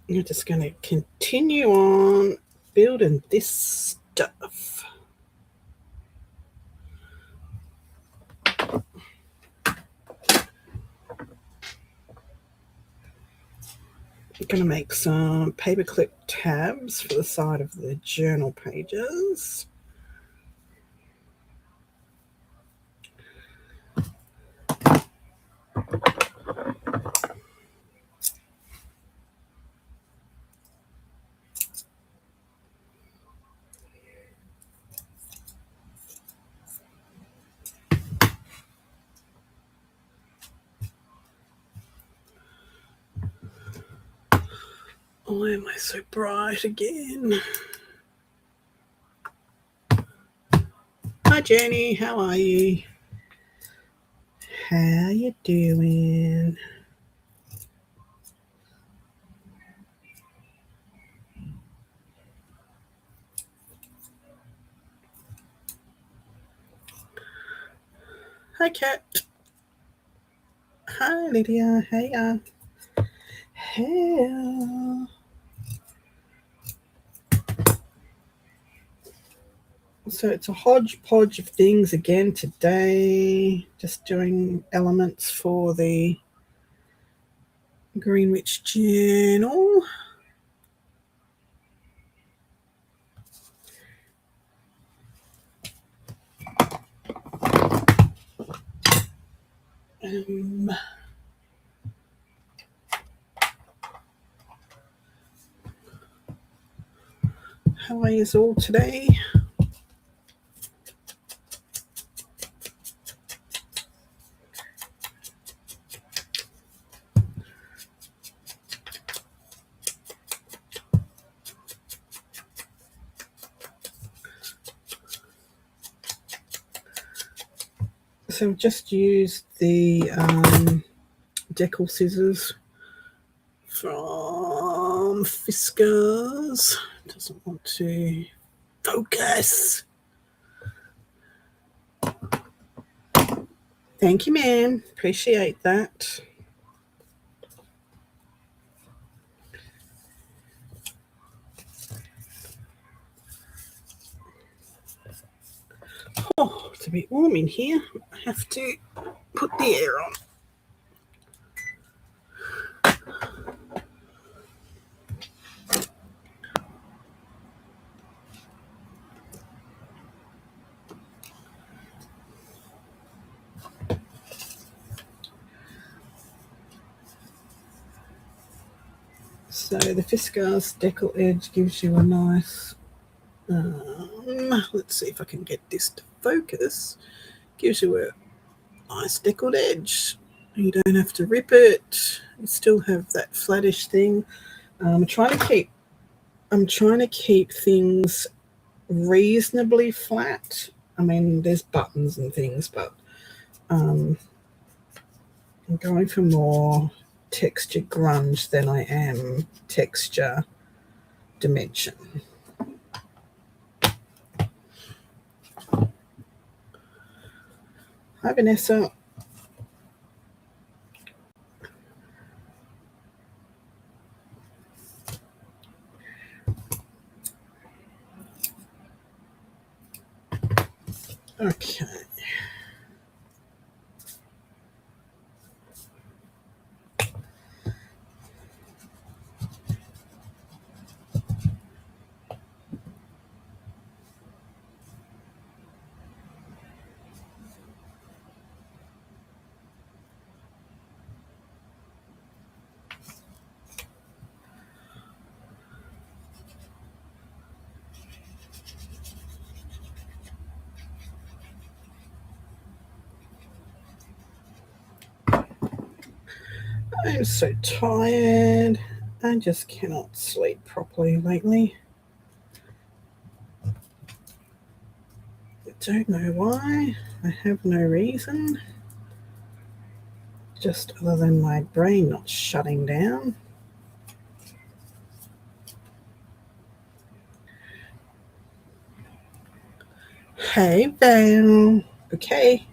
You're just going to continue on building this stuff. I'm going to make some paperclip tabs for the side of the journal pages. Why am I so bright again? Hi Jenny, how are you? How you doing? Hi Kat. Hi Lydia. Hey. So it's a hodgepodge of things again today. Just doing elements for the Green Witch Journal. How are you all today? So I've just used the decal scissors from Fiskars. Doesn't want to focus. Thank you, ma'am. Appreciate that. Oh, it's a bit warm in here. I have to put the air on. So the Fiskars decal edge gives you a nice, let's see if I can get this to focus, gives you a nice deckled edge. You don't have to rip it. You still have that flattish thing. I'm trying to keep things reasonably flat. I mean, there's buttons and things, but I'm going for more texture grunge than I am texture dimension. Hi, Vanessa. Okay. I'm so tired. I just cannot sleep properly lately. I don't know why. I have no reason. Just other than my brain not shutting down. Hey, Val. Okay.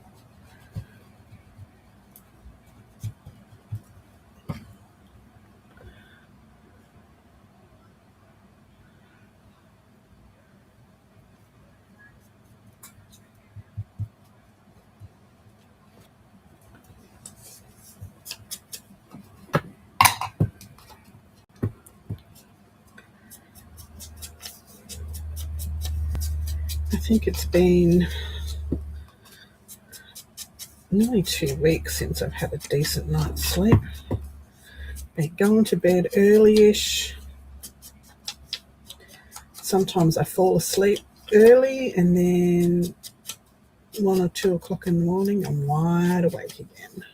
think it's been nearly 2 weeks since I've had a decent night's sleep. Been going to bed early-ish. Sometimes I fall asleep early and then 1 or 2 o'clock in the morning I'm wide awake again.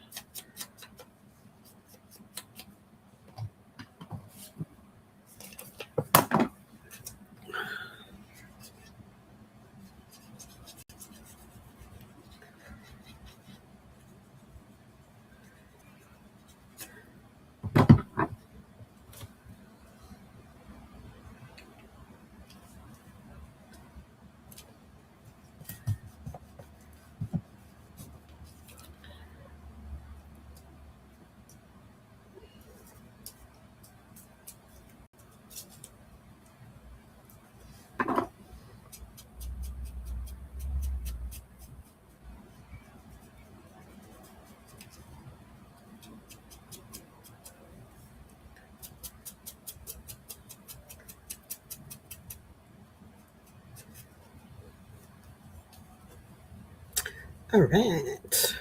All right,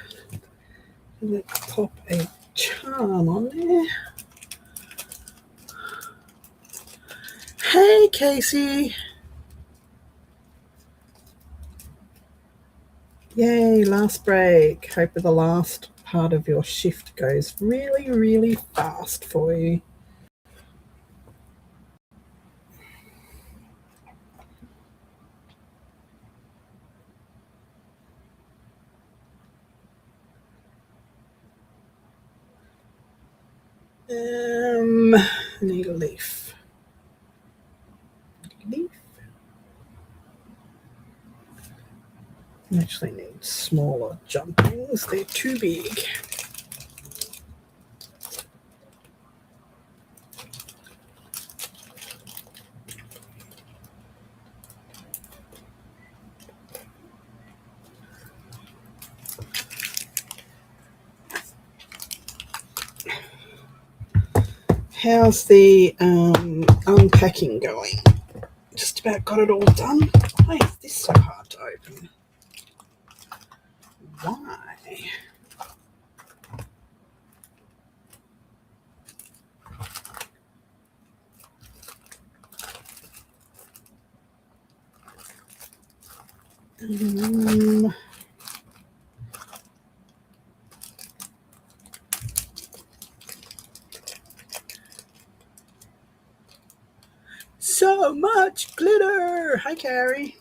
let's pop a charm on there. Hey, Casey. Yay, last break. Hope the last part of your shift goes really, really fast for you. Need a leaf. Leaf. I actually need smaller jumpings. They're too big. How's the unpacking going? Just about got it all done. Why is this so hard to open? Why? So much glitter. Hi, Carrie.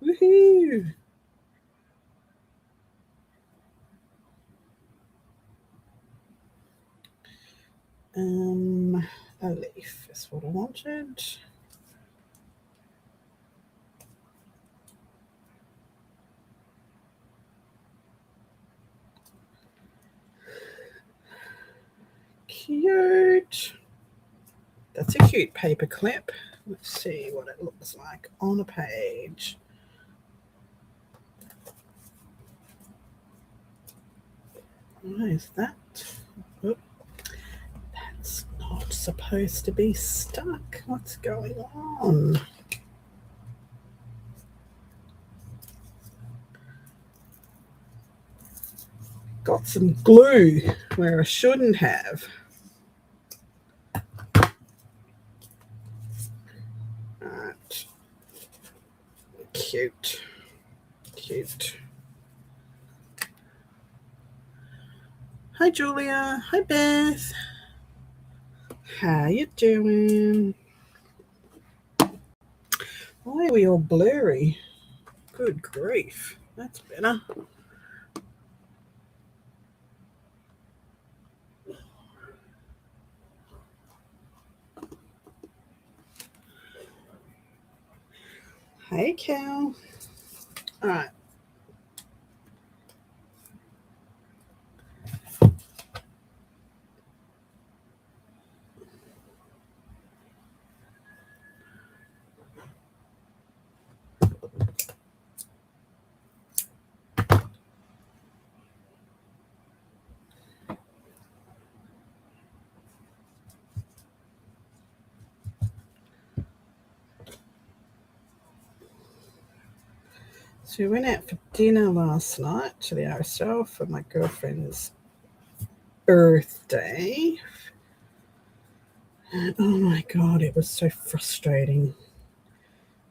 Woohoo! A leaf is what I wanted. Cute. That's a cute paper clip. Let's see what it looks like on a page. Why is that? Oop. That's not supposed to be stuck. What's going on? Got some glue where I shouldn't have. Right. Cute. Cute. Hi, Julia. Hi, Beth. How you doing? Why are we all blurry? Good grief. That's better. Hey, Cal. All right. So we went out for dinner last night to the RSL for my girlfriend's birthday. And oh my God, it was so frustrating.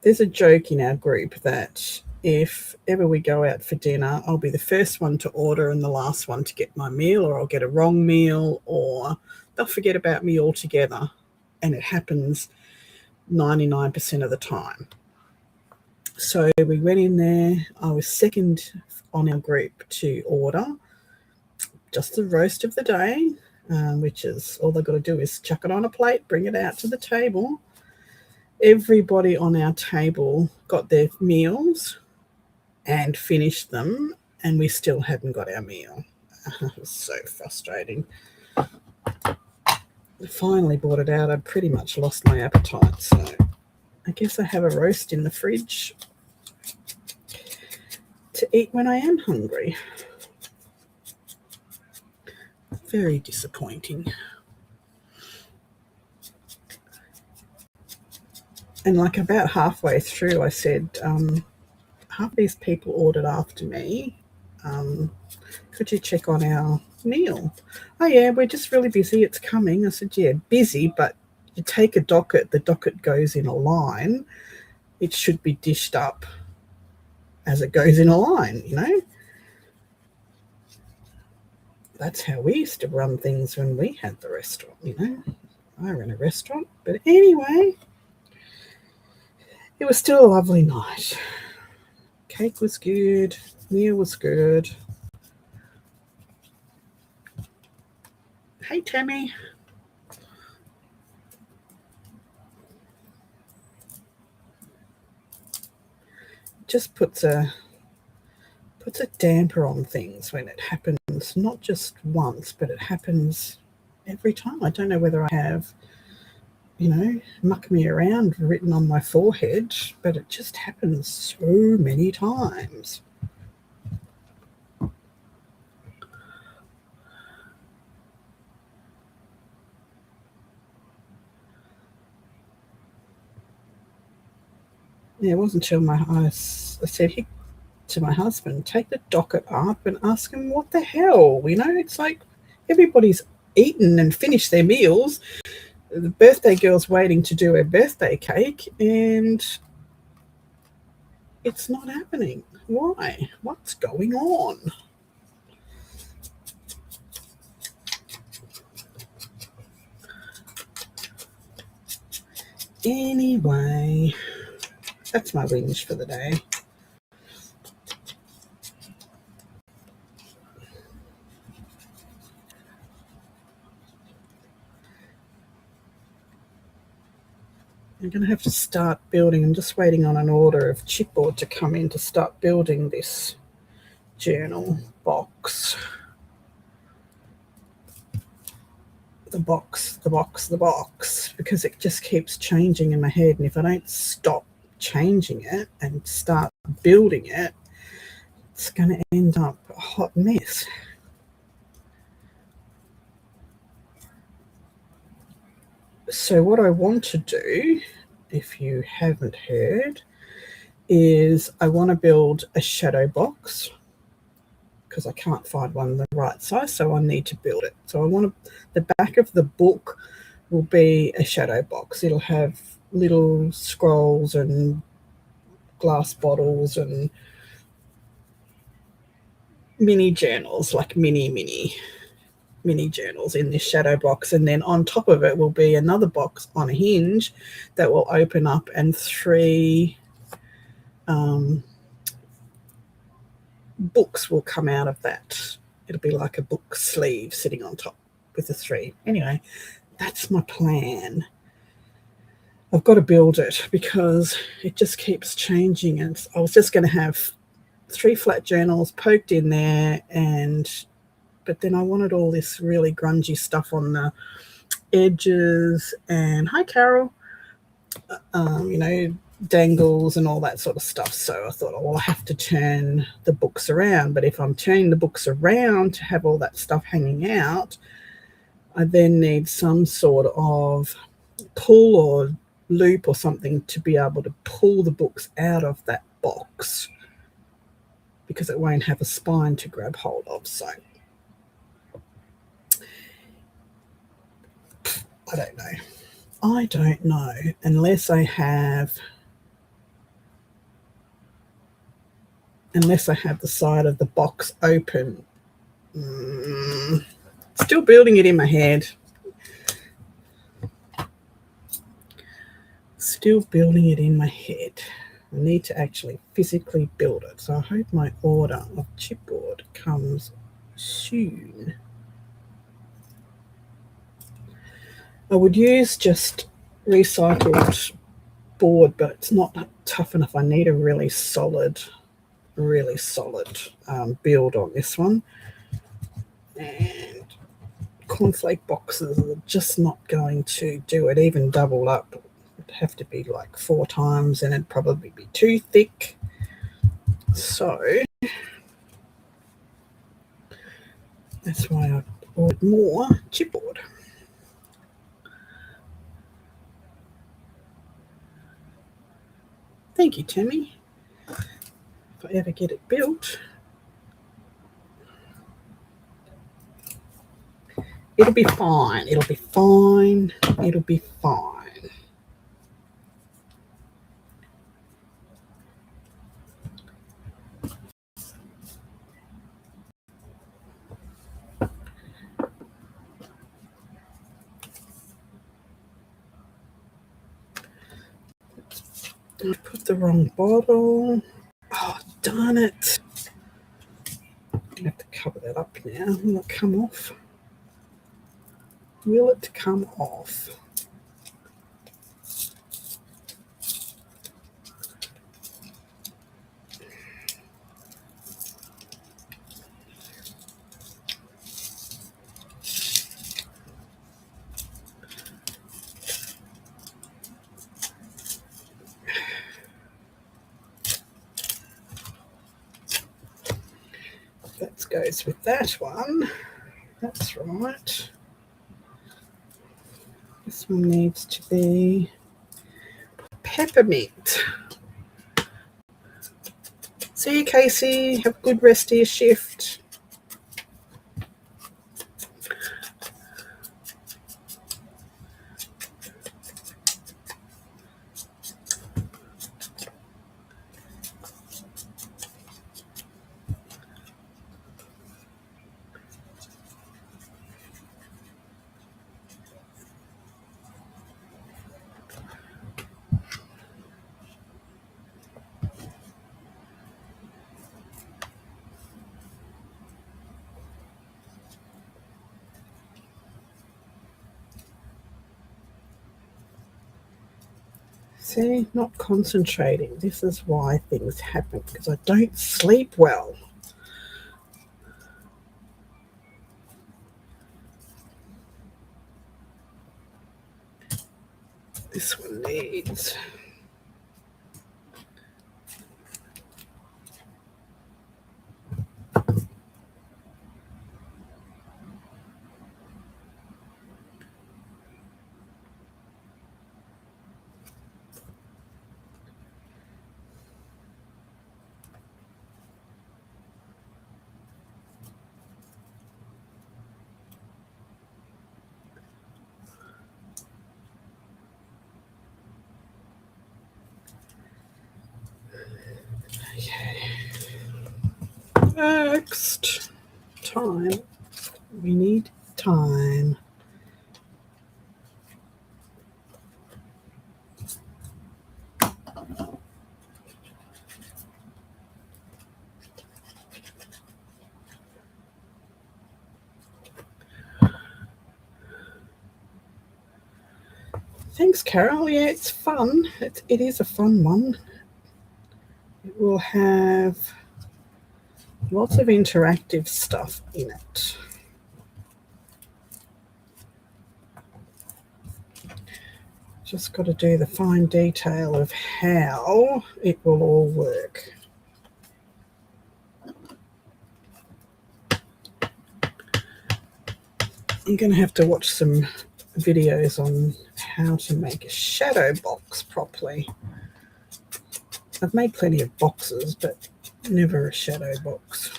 There's a joke in our group that if ever we go out for dinner, I'll be the first one to order and the last one to get my meal, or I'll get a wrong meal, or they'll forget about me altogether. And it happens 99% of the time. So we went in there. I was second on our group to order just the roast of the day, which is all they've got to do is chuck it on a plate, bring it out to the table. Everybody on our table got their meals and finished them, and we still hadn't got our meal. It was so frustrating. I finally brought it out. I'd pretty much lost my appetite, so I guess I have a roast in the fridge to eat when I am hungry. Very disappointing. And like about halfway through, I said, half these people ordered after me. Could you check on our meal? Oh, yeah, we're just really busy. It's coming. I said, yeah, busy, but you take a docket. The docket goes in a line. It should be dished up as it goes in a line, you know? That's how we used to run things when we had the restaurant, you know? I ran a restaurant. But anyway, it was still a lovely night. Cake was good. Meal was good. Hey, Tammy. Just puts a damper on things when it happens, not just once, but it happens every time. I don't know whether I have, muck me around written on my forehead, but it just happens so many times. Yeah, it wasn't until I said to my husband, take the docket up and ask him what the hell, it's like everybody's eaten and finished their meals. The birthday girl's waiting to do her birthday cake and it's not happening. Why? What's going on? Anyway, that's my whinge for the day. I'm going to have to start building. I'm just waiting on an order of chipboard to come in to start building this journal box. The box, because it just keeps changing in my head. And if I don't stop changing it and start building it, it's going to end up a hot mess. So what I want to do, if you haven't heard, is I want to build a shadow box because I can't find one the right size, so I need to build it. So the back of the book will be a shadow box. It'll have little scrolls and glass bottles and mini journals, like mini journals in this shadow box, and then on top of it will be another box on a hinge that will open up, and 3 books will come out of that. It'll be like a book sleeve sitting on top with the 3. Anyway, that's my plan. I've got to build it because it just keeps changing, and I was just going to have 3 flat journals poked in there, but then I wanted all this really grungy stuff on the edges, and hi Carol, dangles and all that sort of stuff. So I thought, I have to turn the books around. But if I'm turning the books around to have all that stuff hanging out, I then need some sort of pull or loop or something to be able to pull the books out of that box because it won't have a spine to grab hold of. So I don't know. I don't know unless I have the side of the box open. Still building it in my head. Still building it in my head. I need to actually physically build it. So I hope my order of chipboard comes soon. I would use just recycled board, but it's not tough enough. I need a really solid build on this one. And cornflake boxes are just not going to do it. Even doubled up, it'd have to be like 4 times, and it'd probably be too thick. So that's why I ordered more chipboard. Thank you, Tammy. If I ever get it built, it'll be fine. It'll be fine. It'll be fine. I put the wrong bottle. Oh, darn it. I have to cover that up now. Will it come off? Will it come off? That goes with that one. That's right. This one needs to be peppermint. See you, Casey. Have a good rest of your shift. See, not concentrating. This is why things happen, because I don't sleep well. This one needs... Next time, we need time. Thanks, Carol. Yeah, it's fun. It is a fun one. It will have lots of interactive stuff in it. Just got to do the fine detail of how it will all work. I'm going to have to watch some videos on how to make a shadow box properly. I've made plenty of boxes, but Never a shadow box.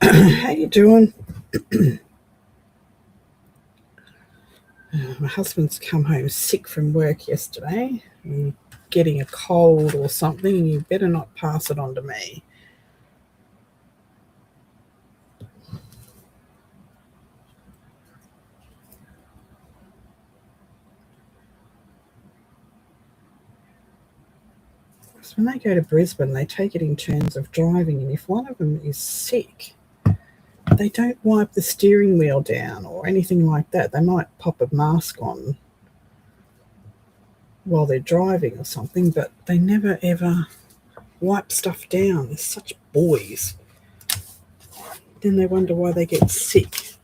How you doing? My husband's come home sick from work yesterday, getting a cold or something, and you better not pass it on to me. So when they go to Brisbane, they take it in terms of driving, and if one of them is sick, they don't wipe the steering wheel down or anything like that. They might pop a mask on while they're driving or something, but they never ever wipe stuff down. They're such boys. Then they wonder why they get sick.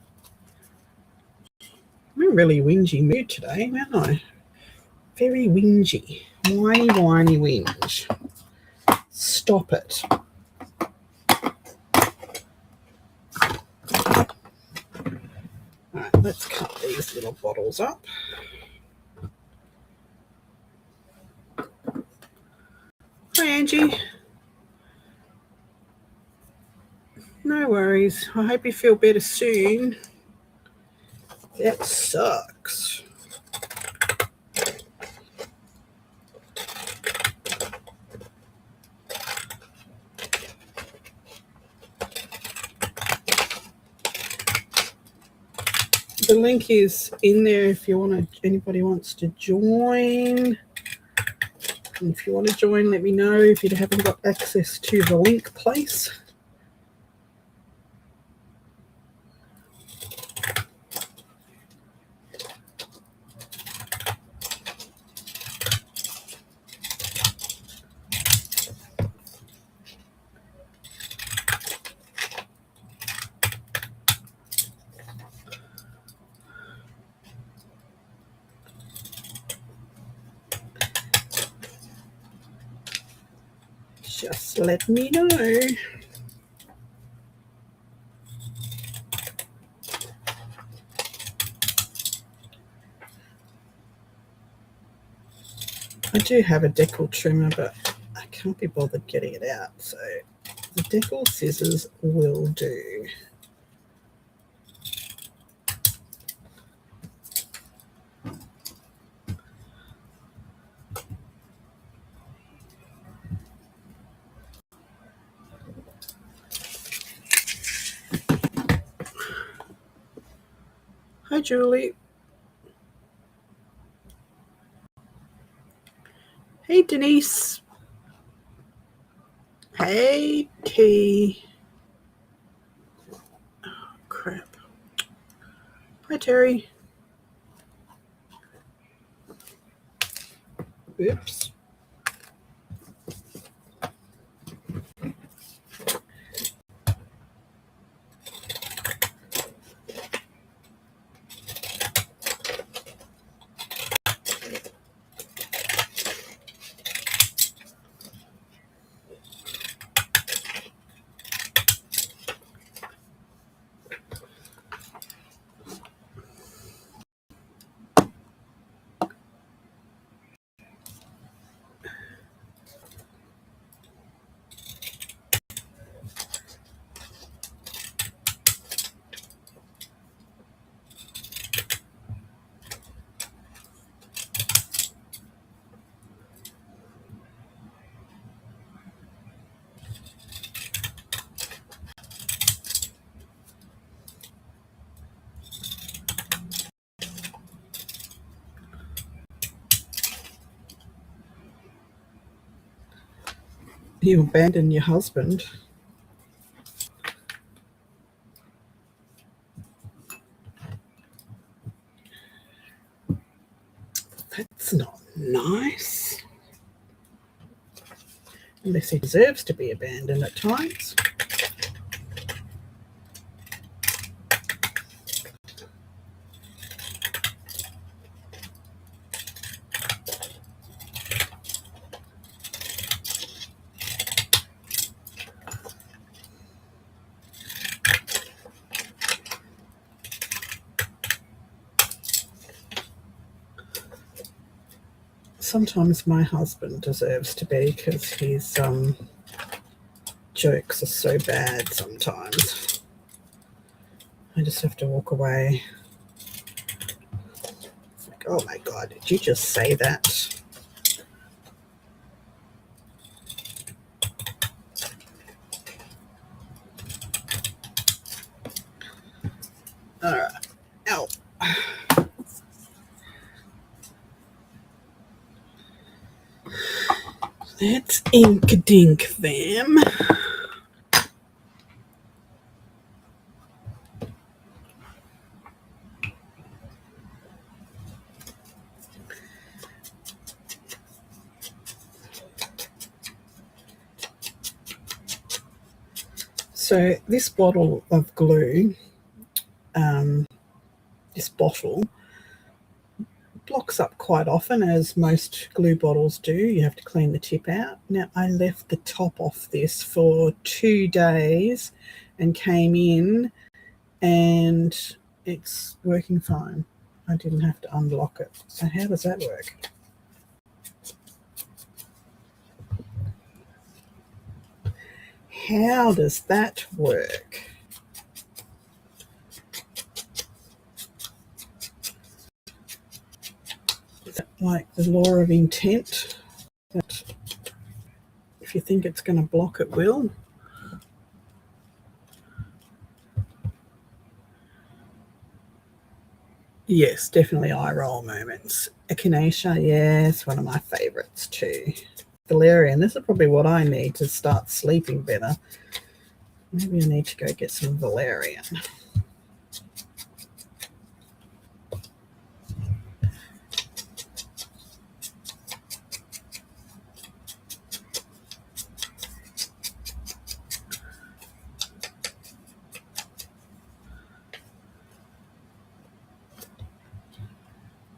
I'm in a really whingy mood today, aren't I? Very whingy. Whiny, whiny whinge. Stop it. Alright, let's cut these little bottles up. Hi, Angie. No worries. I hope you feel better soon. That sucks. The link is in there if you want to. Anybody wants to join. And if you want to join, let me know if you haven't got access to the link place. Just let me know. I do have a decal trimmer, but I can't be bothered getting it out, so the decal scissors will do. Hi, Julie. Hey, Denise. Hey, T. Oh, crap. Hi, Terry. Oops. You abandon your husband. That's not nice. Unless he deserves to be abandoned at times. Sometimes my husband deserves to be, because his jokes are so bad sometimes. I just have to walk away. It's like, oh my God, did you just say that? All right. Ow. Let's ink dink them. So this bottle of glue, this bottle, blocks up quite often, as most glue bottles do. You have to clean the tip out. Now, I left the top off this for 2 days and came in, and it's working fine. I didn't have to unblock it. So how does that work? How does that work? Is that like the law of intent? That if you think it's going to block, it will? Yes, definitely eye roll moments. Echinacea, yes, one of my favourites too. Valerian, this is probably what I need to start sleeping better. Maybe I need to go get some valerian.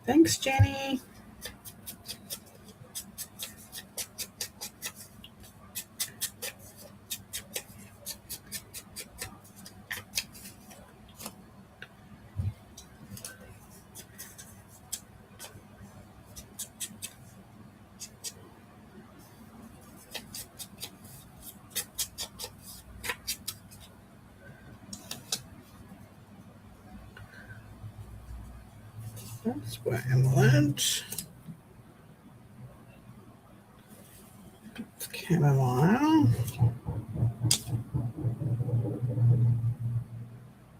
Thanks, Jenny. That's wormwood. It's chamomile.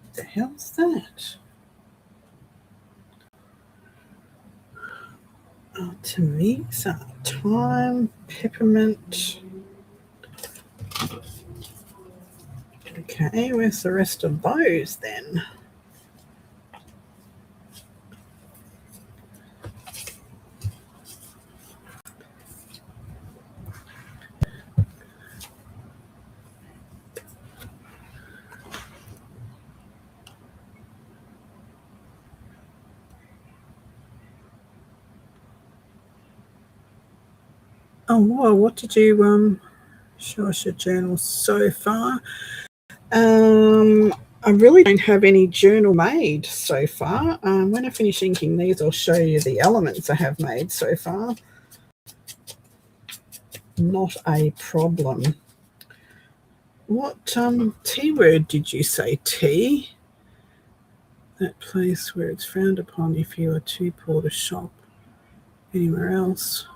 What the hell's that? Artemisa, thyme, peppermint. Okay, where's the rest of those then? Oh, wow, what did you show us your journal so far? I really don't have any journal made so far. When I finish inking these, I'll show you the elements I have made so far. Not a problem. What T word did you say? T? That place where it's frowned upon if you are too poor to shop anywhere else.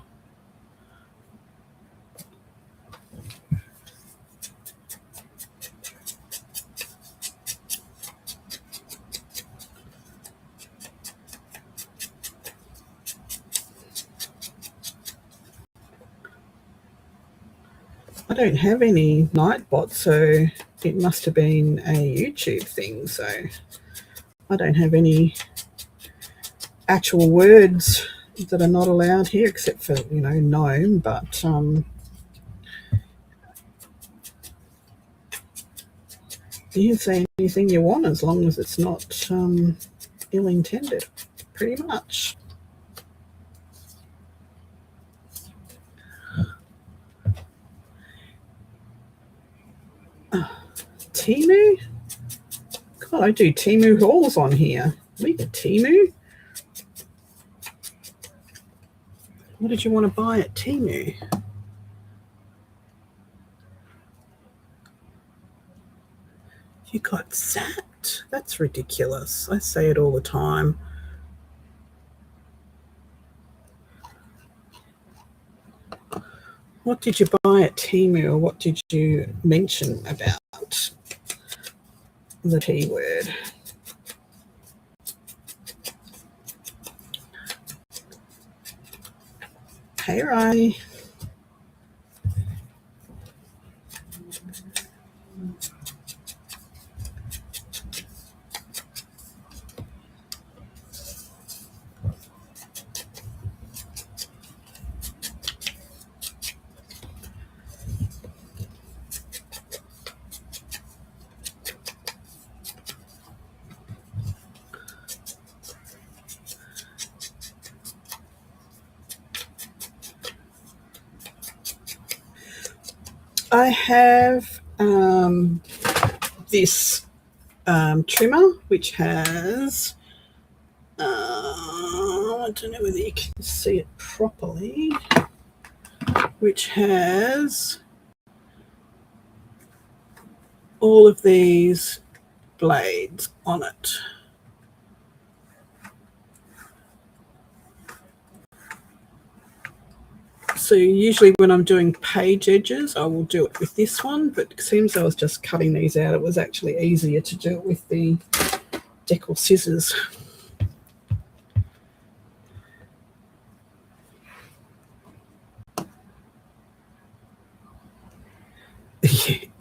I don't have any Nightbot, so it must have been a YouTube thing. So I don't have any actual words that are not allowed here, except for, you know, gnome. But you can say anything you want as long as it's not ill-intended, pretty much. Timu? God, I do Timu hauls on here. We get Timu? What did you want to buy at Timu? You got zapped? That's ridiculous. I say it all the time. What did you buy at Timu, or what did you mention about the T word? Hey, Ray. I have this trimmer, which has, I don't know whether you can see it properly, which has all of these blades on it. So usually when I'm doing page edges, I will do it with this one, but it seems I was just cutting these out. It was actually easier to do it with the decal scissors.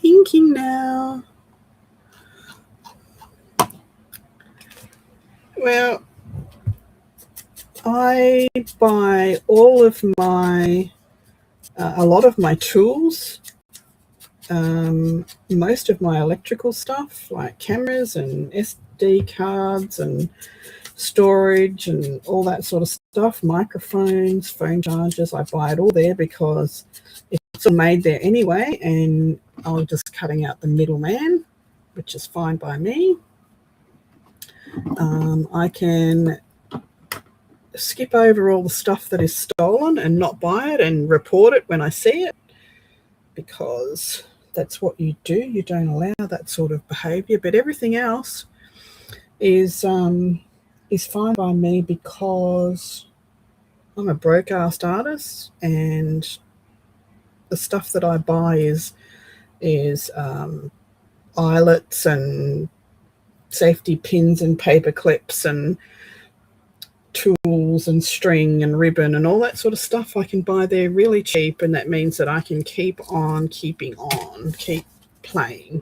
Inking now. Well, I buy all of my, a lot of my tools, most of my electrical stuff, like cameras and SD cards and storage and all that sort of stuff, microphones, phone chargers. I buy it all there because it's all made there anyway, and I'm just cutting out the middleman, which is fine by me. I can skip over all the stuff that is stolen and not buy it and report it when I see it, because that's what you do. You don't allow that sort of behavior. But everything else is fine by me because I'm a broke-ass artist, and the stuff that I buy is eyelets and safety pins and paper clips and tools and string and ribbon and all that sort of stuff. I can buy there really cheap, and that means that I can keep on keeping on, keep playing.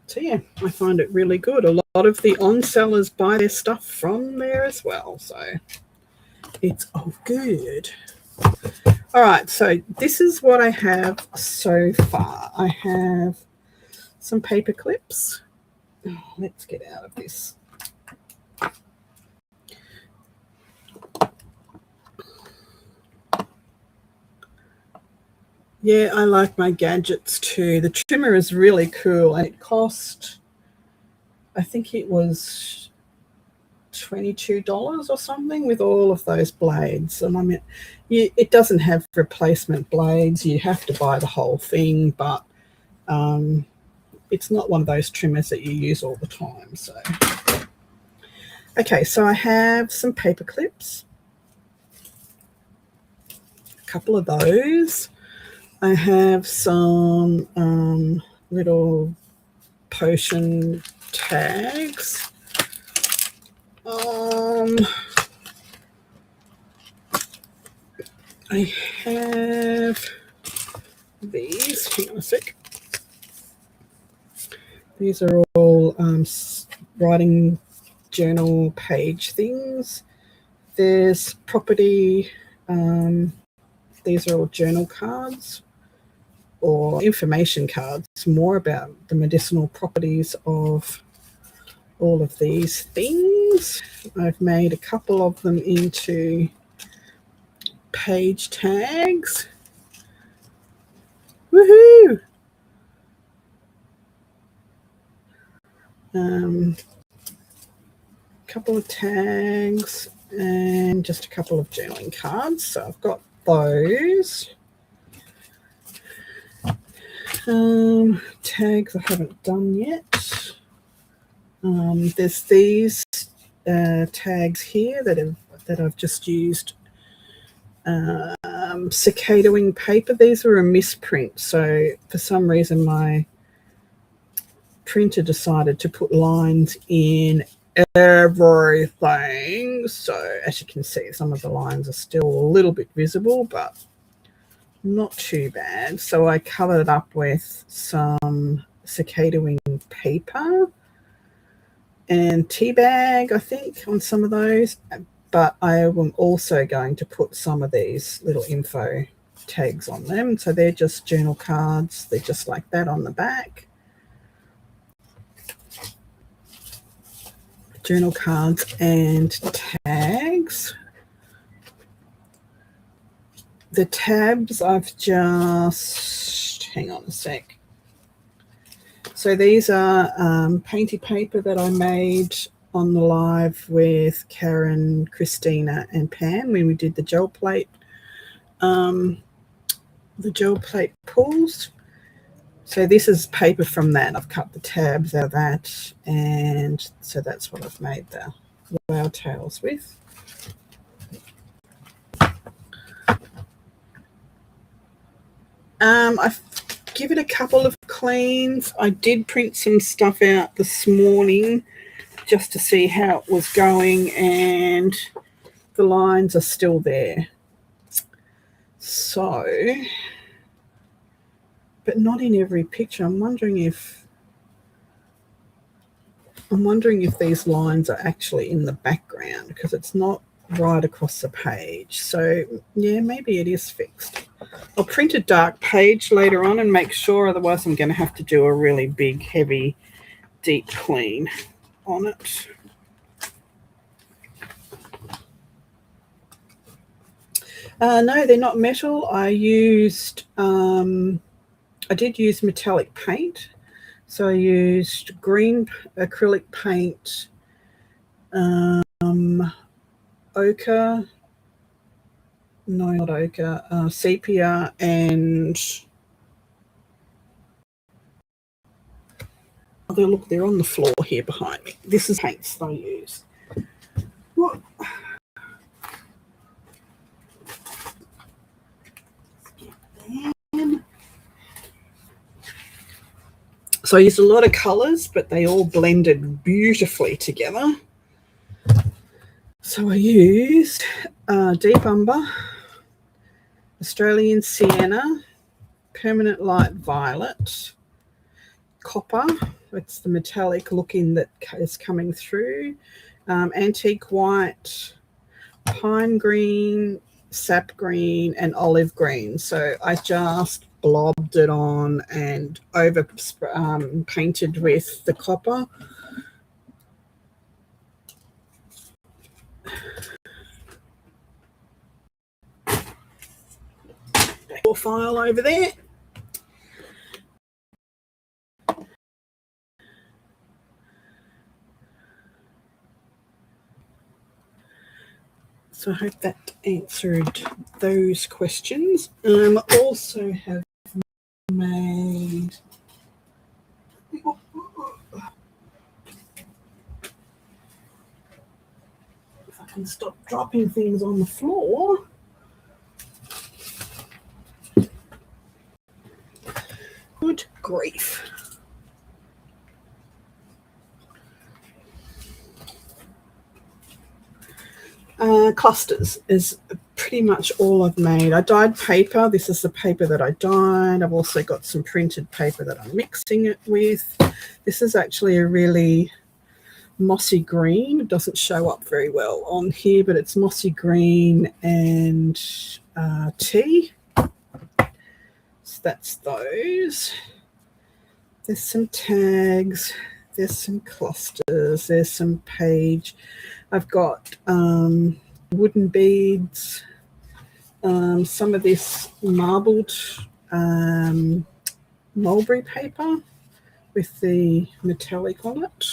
So yeah, I find it really good. A lot of the on-sellers buy their stuff from there as well, so it's all good. All right, so this is what I have so far. I have some paper clips. Oh, let's get out of this. Yeah, I like my gadgets too. The trimmer is really cool, and it cost, I think it was $22 or something with all of those blades. And I mean, it doesn't have replacement blades. You have to buy the whole thing, but it's not one of those trimmers that you use all the time. So, okay, so I have some paper clips, a couple of those. I have some little potion tags. I have these. Hang on a sec. These are all writing journal page things. There's property. These are all journal cards or information cards, more about the medicinal properties of all of these things. I've made a couple of them into page tags. Woohoo! Couple of tags and just a couple of journaling cards. So I've got those. Tags I haven't done yet. There's these tags here that I've just used cicada wing paper. These are a misprint, so for some reason my printer decided to put lines in everything. So as you can see, some of the lines are still a little bit visible, but not too bad. So I covered it up with some cicada wing paper and tea bag, I think, on some of those. But I am also going to put some of these little info tags on them. So they're just journal cards. They're just like that on the back. Journal cards and tags. The tabs I've just, hang on a sec. So these are painty paper that I made on the live with Karen, Christina and Pam when we did the gel plate pulls. So this is paper from that. I've cut the tabs out of that, and so that's what I've made the wow tails with. I've given it a couple of cleans. I did print some stuff out this morning just to see how it was going, and the lines are still there. So, but not in every picture. I'm wondering if these lines are actually in the background because it's not right across the page. So yeah, maybe it is fixed. I'll print a dark page later on and make sure, otherwise I'm going to have to do a really big, heavy, deep clean on it. No, they're not metal. I did use metallic paint. So I used green acrylic paint, ochre, no, not ochre, sepia, and look, they're on the floor here behind me. This is paints that I used. What? So I used a lot of colours, but they all blended beautifully together. So I used Deep Umber, Australian Sienna, Permanent Light Violet, Copper, it's the metallic looking that is coming through, Antique White, Pine Green, Sap Green, and Olive Green. So I just blobbed it on and over painted with the copper. File over there. So I hope that answered those questions. I also have made if I can stop dropping things on the floor. Good grief. Clusters is pretty much all I've made. I dyed paper. This is the paper that I dyed. I've also got some printed paper that I'm mixing it with. This is actually a really mossy green. It doesn't show up very well on here, but it's mossy green and tea. So that's those. There's some tags. There's some clusters. There's some page. I've got wooden beads. Some of this marbled mulberry paper with the metallic on it.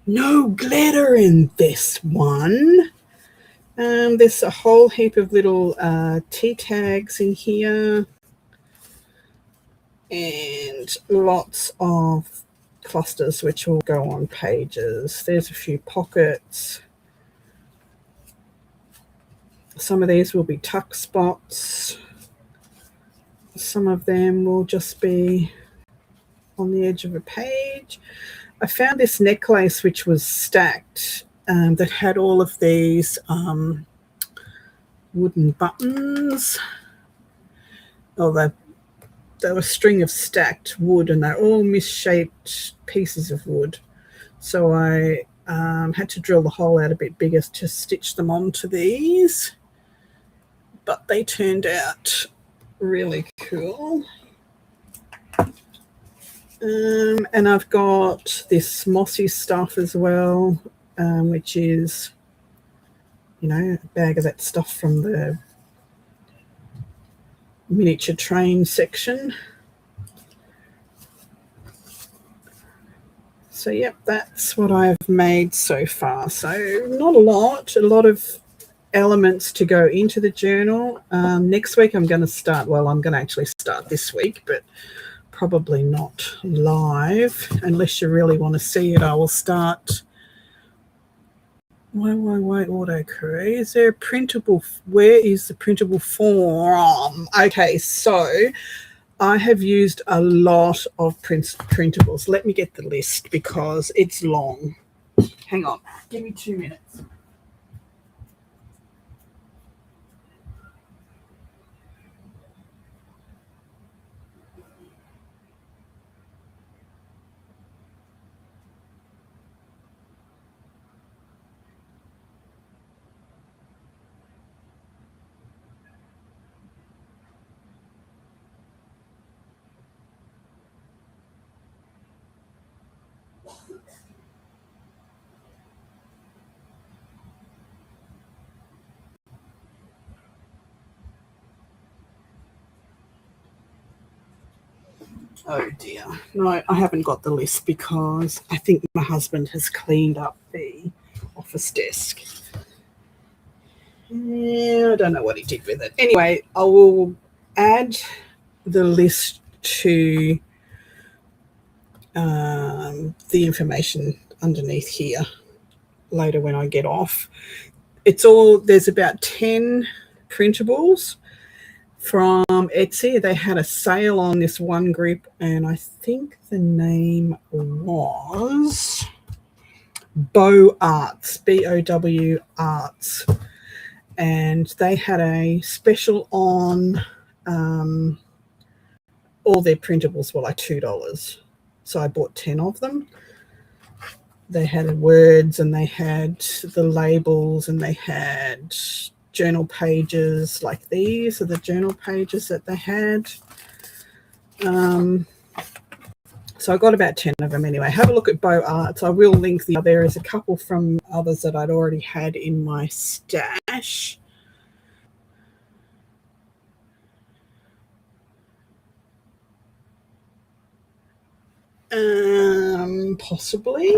No glitter in this one. There's a whole heap of little tea tags in here and lots of clusters which will go on pages. There's a few pockets. Some of these will be tuck spots. Some of them will just be on the edge of a page. I found this necklace which was stacked that had all of these wooden buttons. Oh, they were a string of stacked wood and they're all misshaped pieces of wood. So I had to drill the hole out a bit bigger to stitch them onto these. But they turned out really cool. And I've got this mossy stuff as well, which is, a bag of that stuff from the miniature train section. So, yep, that's what I've made so far. So not a lot of elements to go into the journal. Next week I'm going to start, I'm going to actually start this week, but probably not live unless you really want to see it. I will start. Wait, autocorrect. Is there a printable? Where is the printable form? Okay, so I have used a lot of printables. Let me get the list because it's long. Hang on, give me 2 minutes. Oh dear. No, I haven't got the list because I think my husband has cleaned up the office desk. Yeah, I don't know what he did with it. Anyway, I will add the list to the information underneath here later when I get off. There's about 10 printables from Etsy. They had a sale on this one group and I think the name was Bow Arts, BOW Arts, and they had a special on all their printables were like $2, so I bought 10 of them. They had words and they had the labels and they had journal pages. Like these are the journal pages that they had. So I got about 10 of them anyway. Have a look at Bow Arts. I will link there is a couple from others that I'd already had in my stash. Possibly.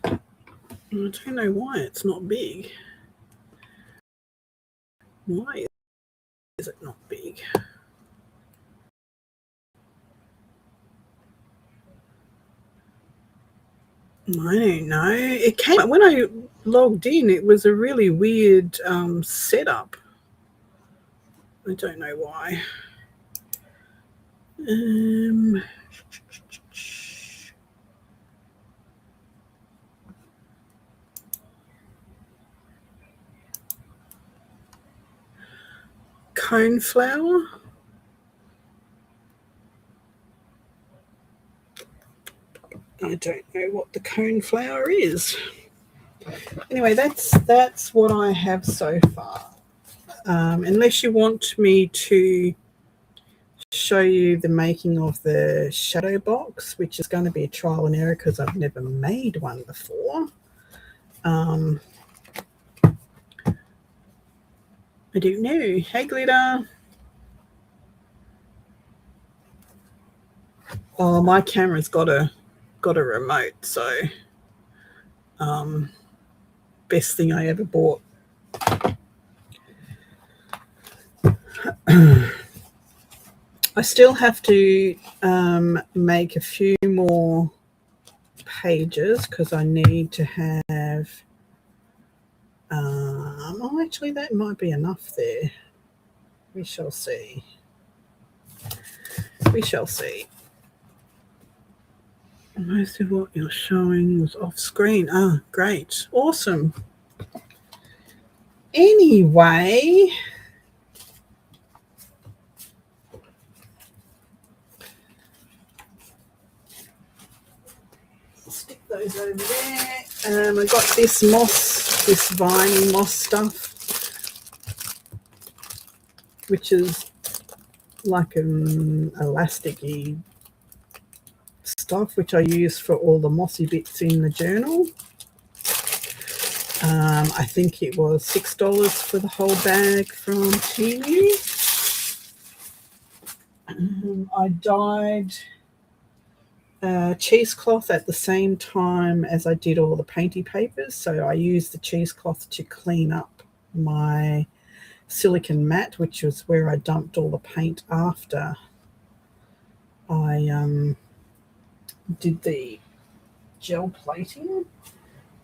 I don't know why it's not big. Why is it not big? I don't know. It came when I logged in. It was a really weird setup. I don't know why. cone flower. I don't know what the cone flower is. Anyway, that's what I have so far. Unless you want me to show you the making of the shadow box, which is going to be a trial and error because I've never made one before. I don't know. Hey, Glitter. Oh, my camera's got a remote, so best thing I ever bought. I still have to make a few more pages because I need to have actually that might be enough there. We shall see. Most of what you're showing was off screen. Ah, great. Awesome. Anyway, stick those over there. I got this moss, this viney moss stuff, which is like an elasticy stuff, which I use for all the mossy bits in the journal. I think it was $6 for the whole bag from Temu. I dyed cheesecloth at the same time as I did all the painty papers, so I used the cheesecloth to clean up my silicone mat, which was where I dumped all the paint after I did the gel plating.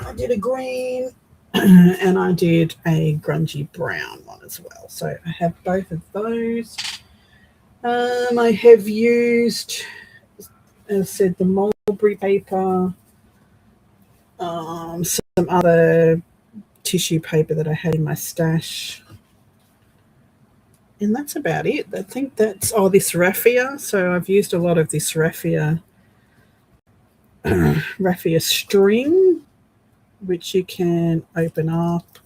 I did a green and I did a grungy brown one as well, so I have both of those. I have used, as I said, the mulberry paper, some other tissue paper that I had in my stash, and that's about it. I think that's this raffia. So I've used a lot of this raffia string, which you can open up,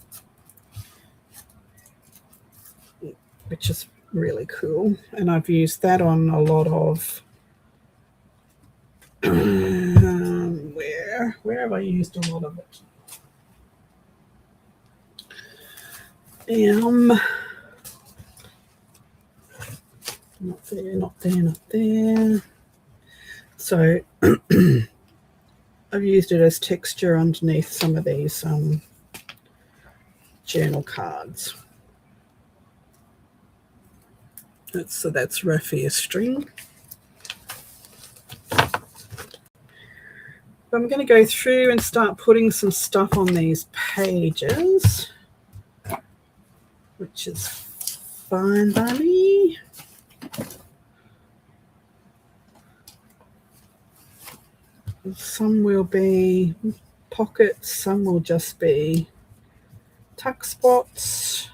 which is really cool. And I've used that on a lot of where have I used a lot of it? Not there. So I've used it as texture underneath some of these journal cards. That's raffia string. I'm going to go through and start putting some stuff on these pages, which is fine by me. Some will be pockets, some will just be tuck spots.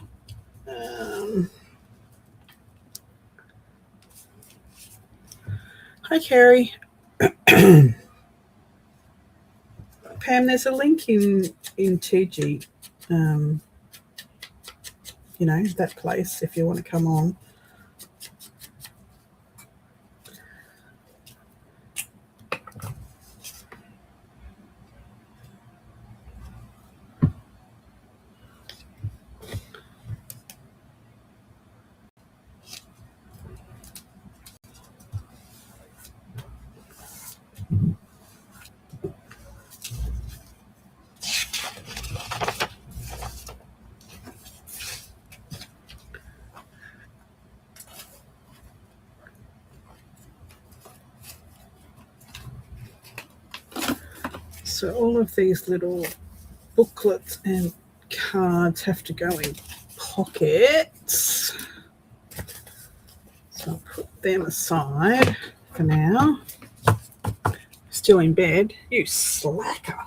Hi, Carrie. Pam, there's a link in TG, that place if you want to come on. So all of these little booklets and cards have to go in pockets. So I'll put them aside for now. Still in bed. You slacker.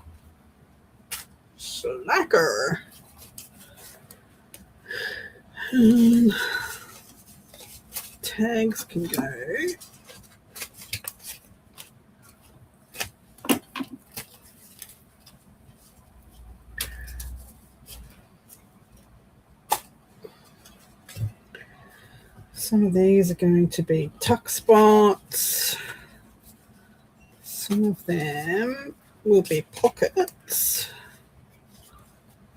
Slacker. tags can go. Some of these are going to be tuck spots. Some of them will be pockets.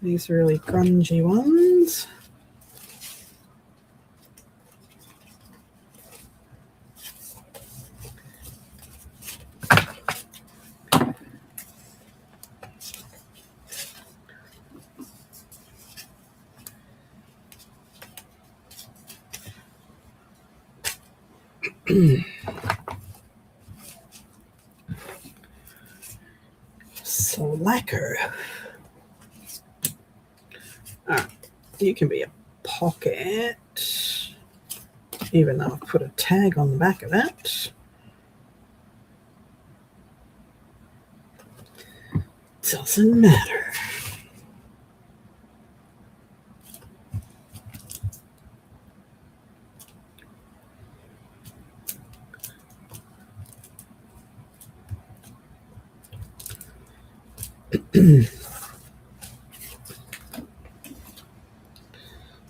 These really grungy ones. Slacker. You can be a pocket, even though I've put a tag on the back of it. Doesn't matter.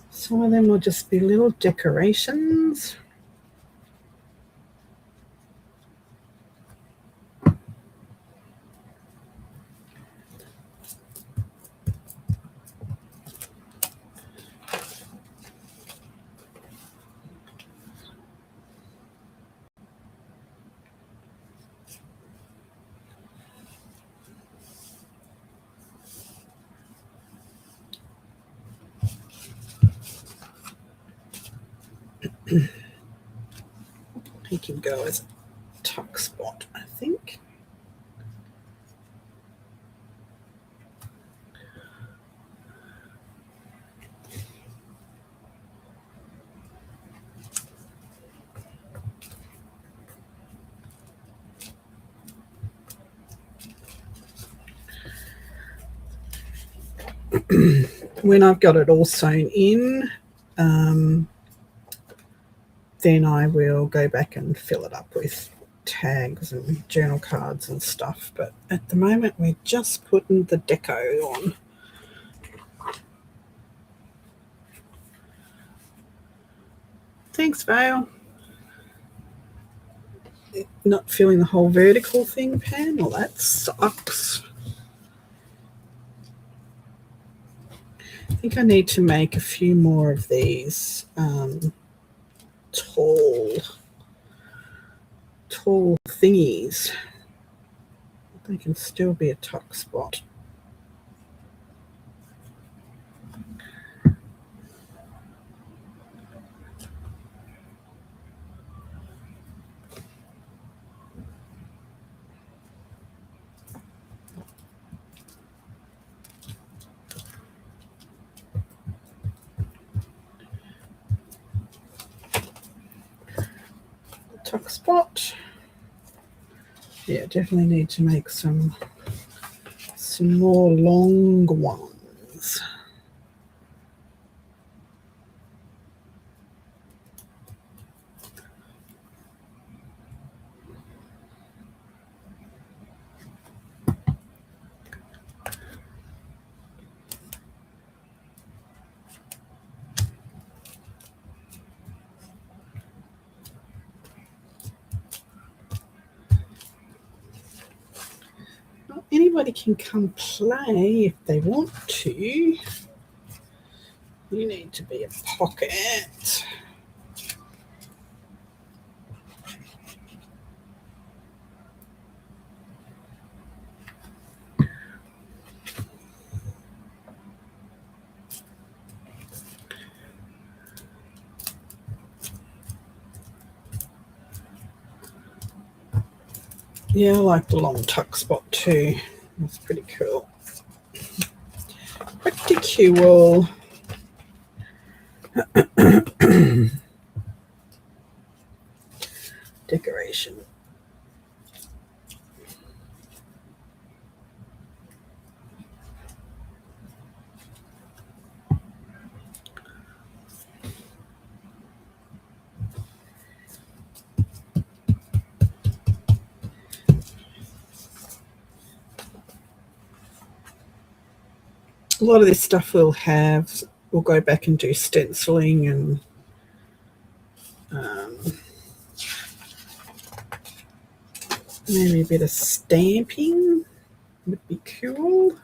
Some of them will just be little decorations. He can go as a tuck spot, I think. When I've got it all sewn in, then I will go back and fill it up with tags and journal cards and stuff. But at the moment, we're just putting the deco on. Thanks, Vale. Not filling the whole vertical thing, Pam? Well, that sucks. I think I need to make a few more of these tall thingies. They can still be a tuck spot. Tuck spot. Yeah, definitely need to make some more long ones. Anybody can come play if they want to. You need to be a pocket. Yeah, I like the long tuck spot too. That's pretty cool. Pretty cool. Decoration. A lot of this stuff we'll go back and do stenciling and maybe a bit of stamping would be cool.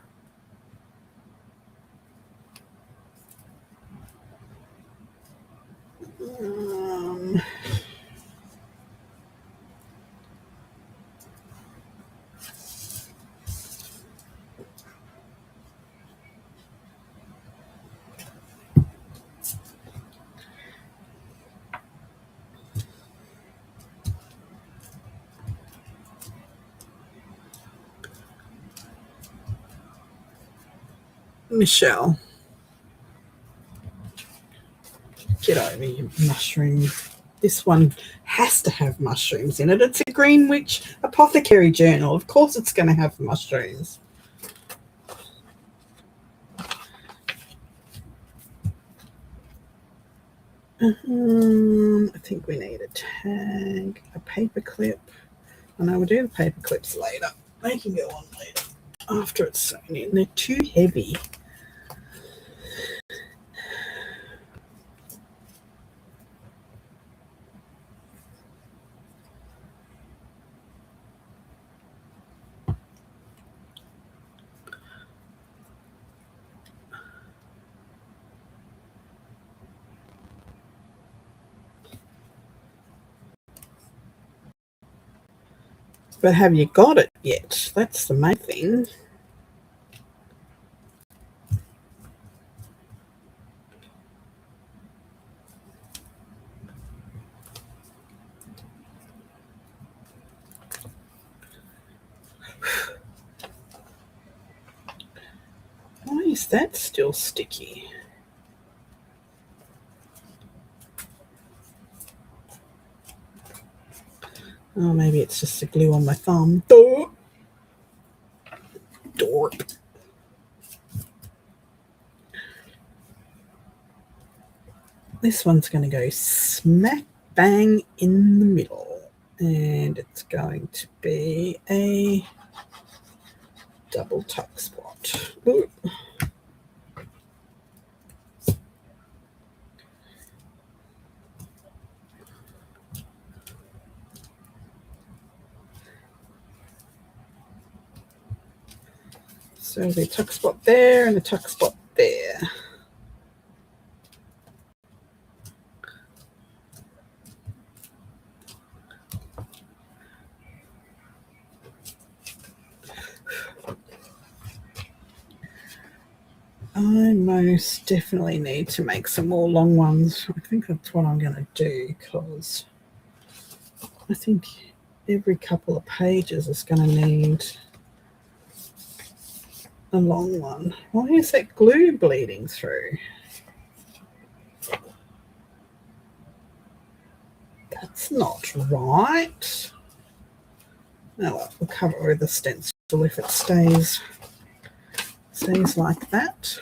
Michelle, get over your mushroom. This one has to have mushrooms in it. It's a Green Witch Apothecary journal. Of course it's going to have mushrooms. I think we need a tag, a paper clip. I know we'll do the paper clips later. They can go on later after it's sewn in. They're too heavy. But have you got it yet? That's the main thing. Why is that still sticky? Oh, maybe it's just the glue on my thumb. Dorp. This one's going to go smack bang in the middle. And it's going to be a double tuck spot. Ooh. So the tuck spot there and the tuck spot there. I most definitely need to make some more long ones. I think that's what I'm going to do, because I think every couple of pages is going to need a long one. Why is that glue bleeding through? That's not right. Oh well, we'll cover it with a stencil if it stays like that.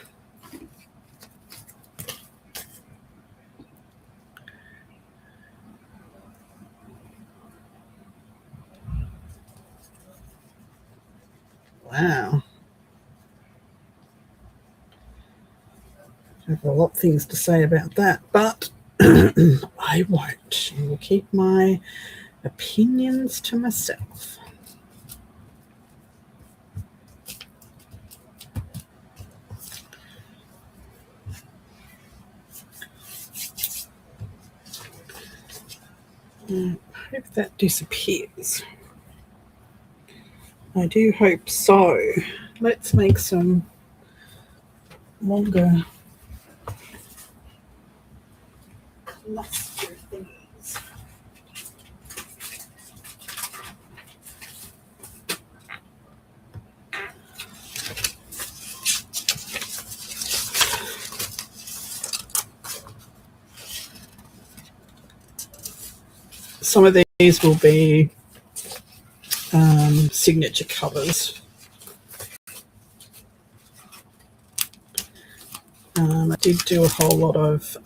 Wow. I have a lot of things to say about that, but I won't. I will keep my opinions to myself. I hope that disappears. I do hope so. Let's make some longer cluster things. Some of these will be signature covers. I did do a whole lot of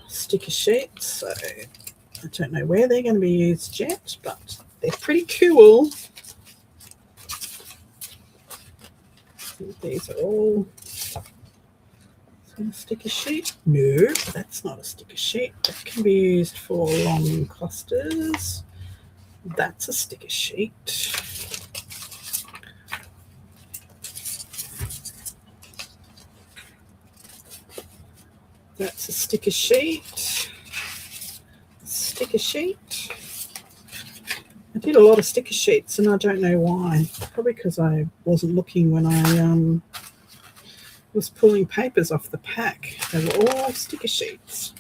sticker sheets, so I don't know where they're going to be used yet, but they're pretty cool. These are all A sticker sheet? No, that's not a sticker sheet. That can be used for long clusters. That's a sticker sheet. That's a sticker sheet. Sticker sheet. I did a lot of sticker sheets and I don't know why. Probably because I wasn't looking when I was pulling papers off the pack. They were all sticker sheets.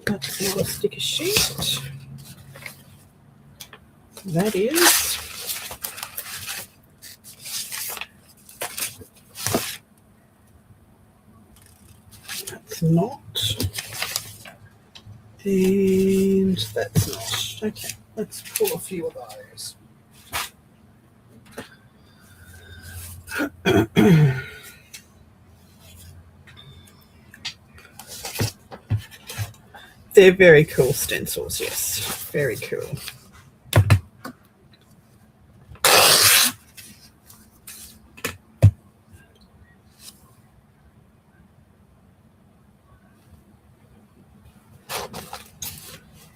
That's not a sticker sheet. That is. That's not. And that's not. Okay, let's pull a few of those. They're very cool stencils, yes. Very cool.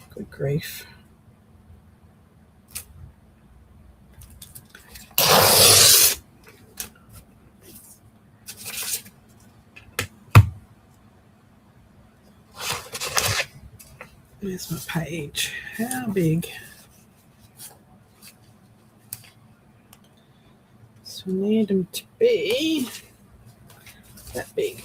Good grief. There's my page. How big? So I need them to be that big.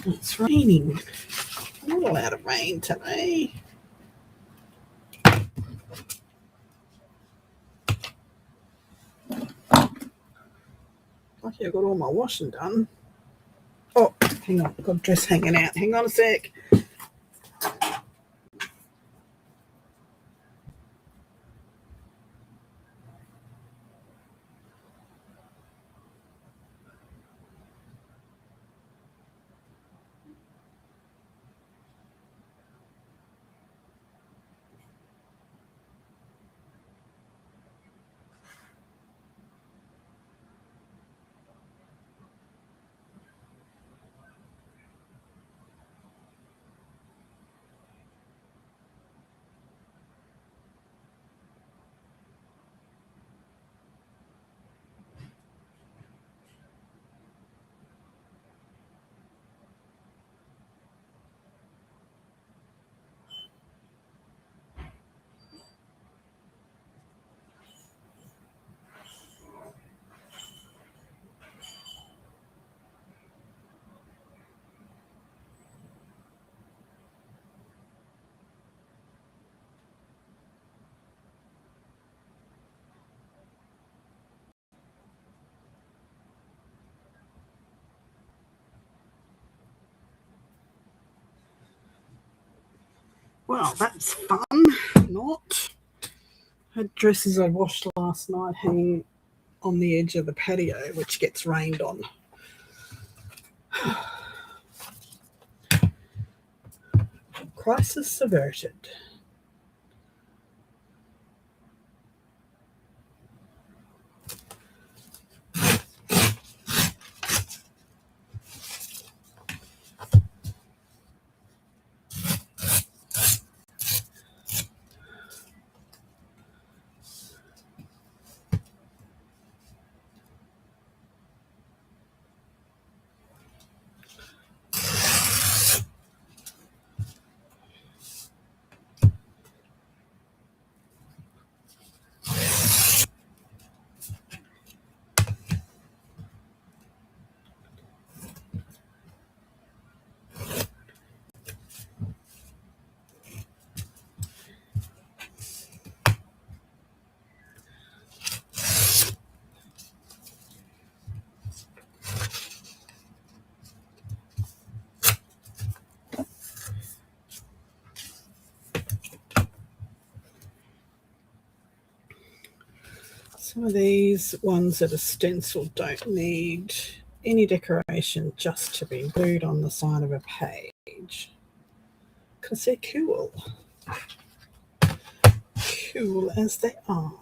It's raining. I'm not allowed to rain today. Lucky I got all my washing done. Oh, hang on. I've got a dress hanging out. Hang on a sec. Well, that's fun. Not. I had dresses I washed last night hanging on the edge of the patio, which gets rained on. Crisis averted. Some of these ones that are stenciled don't need any decoration, just to be glued on the side of a page because they're cool. Cool as they are.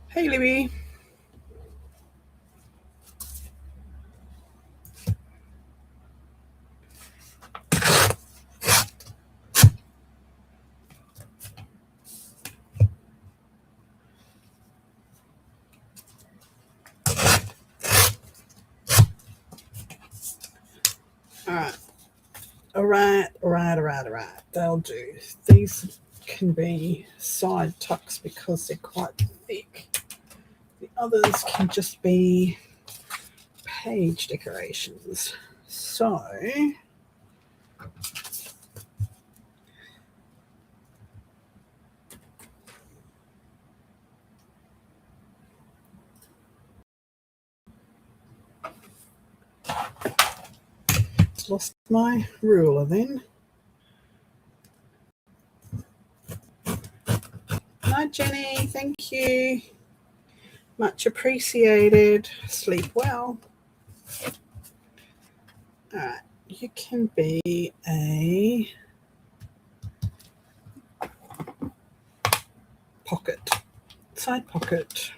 Hey, Libby. All right. They'll do. These can be side tucks because they're quite thick. The others can just be page decorations. So lost my ruler then. Hi, Jenny. Thank you. Much appreciated. Sleep well. All right. You can be a pocket, side pocket.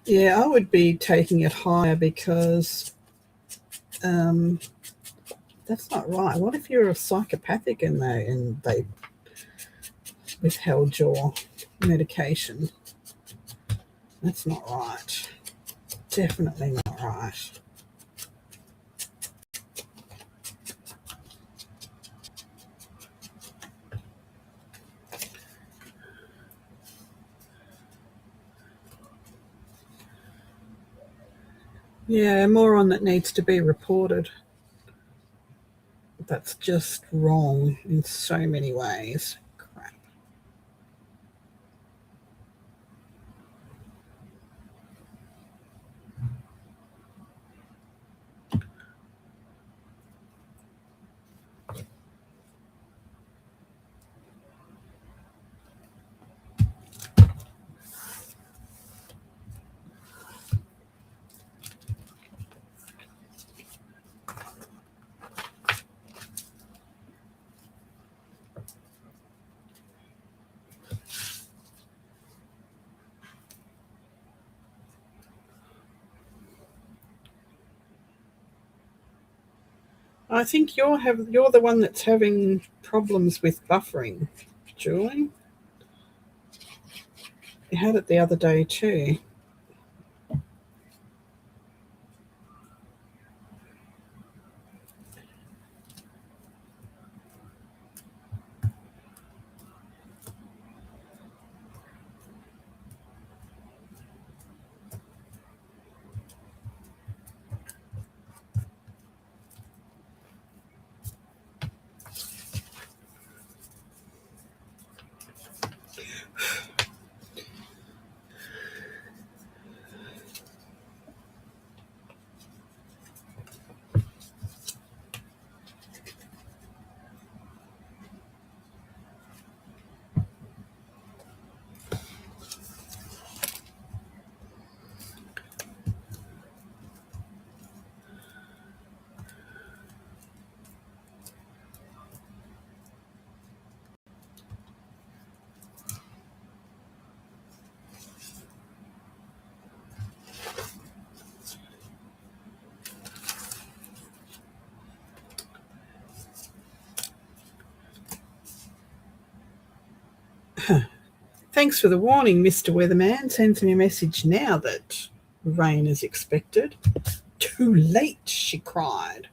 Yeah, I would be taking it higher because that's not right. What if you're a psychopathic and they withheld your medication? That's not right. Definitely not right. Yeah, a moron that needs to be reported. That's just wrong in so many ways. Crap. I think you're the one that's having problems with buffering, Julie. You had it the other day too. Thanks for the warning, Mr. Weatherman. Sends me a message now that rain is expected. Too late, she cried.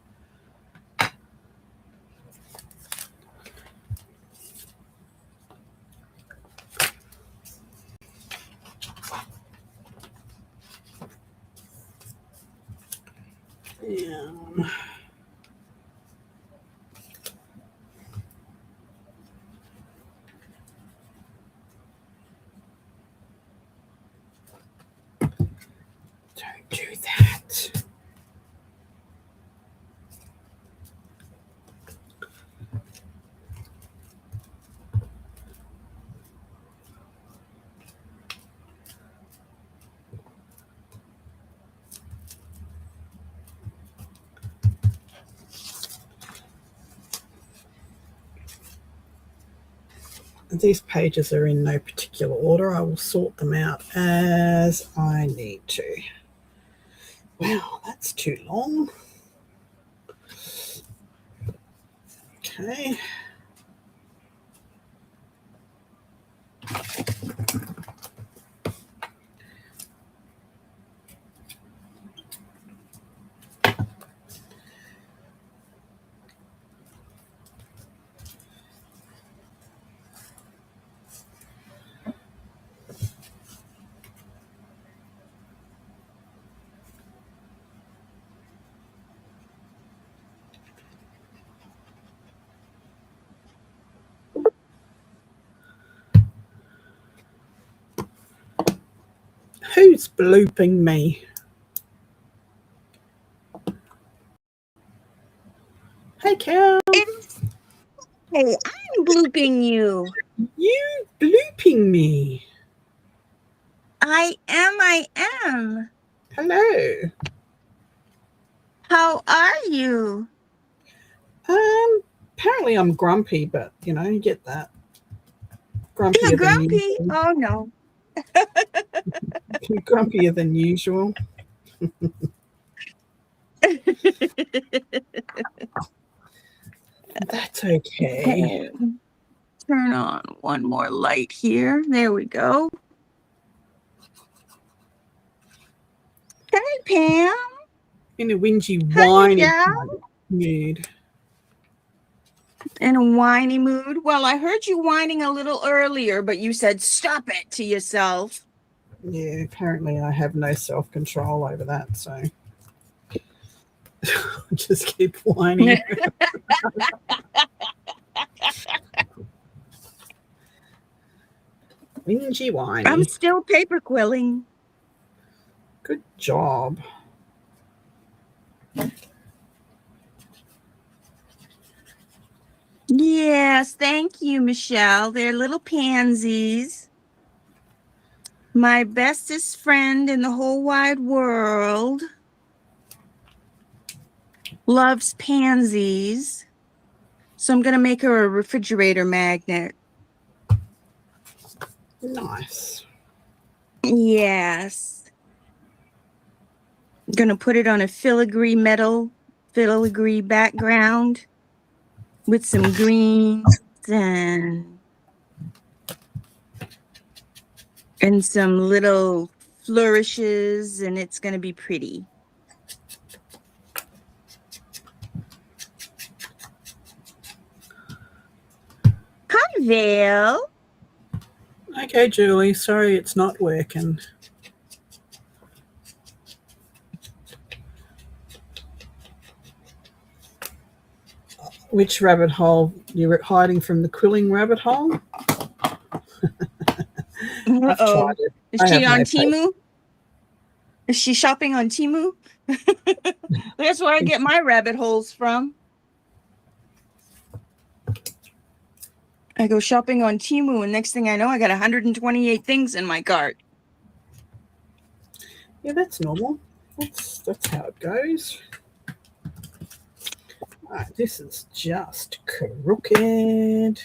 Don't do that. These pages are in no particular order. I will sort them out as I need to. Wow, that's too long. Okay. Who's blooping me? Hey, Cal. Hey, I'm blooping you. You blooping me. I am. Hello. How are you? Apparently I'm grumpy, but you get that. Grumpier You're than grumpy? usual. Oh, no. Grumpier than usual. That's okay. Turn on one more light here. There we go. Hey, Pam. In a whingy, Hi, whiny Michelle. mood. In a whiny mood? Well, I heard you whining a little earlier, but you said stop it to yourself. Yeah, apparently I have no self-control over that, so I'll just keep whining. Whingy whiny. I'm still paper quilling. Good job. Yes, thank you, Michelle. They're little pansies. My bestest friend in the whole wide world loves pansies. So I'm going to make her a refrigerator magnet. Nice. Yes. I'm going to put it on a filigree background with some greens and some little flourishes, and it's going to be pretty. Hi, Vale. Okay, Julie, sorry it's not working. Which rabbit hole? You're hiding from the quilling rabbit hole? I've tried it. Is she on Temu? Is she shopping on Temu? That's where I get my rabbit holes from. I go shopping on Temu, and next thing I know, I got 128 things in my cart. Yeah, that's normal. That's how it goes. All right, this is just crooked.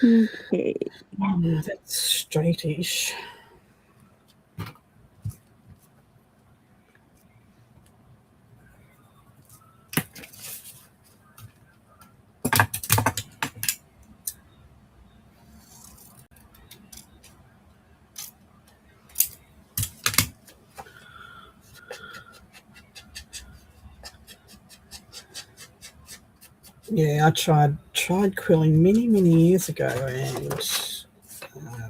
Okay. That's straightish. Yeah, I tried quilling many years ago, and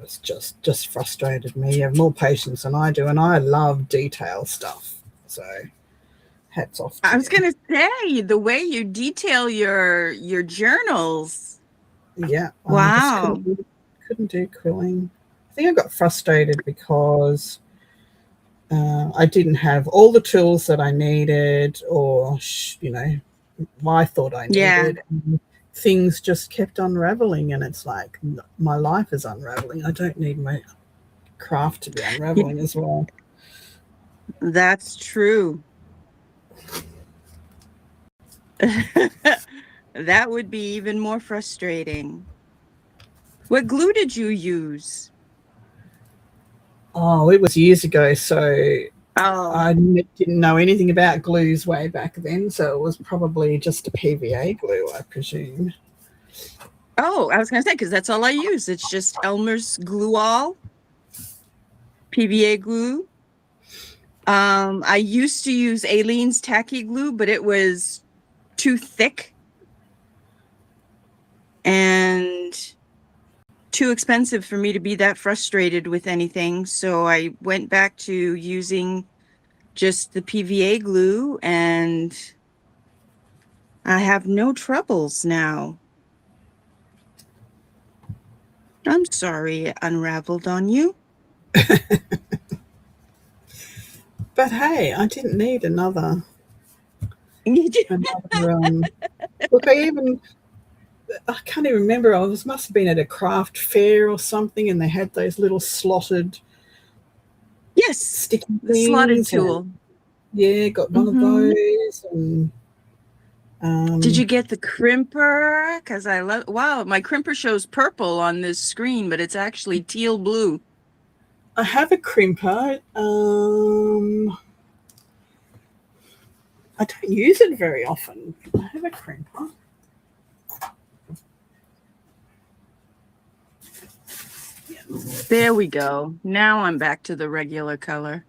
it's just frustrated me. You have more patience than I do, and I love detail stuff. So hats off to I was you. gonna say the way you detail your journals. Yeah, I just Wow. couldn't do quilling. I think I got frustrated because I didn't have all the tools that I needed, or I thought I Yeah. needed. And things just kept unraveling, and it's like my life is unraveling. I don't need my craft to be Y- unraveling as well. That's true. That would be even more frustrating. What glue did you use? Oh, it was years ago, so Oh, didn't know anything about glues way back then. So it was probably just a PVA glue, I presume. oh, I was gonna say because that's all I use. It's just Elmer's glue all, PVA glue. I used to use Aleene's tacky glue, but it was too thick and too expensive for me to be that frustrated with anything. So I went back to using just the PVA glue and I have no troubles now. I'm sorry it unraveled on you. But hey, I didn't need You another. Look, I can't even remember. Must have been at a craft fair or something, and they had those little slotted Yes, sticky the slotted things, and tool. yeah, got one of Hmm. those, and Did um, you get the crimper? Because I love, wow, my crimper shows purple on this screen, but it's actually teal blue. I have a crimper. I don't use it very often. I have a crimper. There we go. Now I'm back to the regular color.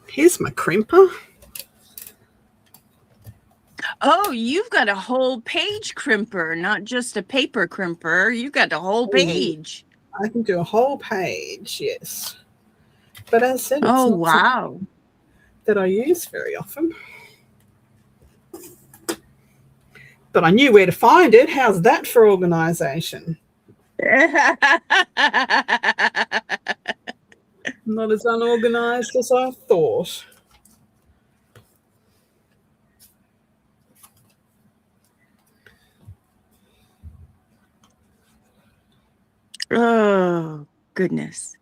Here's my crimper. Oh, you've got a whole page crimper, not just a paper crimper. You got a whole Oh, page. I can do a whole page, yes. But as I said, it's Oh, not something wow. that I use very often. But I knew where to find it. How's that for organisation? Not as unorganised as I thought. Oh, goodness.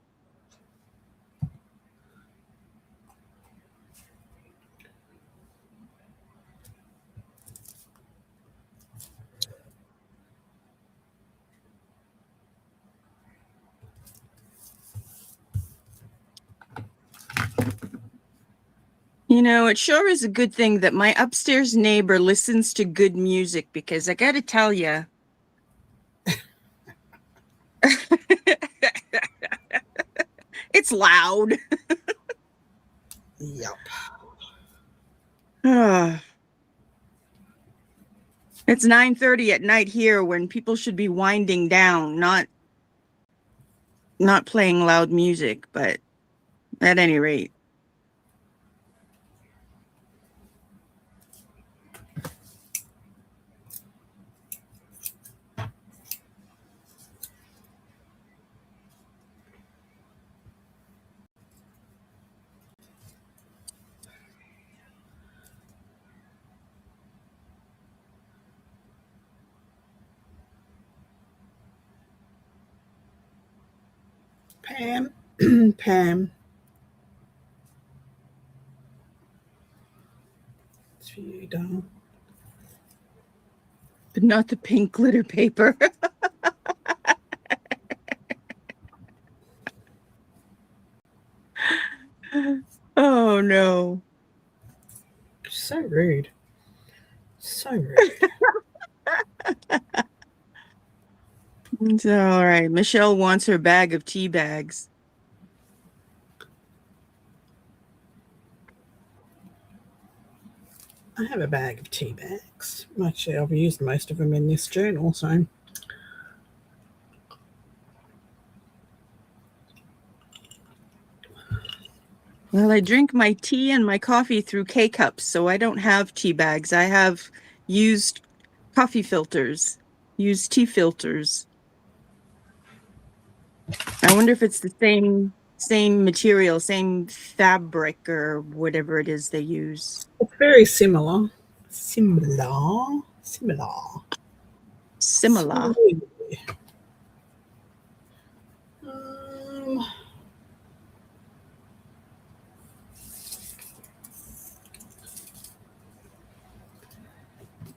You know, it sure is a good thing that my upstairs neighbor listens to good music because I got to tell you, it's loud. Yep. It's 9:30 at night here when people should be winding down, not playing loud music, but at any rate. Pam, Pam, it's for you, darling. But not the pink glitter paper. Oh no. So rude. So rude. It's all right. Michelle wants her bag of tea bags. I have a bag of tea bags. Actually, I've used most of them in this journal, so. Well, I drink my tea and my coffee through K-cups, so I don't have tea bags. I have used coffee filters, used tea filters. I wonder if it's the same material, same fabric or whatever it is they use. It's very similar. Similar. Similar. Similar. Um,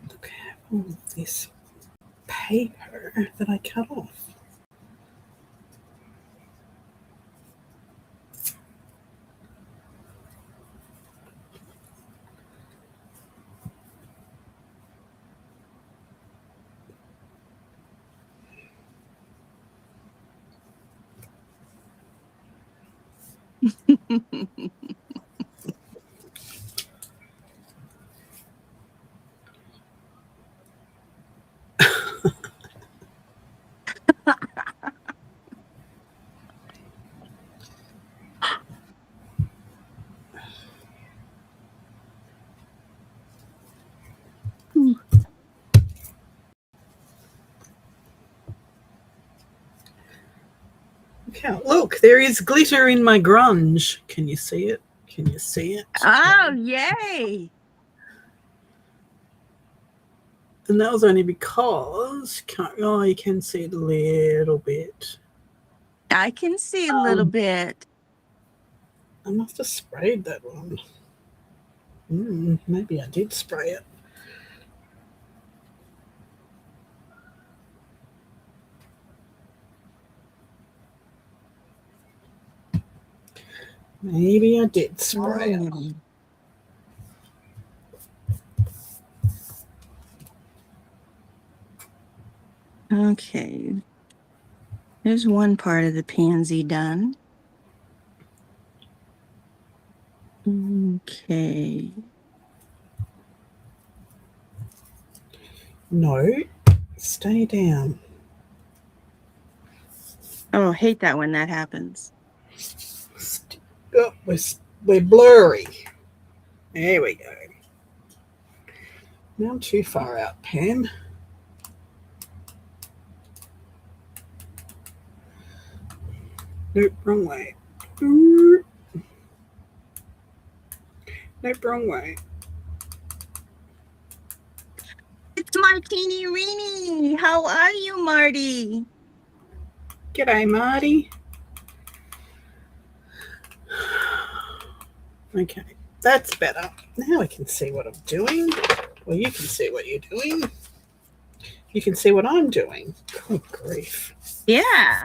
look, I have all of this paper that I cut off. Okay, look, there is glitter in my grunge. Can you see it? Can you see it? Oh, yay! And that was only because, you can see it a little bit. I can see a little bit. I must have sprayed that one. Maybe I did spray it. Maybe I did spray it. Okay. There's one part of the pansy done. Okay. No, stay down. Oh, I hate that when that happens. Oh, we're blurry. There we go. Now I'm too far out, Pam. Nope, wrong way. Nope, wrong way. It's Martini Reenie. How are you, Marty? G'day, Marty. Okay, that's better. Now I can see what I'm doing. Well, you can see what you're doing. You can see what I'm doing. Good grief. Yeah.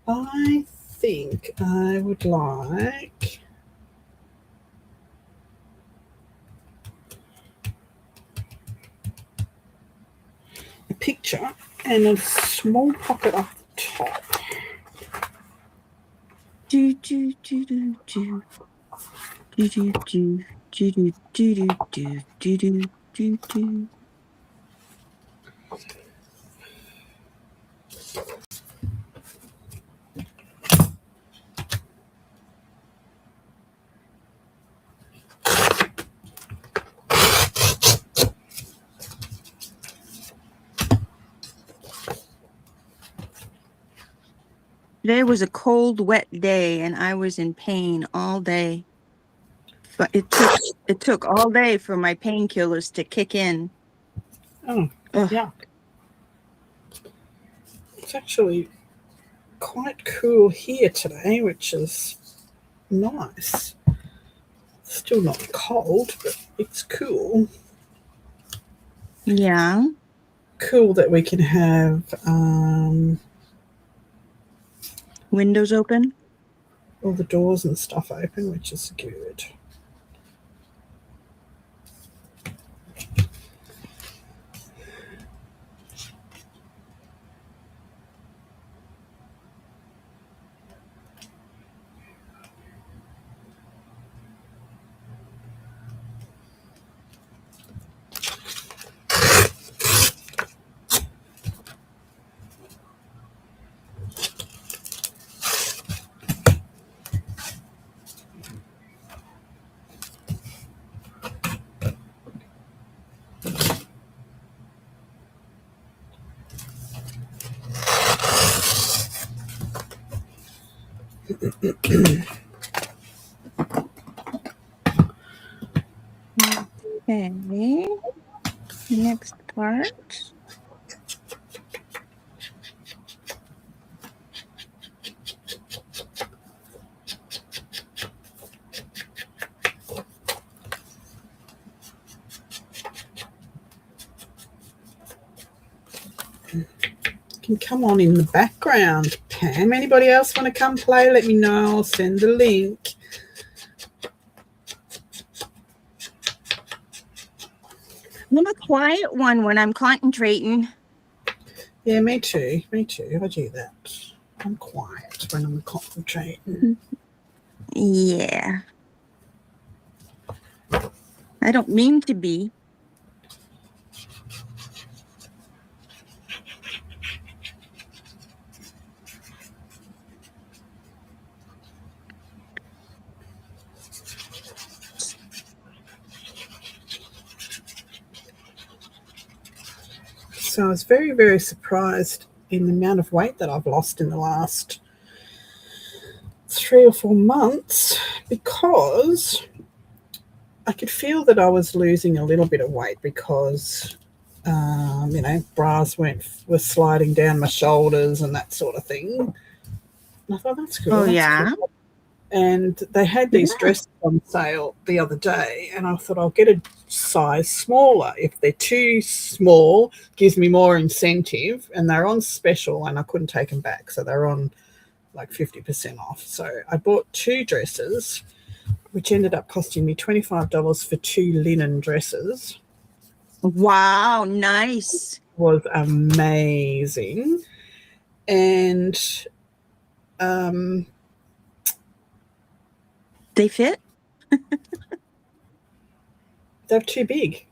I think I would like a picture and a small pocket up the top. Do do do do do do do do do do do do do do do. Today was a cold, wet day, and I was in pain all day. But it took all day for my painkillers to kick in. Oh, Ugh. yuck. It's actually quite cool here today, which is nice. Still not cold, but it's cool. Yeah. Cool that we can have Windows open. all the doors and stuff open, which is good. Okay. Next part. Can come on in the background, Pam. Anybody else want to come play? Let me know. I'll send the link. I'm a quiet one when I'm concentrating. Yeah, me too. Me too. I do that. I'm quiet when I'm concentrating. Yeah. I don't mean to be. So I was very, very surprised in the amount of weight that I've lost in the last 3 or 4 months, because I could feel that I was losing a little bit of weight because, bras were sliding down my shoulders and that sort of thing. And I thought, that's good. Oh, That's yeah. cool. And they had these dresses on sale the other day, and I thought I'll get a size smaller. If they're too small, gives me more incentive, and they're on special, and I couldn't take them back, so they're on like 50% off. So I bought 2 dresses, which ended up costing me $25 for 2 linen dresses. Wow, nice. It was amazing. And they fit? They're too big.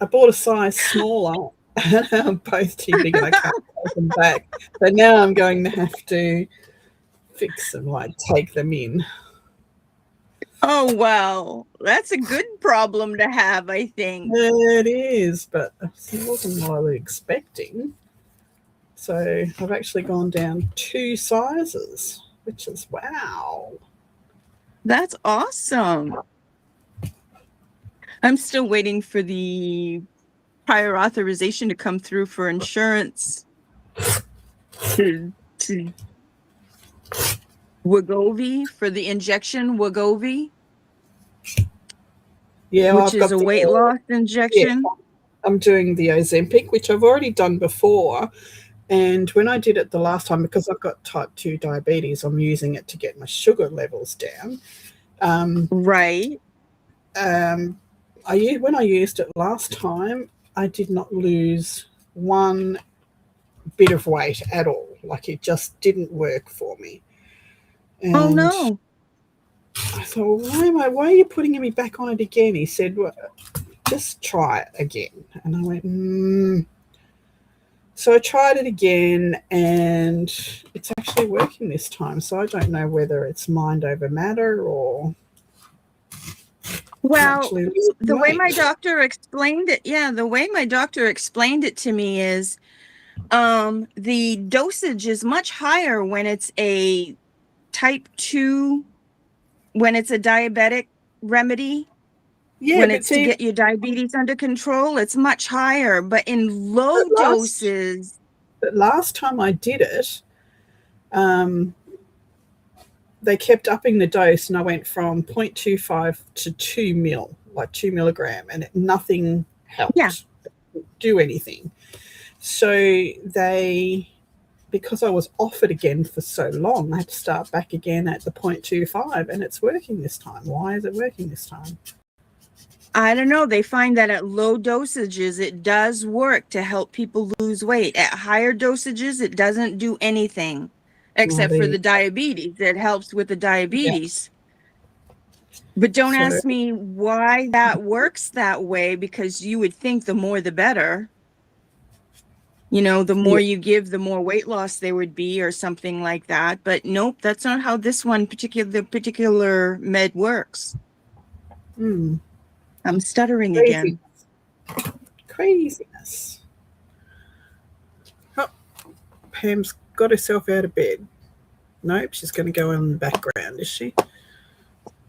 I bought a size smaller. I'm both too big and I can't take them back. So now I'm going to have to fix them, like take them in. Oh, well, that's a good problem to have, I think. It is, but it wasn't what I was expecting. So I've actually gone down 2 sizes, which is wow. That's awesome. I'm still waiting for the prior authorization to come through for insurance to Wegovy, for the injection Wegovy. Yeah, which is a weight loss injection. Yeah, I'm doing the Ozempic, which I've already done before. And when I did it the last time, because I've got type 2 diabetes, I'm using it to get my sugar levels down. Right. When I used it last time, I did not lose one bit of weight at all. Like, it just didn't work for me. And oh no! I thought, well, why are you putting me back on it again? He said, well, just try it again. And I went, So I tried it again, and it's actually working this time. So I don't know whether it's mind over matter or. Well, the way my doctor explained it, the way my doctor explained it to me is, the dosage is much higher when it's a type 2, when it's a diabetic remedy. Yeah, when it's to get your diabetes under control, it's much higher. But in low doses. But last time I did it, they kept upping the dose, and I went from 0.25 to 2 mil, like 2 milligram, and nothing helped. Yeah. Do anything. So because I was off it again for so long, I had to start back again at the 0.25, and it's working this time. Why is it working this time? I don't know. They find that at low dosages, it does work to help people lose weight. At higher dosages, it doesn't do anything except for the diabetes. It helps with the diabetes. Yeah. But don't ask me why that works that way, because you would think the more the better. You know, the more you give, the more weight loss there would be, or something like that. But nope, that's not how this particular med works. I'm stuttering again. Craziness. Oh, Pam's got herself out of bed. Nope, she's going to go in the background, is she?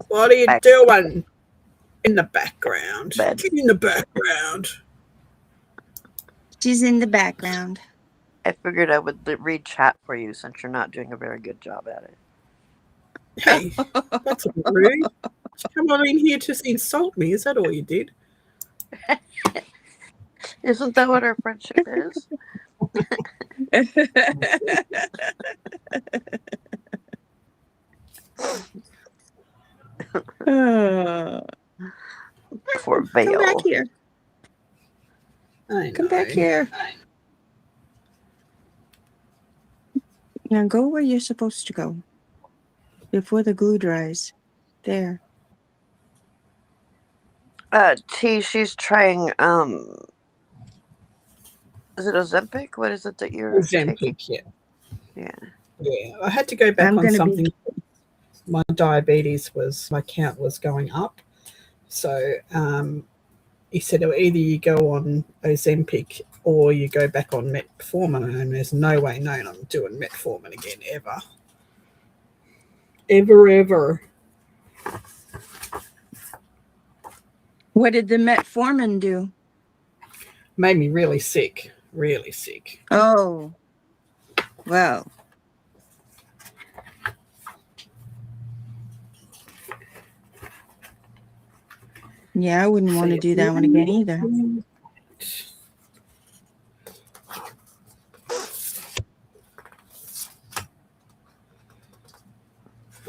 What are you doing in the background? Bed. Get in the background. She's in the background. I figured I would read chat for you since you're not doing a very good job at it. Hey, that's a bit rude. Come on in here to insult me. Is that all you did? Isn't that what our friendship is? Poor Vale. Come back here. I know. Come back here. Now go where you're supposed to go before the glue dries. There. T, she's trying, is it Ozempic? What is it that you're taking? Ozempic, Yeah. Yeah, I had to go back on something. My diabetes my count was going up. So he said, either you go on Ozempic or you go back on metformin. And there's no way known I'm doing metformin again, ever. Ever. What did the metformin do? Made me really sick. Really sick. Oh. Well. Yeah, I wouldn't want to do that one again either.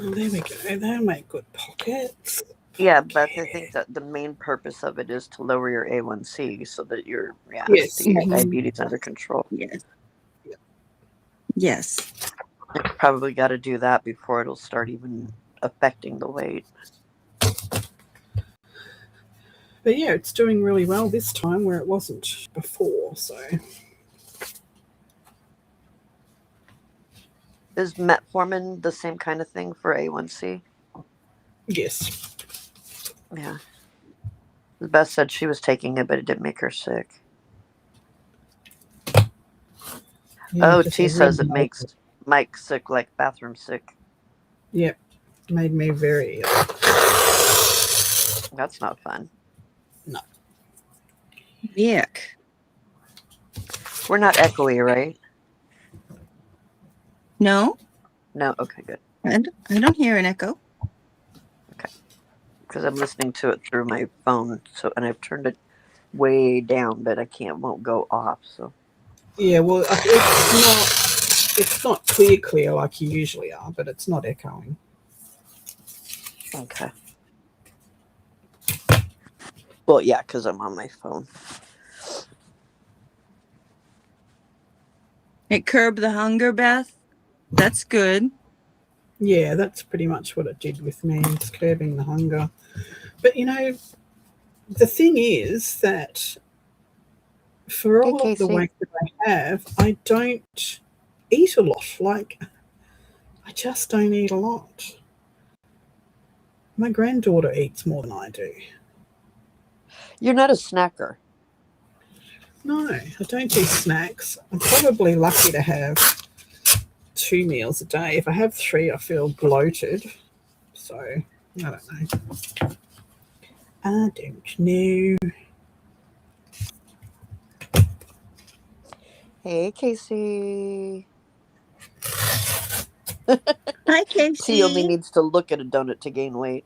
Oh, there we go. They'll make good pockets. Yeah, but I think that the main purpose of it is to lower your A1C so that your diabetes under control. Yes. Yes. You probably got to do that before it'll start even affecting the weight. But yeah, it's doing really well this time where it wasn't before, so. Is metformin the same kind of thing for A1C? Yes. Yeah. Beth said she was taking it, but it didn't make her sick. Yeah, T says it makes Mike sick like bathroom sick. Yep. Made me very ill. That's not fun. No. Yuck. We're not echoey, right? No. No? Okay, good. I don't hear an echo. Okay. Because I'm listening to it through my phone, and I've turned it way down, but won't go off, so. Yeah, well, it's not clear like you usually are, but it's not echoing. Okay. Well, yeah, because I'm on my phone. It curbed the hunger, Beth. That's good. Yeah, that's pretty much what it did with me. It's curbing the hunger. But, the thing is that for all of the weight that I have, I don't eat a lot. Like, I just don't eat a lot. My granddaughter eats more than I do. You're not a snacker. No, I don't do snacks. I'm probably lucky to have 2 meals a day. If I have 3, I feel bloated. So, I don't know. I don't know. Hey, Casey. Hi, Casey. She only needs to look at a donut to gain weight.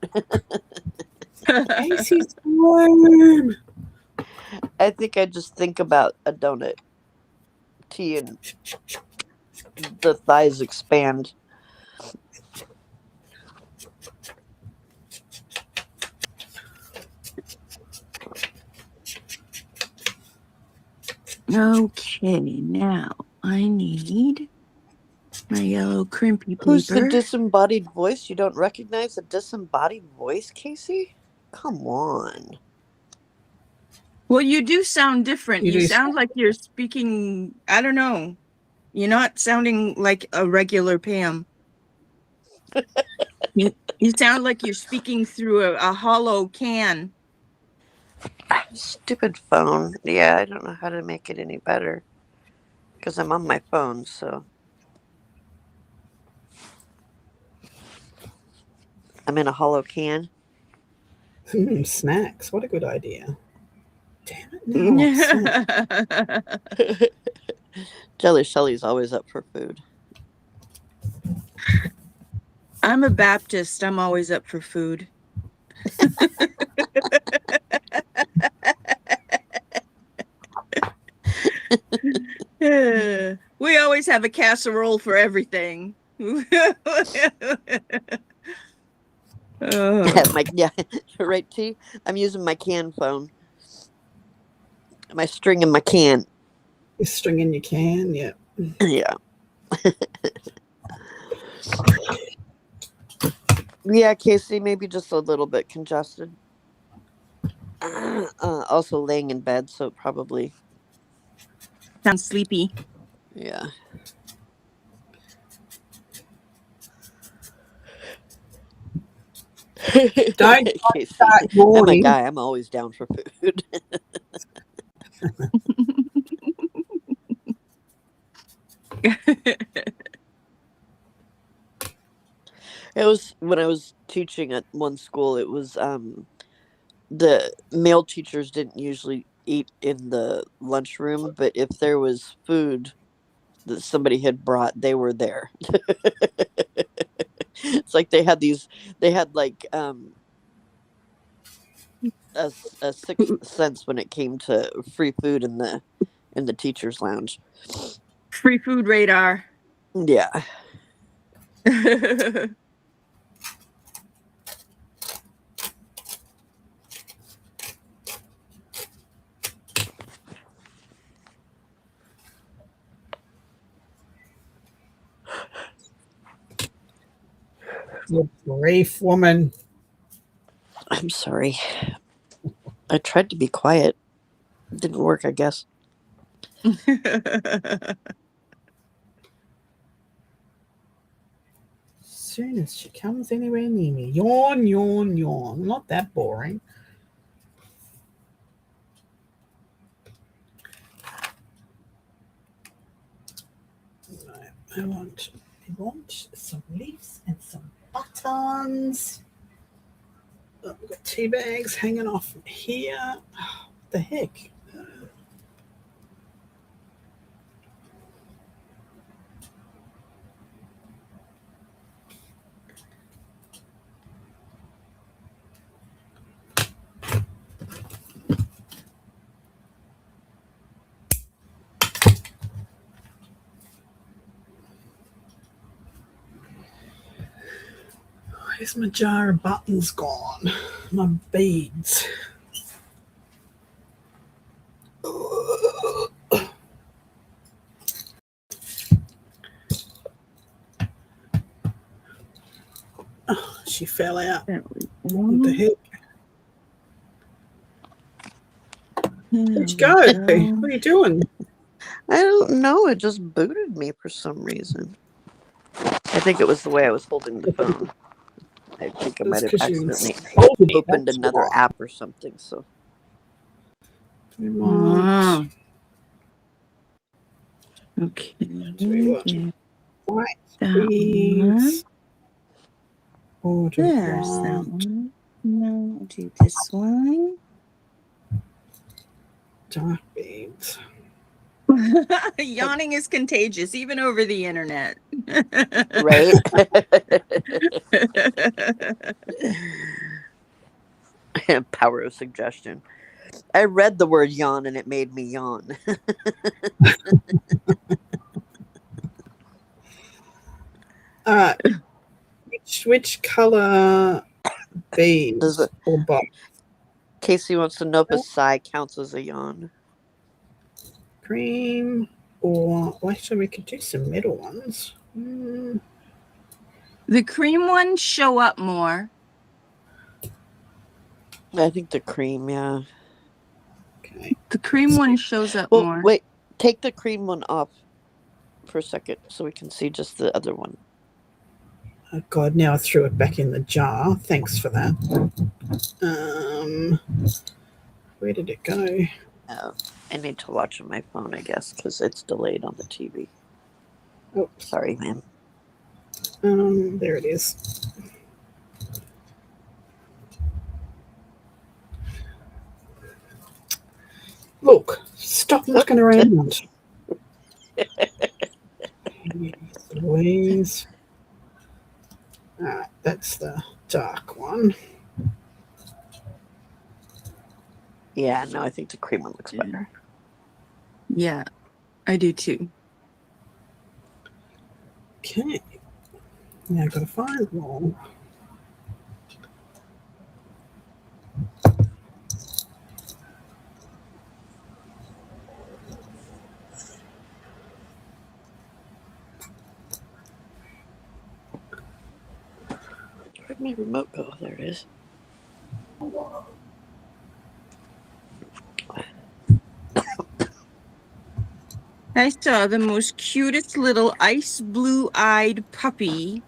Casey's warm. I think I just think about a donut. Tea and the thighs expand. Okay, now I need my yellow crimpy paper. Who's the disembodied voice? You don't recognize a disembodied voice, Casey? Come on. Well, you do sound different. You sound like you're speaking, I don't know. You're not sounding like a regular Pam. you sound like you're speaking through a hollow can. Stupid phone. Yeah, I don't know how to make it any better. Because I'm on my phone, so. I'm in a hollow can. Snacks. What a good idea. Damn it. Now I want snacks. Jelly Shelly's always up for food. I'm a Baptist. I'm always up for food. We always have a casserole for everything. Yeah, right, T? I'm using my can phone. My string in my can. You're stringing your can, yeah. Yeah. Yeah, Casey, maybe just a little bit congested. Also laying in bed, so probably. Sounds sleepy. Yeah. Don't Casey, start I'm a yawning. guy. I'm always down for food. It was when I was teaching at one school. It was the male teachers didn't usually eat in the lunchroom, but if there was food that somebody had brought, they were there. It's like they had like a sixth sense when it came to free food in the teachers lounge. Free food radar. Yeah. You brief woman. I'm sorry. I tried to be quiet. It didn't work, I guess. Soon as she comes anywhere near me, yawn, yawn, yawn. Not that boring. I want some leaves and some buttons. Oh, we've got tea bags hanging off here. Oh, what the heck? Where's my jar of buttons gone? My beads. Oh, she fell out. What the heck? Where'd you go? What are you doing? I don't know. It just booted me for some reason. I think it was the way I was holding the phone. I think I might have accidentally opened another app or something. So. Okay. White beads. There's that one. Now I'll do this one. Dark beads. Yawning is contagious, even over the internet. Right? Power of suggestion. I read the word yawn and it made me yawn. All right. Which color beads or box? Casey wants to know if a sigh counts as a yawn. Cream or actually we could do some middle ones. The cream ones show up more. I think the cream, yeah. Okay. The cream one shows up more. Wait, take the cream one off for a second so we can see just the other one. Oh God, now I threw it back in the jar. Thanks for that. Where did it go? I need to watch on my phone, I guess, because it's delayed on the TV. Oh, sorry, ma'am. There it is. Look, stop looking around. Louise. Alright, that's the dark one. Yeah, no, I think the cream one looks better. Yeah, I do too. Okay. Now I've got to find one. Where'd my remote go? There it is. I saw the most cutest little ice blue-eyed puppy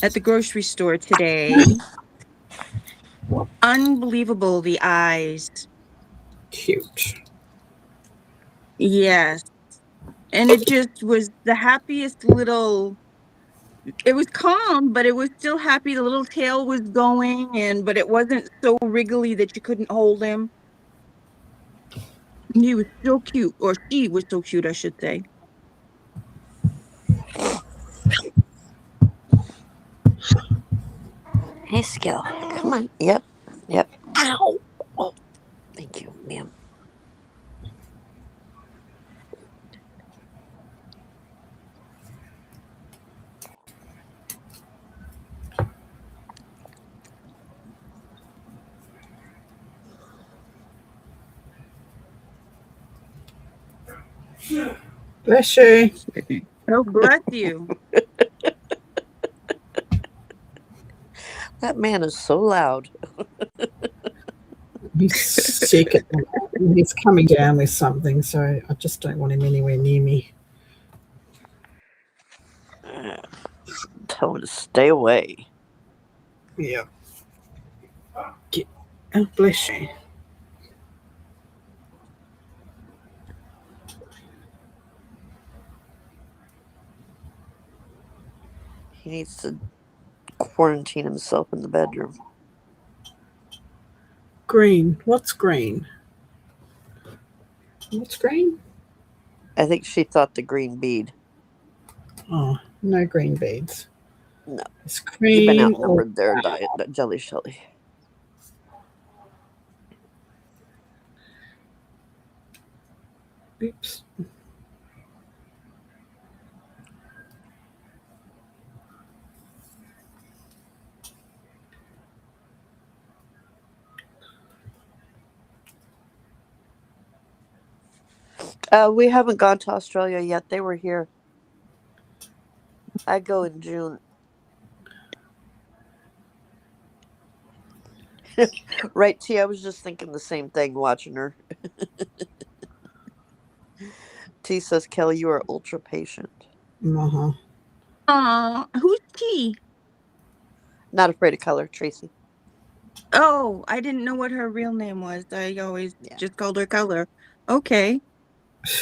at the grocery store today. Unbelievable, the eyes. Cute. Yes. And it just was the happiest little, it was calm, but it was still happy. The little tail was going, but it wasn't so wriggly that you couldn't hold him. He was so cute, or she was so cute, I should say. Hey, Skill. Come on. Yep. Ow. Oh, thank you, ma'am. Bless you. Oh, bless you. That man is so loud. He's sick at the moment. He's coming down with something, so I just don't want him anywhere near me. Tell him to stay away. Yeah. Oh, bless you. He needs to quarantine himself in the bedroom. Green. What's green? What's green? I think she thought the green bead. Oh, no green beads. No. It's You've been cream. outnumbered there, Diet Jelly Shelly. Oops. We haven't gone to Australia yet. They were here. I go in June. Right, T? I was just thinking the same thing watching her. T says, Kelly, you are ultra patient. Uh-huh. Who's T? Not afraid of color, Tracy. Oh, I didn't know what her real name was. I always just called her Color. Okay.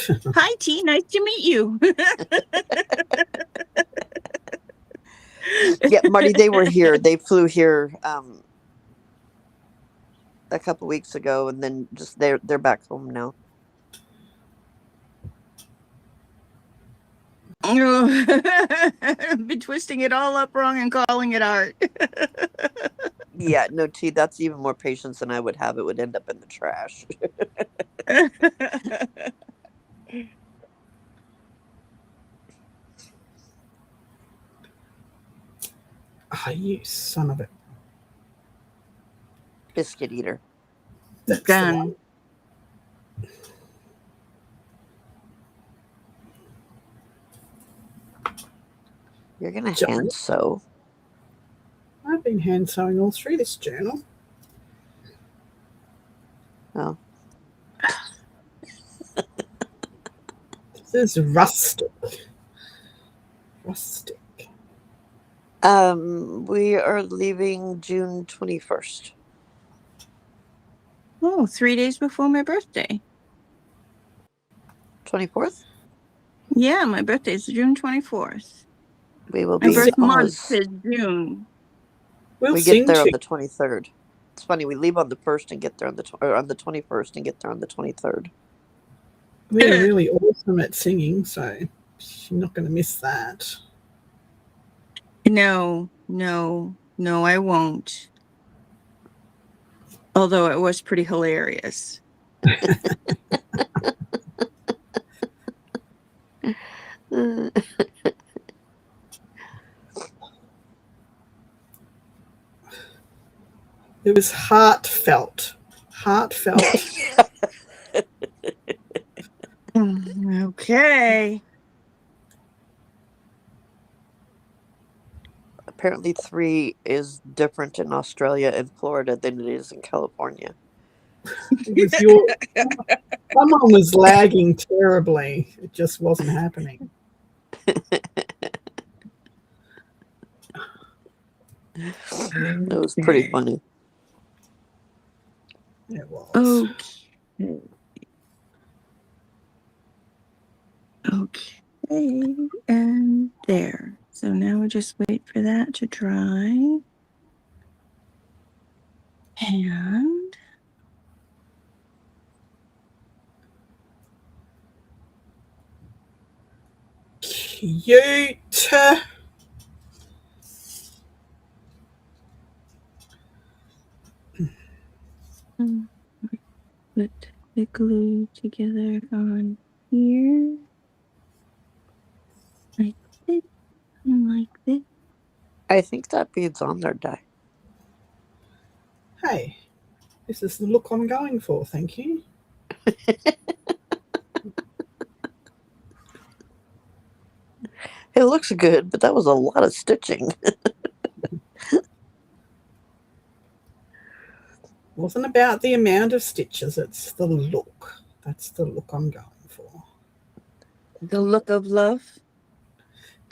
Hi, T. Nice to meet you. Yeah, Marty, they were here. They flew here a couple weeks ago, and then just they're back home now. Been twisting it all up wrong and calling it art. Yeah, no, T, that's even more patience than I would have. It would end up in the trash. Ah, you son of a Biscuit eater. That's Done. You're gonna hand sew. I've been hand sewing all through this journal. Oh. This is rustic. Rustic. We are leaving June 21st. Oh, 3 days before my birthday. 24th? Yeah, my birthday is June 24th. We will My be birth in month Oz. is June. We get there on the 23rd. It's funny, we leave on the 1st and get there on the 21st and get there on the 23rd. We're really awesome at singing, so she's not going to miss that. No, I won't. Although it was pretty hilarious. It was heartfelt. Heartfelt. Okay. Apparently 3 is different in Australia and Florida than it is in California. It was your. Someone was lagging terribly. It just wasn't happening. It was pretty funny. It was. Okay. Okay, and there. So now we just wait for that to dry. And Cute. put the glue together on here. Like this and like this. I think that bead's on there, Di. Hey, this is the look I'm going for, thank you. It looks good, but that was a lot of stitching. Wasn't about the amount of stitches, it's the look. That's the look I'm going for. The look of love.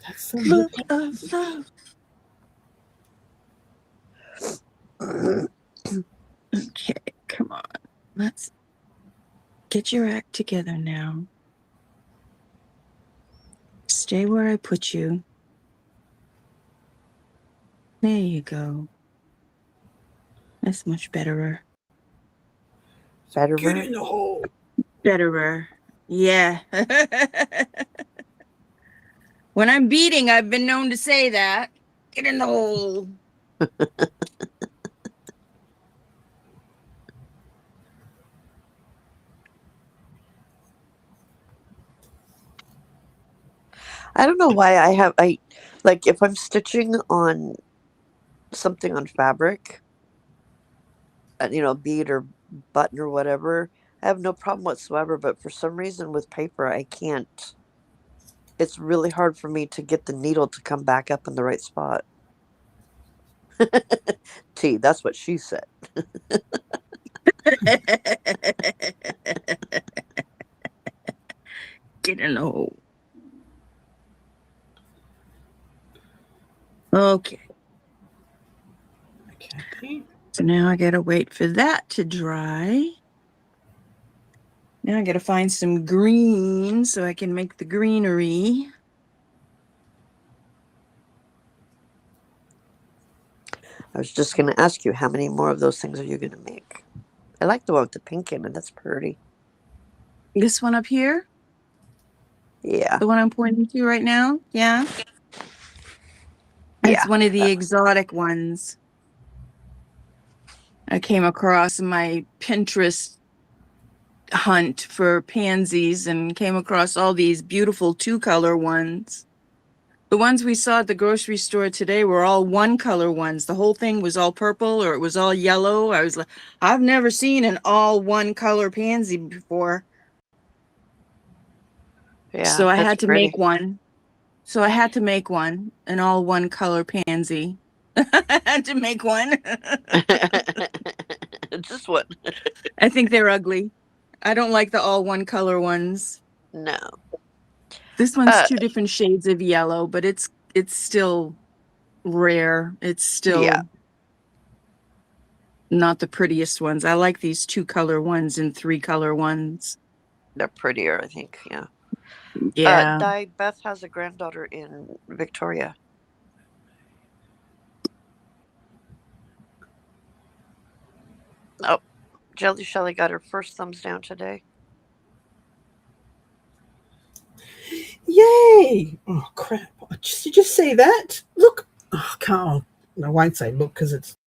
That's the Look of love. Okay, come on. Let's get your act together now. Stay where I put you. There you go. That's much betterer. Better. Get in the hole. Betterer. Yeah. When I'm beating, I've been known to say that. Get in the hole. I don't know why I like if I'm stitching on something on fabric, bead or button or whatever, I have no problem whatsoever. But for some reason with paper, I can't. It's really hard for me to get the needle to come back up in the right spot. T, that's what she said. Get in the hole. Okay. Okay. So now I gotta wait for that to dry. Now I gotta find some green so I can make the greenery. I was just going to ask you, how many more of those things are you going to make? I like the one with the pink in it. That's pretty. This one up here? Yeah. The one I'm pointing to right now? Yeah. Yeah. It's one of the exotic ones I came across in my Pinterest hunt for pansies and came across all these beautiful 2-color ones. The ones we saw at the grocery store today were all 1-color ones. The whole thing was all purple or it was all yellow. I was like, I've never seen an all 1-color pansy before. Yeah. So I that's had to pretty. make one. So I had to make one, an all 1-color pansy. I had to make one. Just one. I think they're ugly. I don't like the all 1-color ones. No. This one's 2 different shades of yellow, but it's still rare. It's still not the prettiest ones. I like these 2-color ones and 3-color ones. They're prettier, I think. Yeah. Yeah. Beth has a granddaughter in Victoria. Oh, Jelly Shelly got her first thumbs down today. Yay! Oh, crap. Did you just see that? Look. Oh, I won't say look because it's...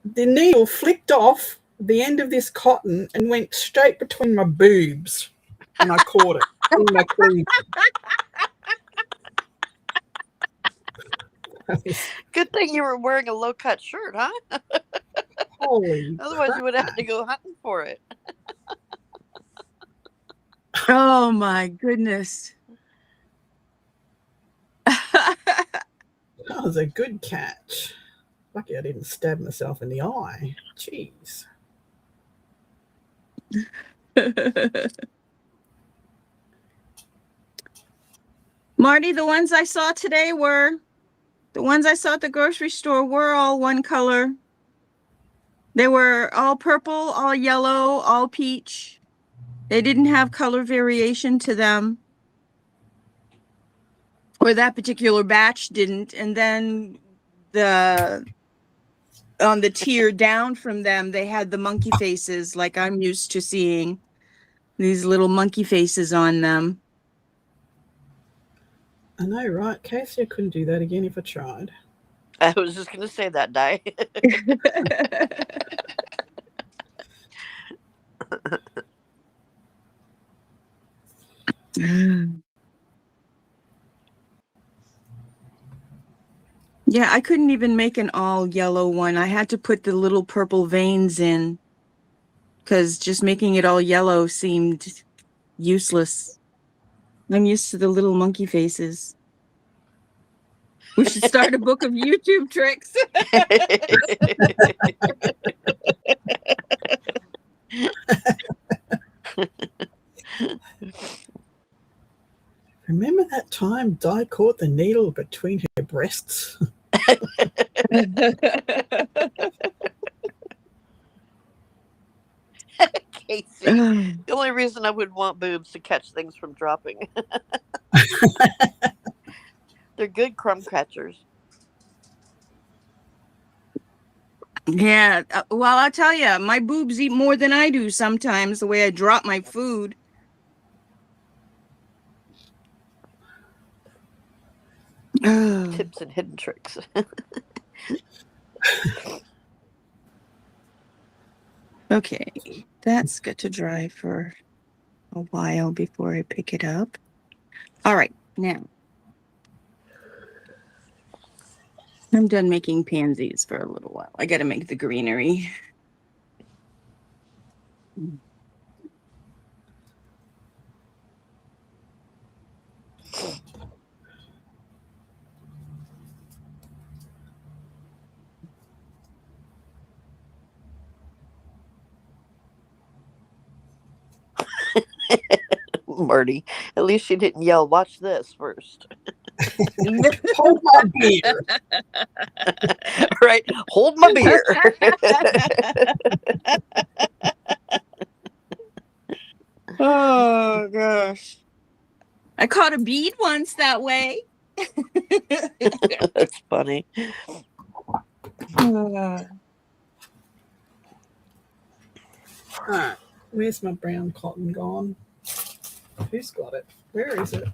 The needle flicked off the end of this cotton and went straight between my boobs. And I caught it in my cleavage. Good thing you were wearing a low cut shirt, huh? Holy Otherwise, you would have crap. had to go hunting for it. Oh my goodness. That was a good catch. Lucky I didn't stab myself in the eye. Jeez. Marty, the ones I saw at the grocery store were all one color. They were all purple, all yellow, all peach. They didn't have color variation to them. Or that particular batch didn't. And then on the tier down from them, they had the monkey faces like I'm used to seeing. These little monkey faces on them. I know, right? Casey, I couldn't do that again if I tried. I was just going to say that, Di. Yeah, I couldn't even make an all yellow one. I had to put the little purple veins in because just making it all yellow seemed useless. I'm used to the little monkey faces. We should start a book of YouTube tricks. Remember that time Di caught the needle between her breasts? Casey, the only reason I would want boobs to catch things from dropping. They're good crumb catchers. Yeah, well, I'll tell you, my boobs eat more than I do sometimes, the way I drop my food. Tips and hidden tricks. Okay, that's got to dry for a while before I pick it up. All right, now I'm done making pansies for a little while. I got to make the greenery. Marty, at least she didn't yell, "Watch this" first. Hold my beer. Right? Hold my beer. Oh gosh. I caught a bead once that way. That's funny. Alright, where's my brown cotton gone? Who's got it? Where is it?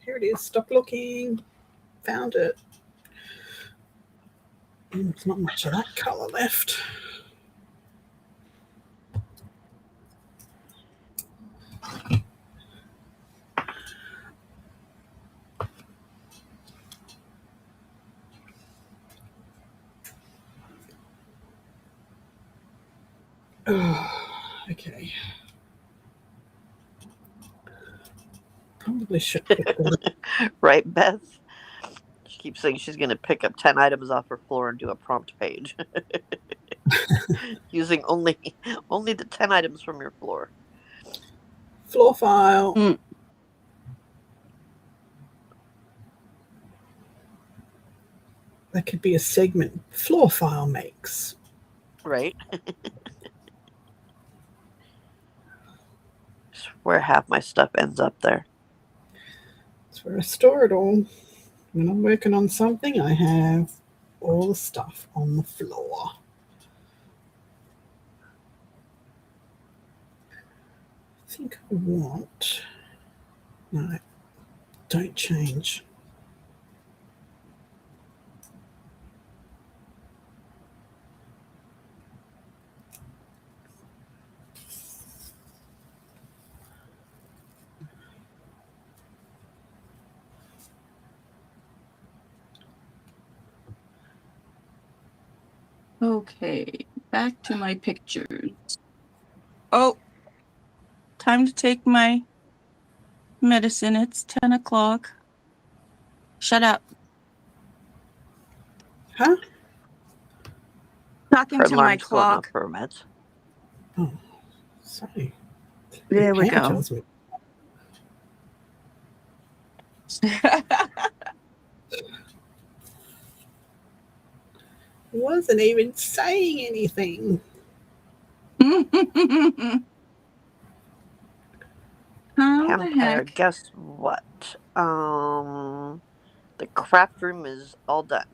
Here it is. Stop looking. Found it. There's not much of that colour left. Oh, okay. Probably should put that. Right, Beth? She keeps saying she's going to pick up 10 items off her floor and do a prompt page. Using only the 10 items from your floor. Floor file. That could be a segment. Floor file makes. Right? Where half my stuff ends up there. That's where I store it all. When I'm working on something, I have all the stuff on the floor. I think I want... No. don't change. Okay, back to my pictures. Oh, time to take my medicine. It's 10 o'clock. Shut up. Huh? Talking Her to my alarm's going off clock. for her meds. Oh, sorry. There we Pam go. tells me. Wasn't even saying anything. How the Vampire, heck? guess what? The craft room is all done.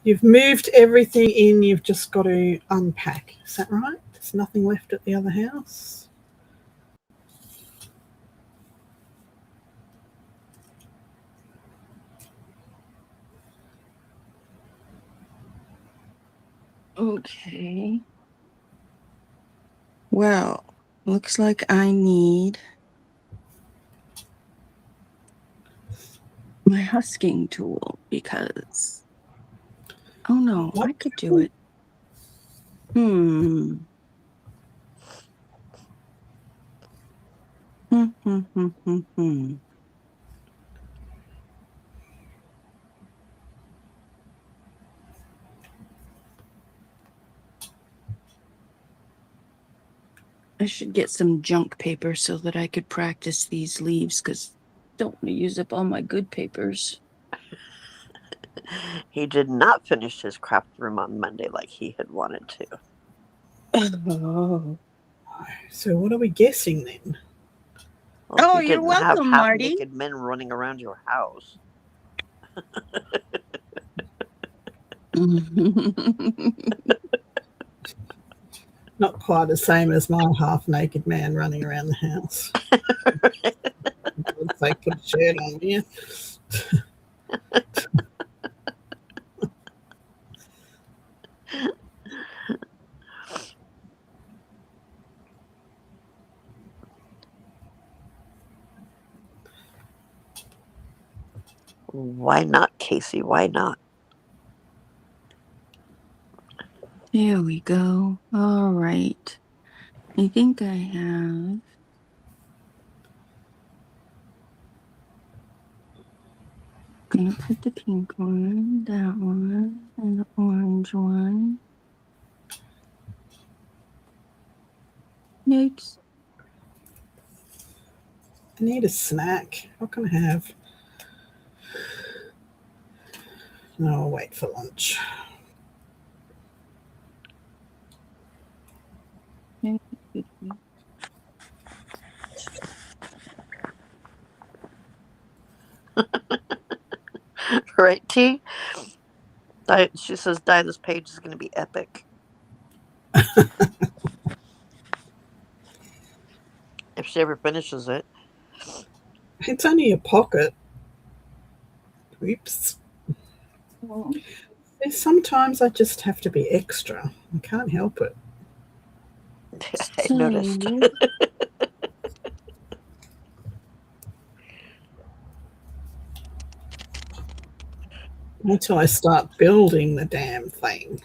You've moved everything in. You've just got to unpack. Is that right? There's nothing left at the other house. Okay. Well, looks like I need my husking tool because, oh no, What? I could do it. Hmm. Hmm. I should get some junk paper so that I could practice these leaves because I don't want to use up all my good papers. He did not finish his craft room on Monday like he had wanted to. Oh, So what are we guessing then? Well, oh, you you're didn't have welcome, half Marty. naked men running around your house. Not quite the same as my half-naked man running around the house. They put a shirt on you. Why not, Casey? Why not? There we go. All right. I think I have. Gonna put the pink one, that one, and the orange one. Yikes. I need a snack. What can I have? No, I'll wait for lunch. Right, T? She says, this page is going to be epic. If she ever finishes it. It's only a pocket. Oops. Sometimes I just have to be extra. I can't help it. I noticed. Until I start building the damn thing.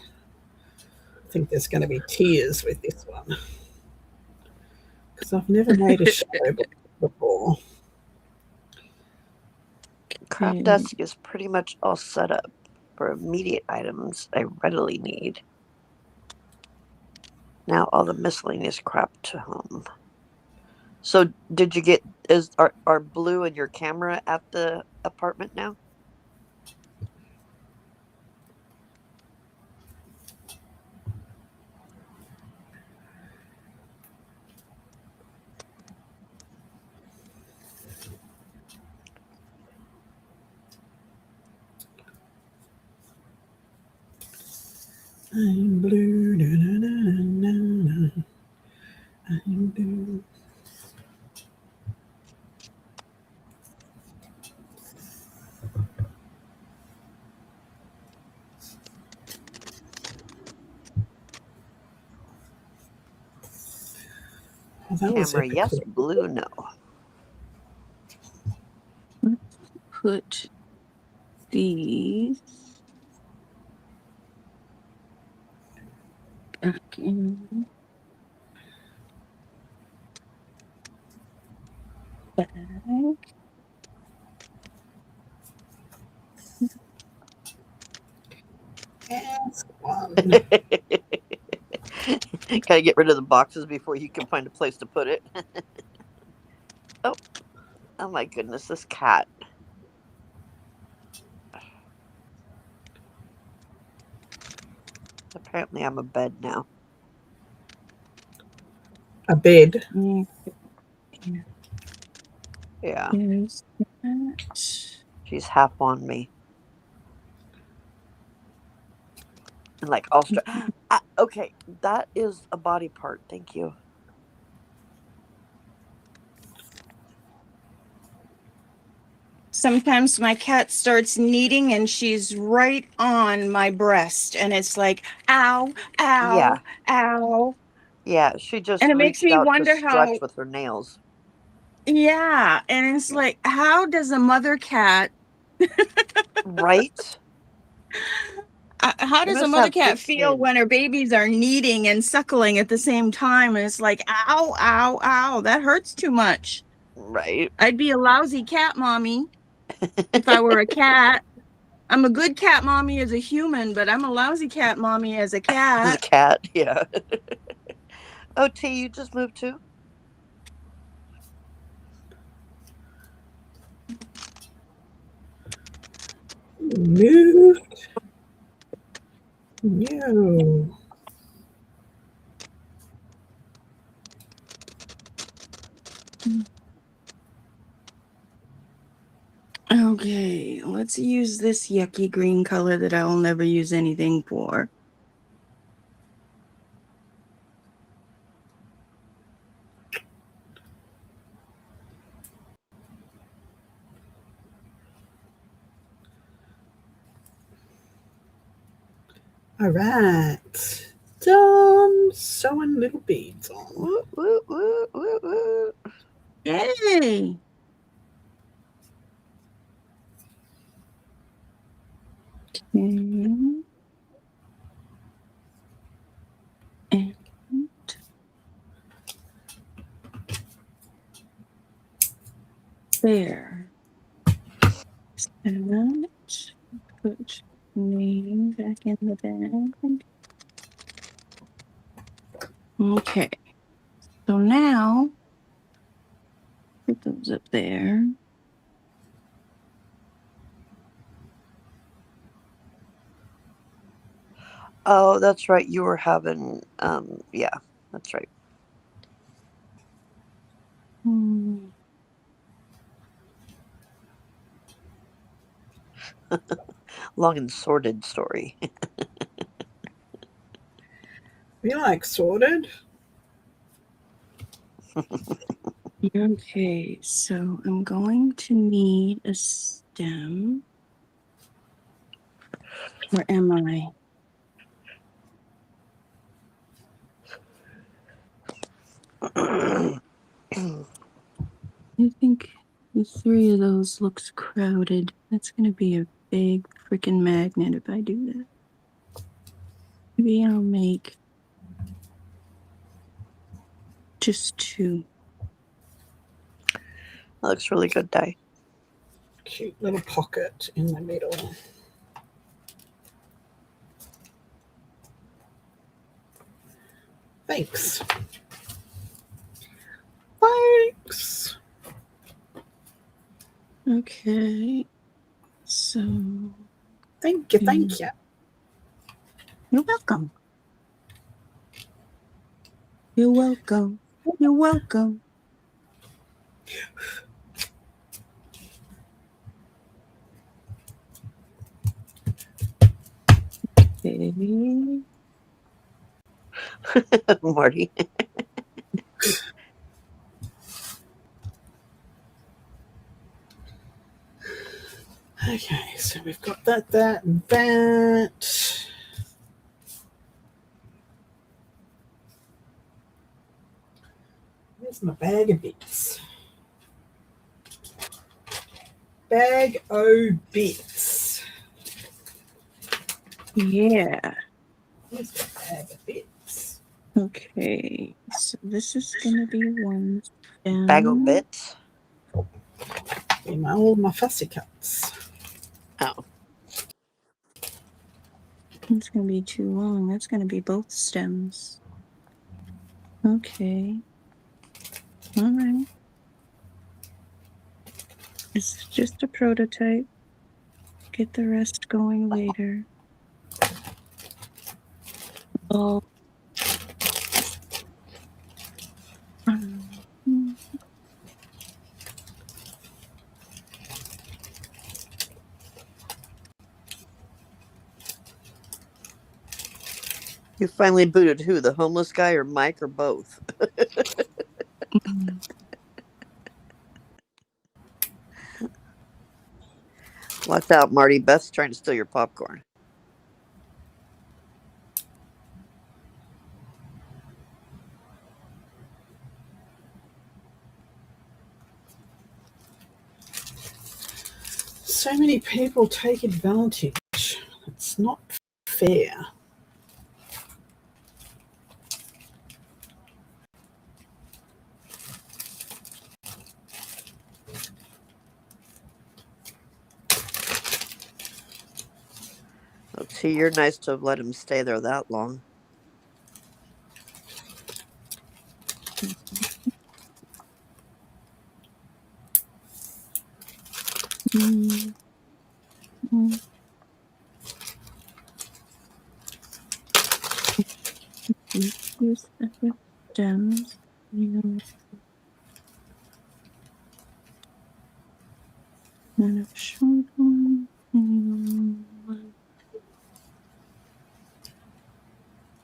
I think there's going to be tears with this one. Because I've never made a shadow book before. Craft desk is pretty much all set up for immediate items I readily need. Now all the miscellaneous crap to home. So did you get are Blue and your camera at the apartment now? I'm blue. Na, na, na, na, na. I'm blue. that was Camera, yes. epically. Blue, no. Put these back in the bag. Yes, one. Gotta get rid of the boxes before you can find a place to put it. Oh my goodness, this cat. Apparently, I'm a bed now. A bed. Yeah, There's that. she's half on me. And like, I'll okay, that is a body part. Thank you. Sometimes my cat starts kneading and she's right on my breast, and it's like, ow, ow, Yeah. ow. Yeah, she just And it makes reached me out to wonder stretch how, with her nails. yeah. And it's Yeah. like, how does a mother cat, Right? how They does a must mother have cat thick feel skin. when her babies are kneading and suckling at the same time? And it's like, ow, ow, ow, that hurts too much. Right. I'd be a lousy cat mommy if I were a cat. I'm a good cat mommy as a human, but I'm a lousy cat mommy as a As a cat. cat, yeah. Oh, T, you just moved too? Moved. No. Okay, let's use this yucky green color that I will never use anything for. All right. Done sewing little beads on. Woo, woo, woo, woo, woo. Yay! Okay. And there. And put name back in the bag. Okay. So now put those up there. Oh, that's right. You were having, yeah, that's right. Hmm. Long and sordid story. We like sorted. Okay, so I'm going to need a stem. Where am I? I think the three of those looks crowded. That's going to be a big freaking magnet if I do that. Maybe I'll make just two. That looks really good, Di. Cute little pocket in the middle. Thanks. Thanks. Okay, so Thank you. Thank you. you're welcome. You're welcome. You're welcome. Okay. Marty. Okay, so we've got that, and that. Where's Where's my bag of bits? Bag o' bits. Yeah. Where's the bag of bits? Okay. So this is gonna be one Bag of stem. bits. All my fussy cuts. Oh. It's gonna be too long. That's gonna be both stems. Okay. All right. It's just a prototype. Get the rest going later. Oh. You finally booted who? The homeless guy or Mike or both? Watch out, Marty. Beth's trying to steal your popcorn. So many people take advantage. It's not fair. Oh, T, you're nice to have let him stay there that long. Use the stems. And a short one. And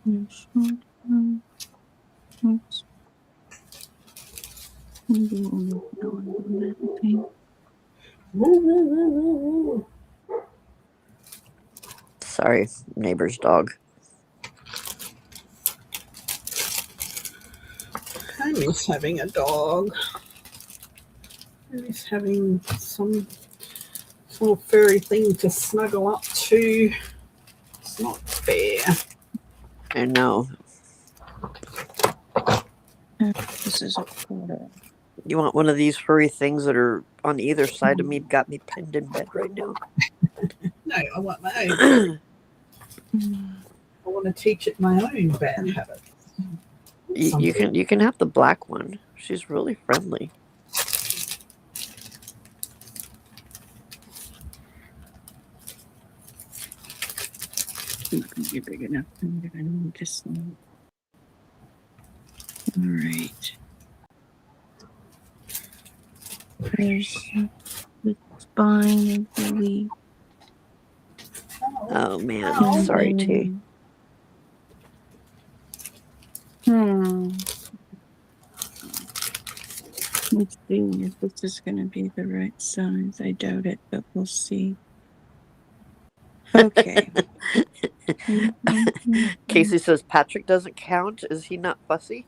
a short one. Oops. Maybe only one that thing. Woo, woo, woo, woo, woo. Sorry, neighbor's dog. I miss having a dog. I miss having some sort of furry thing to snuggle up to. It's not fair. I know. This is a quarter. You want one of these furry things that are on either side of me? Got me pinned in bed right now. No, I want my own. I want to teach it my own bad habit. You can have the black one. She's really friendly. You're big enough. I'm gonna need this one. All right. There's the spine of the leaf. Oh man, sorry, T. Let's see if this is going to be the right size. I doubt it, but we'll see. Okay. Casey says Patrick doesn't count. Is he not fussy?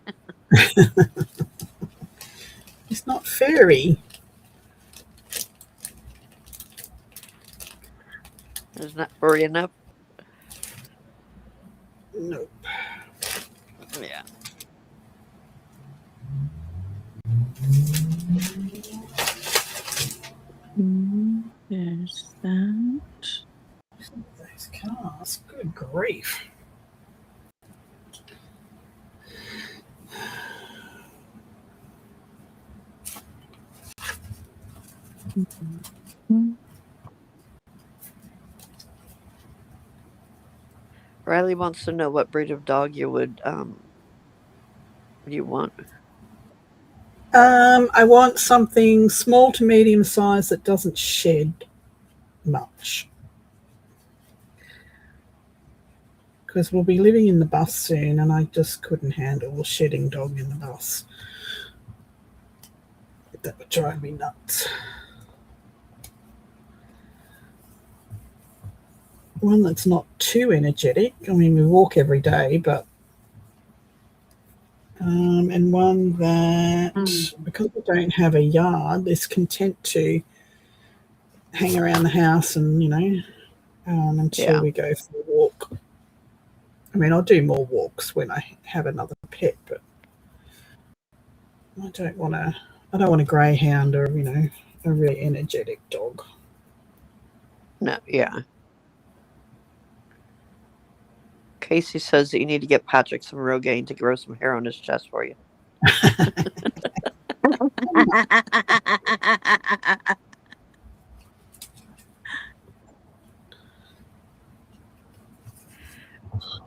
It's not furry. It's not furry enough. Nope. Yeah. There's that. Those cars. Good grief. Riley wants to know what breed of dog you would you want. I want something small to medium size that doesn't shed much. Because we'll be living in the bus soon and I just couldn't handle a shedding dog in the bus. That would drive me nuts. One that's not too energetic. I mean, we walk every day, but And one that, Mm. because I don't have a yard, is content to hang around the house and, until Yeah. we go for a walk. I mean, I'll do more walks when I have another pet, but I don't want to. I don't want a greyhound or a really energetic dog. No, yeah. Casey says that you need to get Patrick some Rogaine to grow some hair on his chest for you.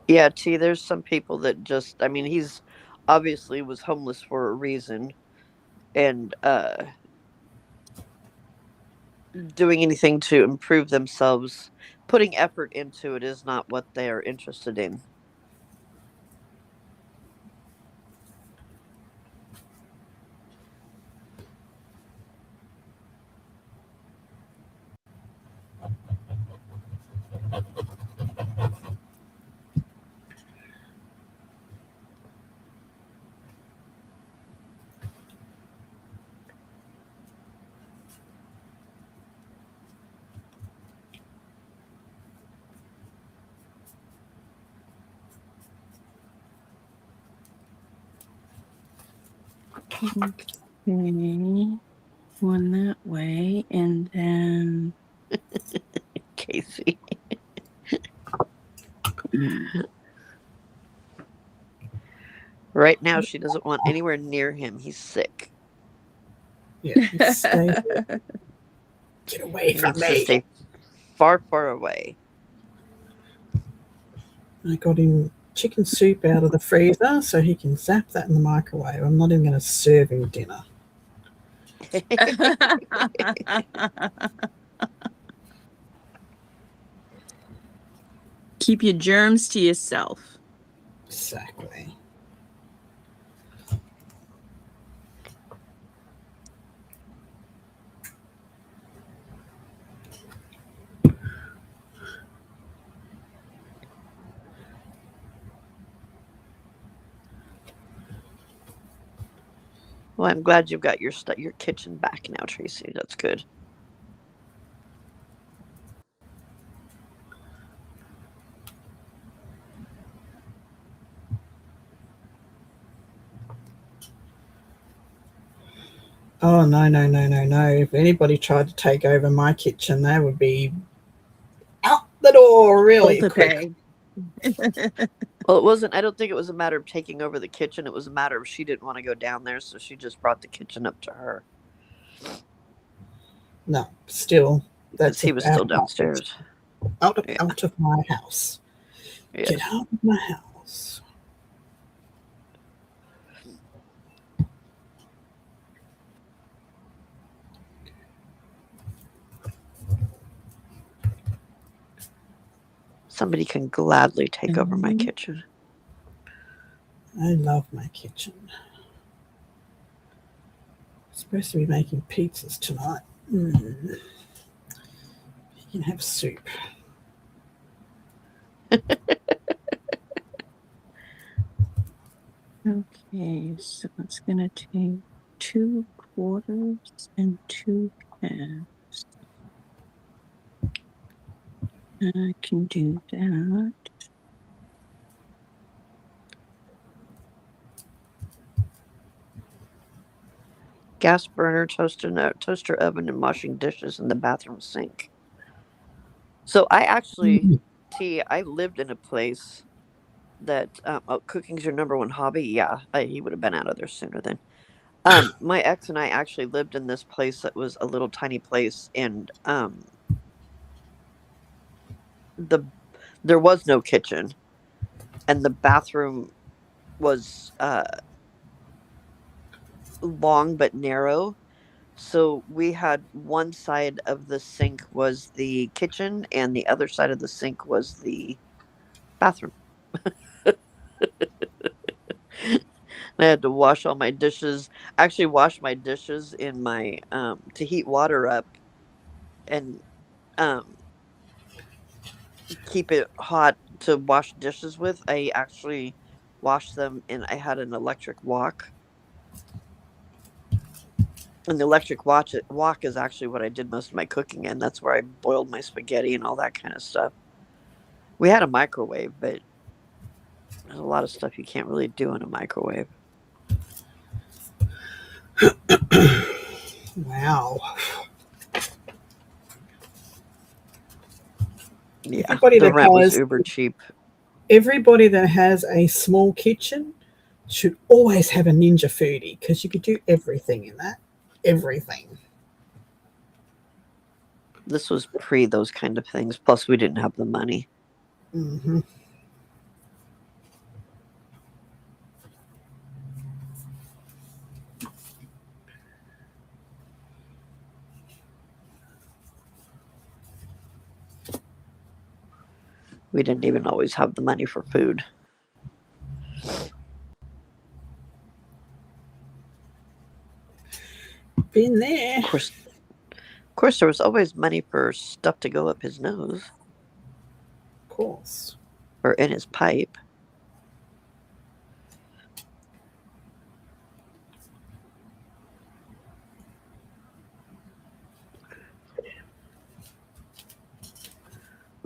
Yeah, T, there's some people that just, I mean, he's obviously was homeless for a reason, and doing anything to improve themselves, putting effort into it is not what they are interested in. Okay. One that way, and then Casey. Right now, she doesn't want anywhere near him. He's sick. Yeah, stay. Get away He from needs to me. stay far, far away. I got him chicken soup out of the freezer so he can zap that in the microwave. I'm not even going to serve him dinner. keep your germs to yourself. Exactly. Well, I'm glad you've got your kitchen back now, Tracy. That's good. Oh, no, no, no, no, no. If anybody tried to take over my kitchen, they would be out the door really quick. Well, it wasn't. I don't think it was a matter of taking over the kitchen. It was a matter of she didn't want to go down there, so she just brought the kitchen up to her. No, still, Because that's he was out still of my, downstairs. Yeah. out of my house. Yes. Get out of my house. Somebody can gladly take over my kitchen. I love my kitchen. I'm supposed to be making pizzas tonight. You can have soup. Okay, so it's gonna take 2 quarters and 2 halves. I can do that. Gas burner, toaster oven, and washing dishes in the bathroom sink. So I actually, I lived in a place that cooking's your number one hobby. Yeah, he would have been out of there sooner then. My ex and I actually lived in this place that was a little tiny place, and the there was no kitchen, and the bathroom was long but narrow. So we had one side of the sink was the kitchen, and the other side of the sink was the bathroom. I had to wash all my dishes. Actually, wash my dishes in my to heat water up and um keep it hot to wash dishes with. I actually wash them, and I had an electric wok. And the electric wok is actually what I did most of my cooking in. That's where I boiled my spaghetti and all that kind of stuff. We had a microwave, but there's a lot of stuff you can't really do in a microwave. Wow. Yeah, Everybody the that rent was has uber cheap. everybody that has a small kitchen should always have a ninja foodie because you could do everything in that. Everything. This was pre those kind of things. Plus, we didn't have the money. Mm-hmm. We didn't even always have the money for food. Been there. Of course, there was always money for stuff to go up his nose Of course. or in his pipe.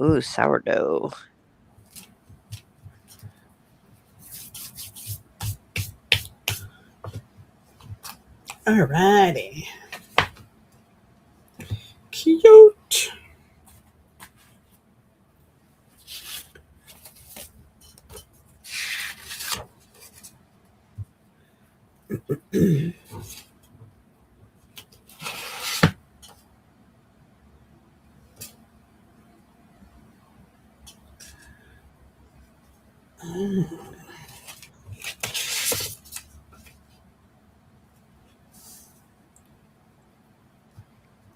Ooh, sourdough. Alrighty. Cute.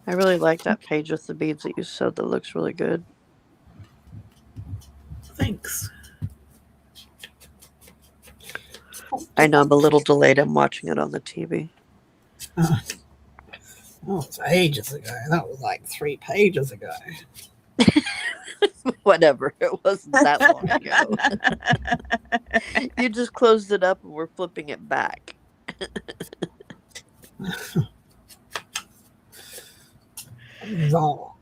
I really like that page with the beads that you sewed. That looks really good. Thanks. I know I'm a little delayed. I'm watching it on the TV. Oh, it's ages ago. That was like 3 pages ago. Whatever. It wasn't that long ago. You just closed it up and we're flipping it back. Right.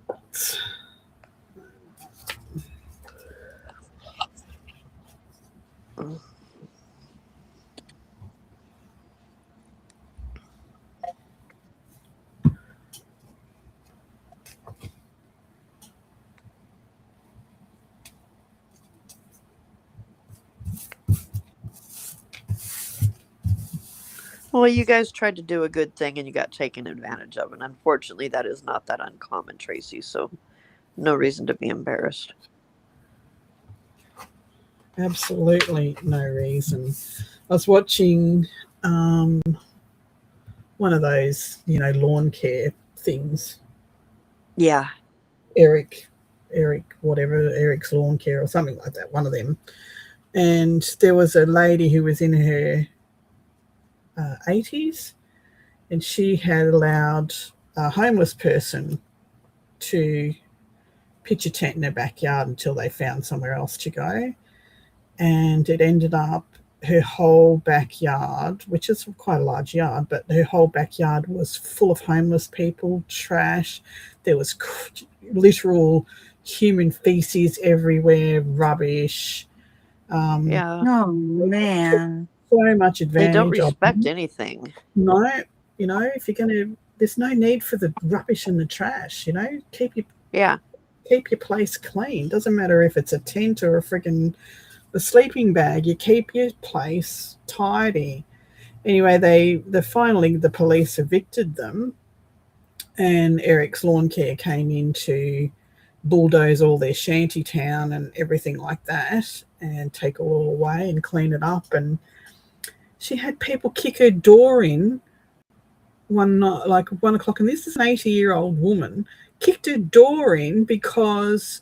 Well, you guys tried to do a good thing and you got taken advantage of. And unfortunately, that is not that uncommon, Tracy. So, no reason to be embarrassed. Absolutely no reason. I was watching one of those, lawn care things. Yeah. Eric's Lawn Care or something like that, one of them. And there was a lady who was in her 80s, and she had allowed a homeless person to pitch a tent in her backyard until they found somewhere else to go. And it ended up her whole backyard, which is quite a large yard, but her whole backyard was full of homeless people, trash. There was literal human feces everywhere, rubbish. Yeah. Oh man. So much advantage. They don't of respect them. anything. No, if you're going to, there's no need for the rubbish and the trash. Keep your place clean. Doesn't matter if it's a tent or a sleeping bag. You keep your place tidy. Anyway, finally the police evicted them, and Eric's Lawn Care came in to bulldoze all their shanty town and everything like that, and take it all away and clean it up. And she had people kick her door in one night, like 1 o'clock, and this is an 80-year-old woman, kicked her door in because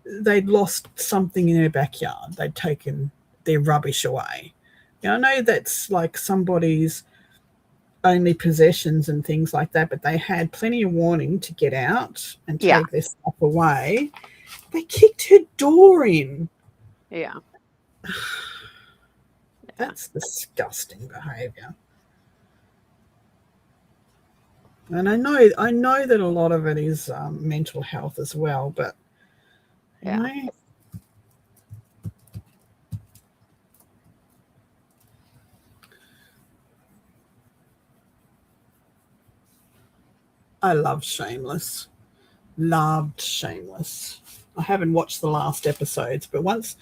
they'd lost something in her backyard. They'd taken their rubbish away. I know that's like somebody's only possessions and things like that, but they had plenty of warning to get out and take their stuff away. They kicked her door in. Yeah. That's disgusting behaviour. And I know that a lot of it is mental health as well, but you know, I love Shameless. Loved Shameless. I haven't watched the last episodes, but once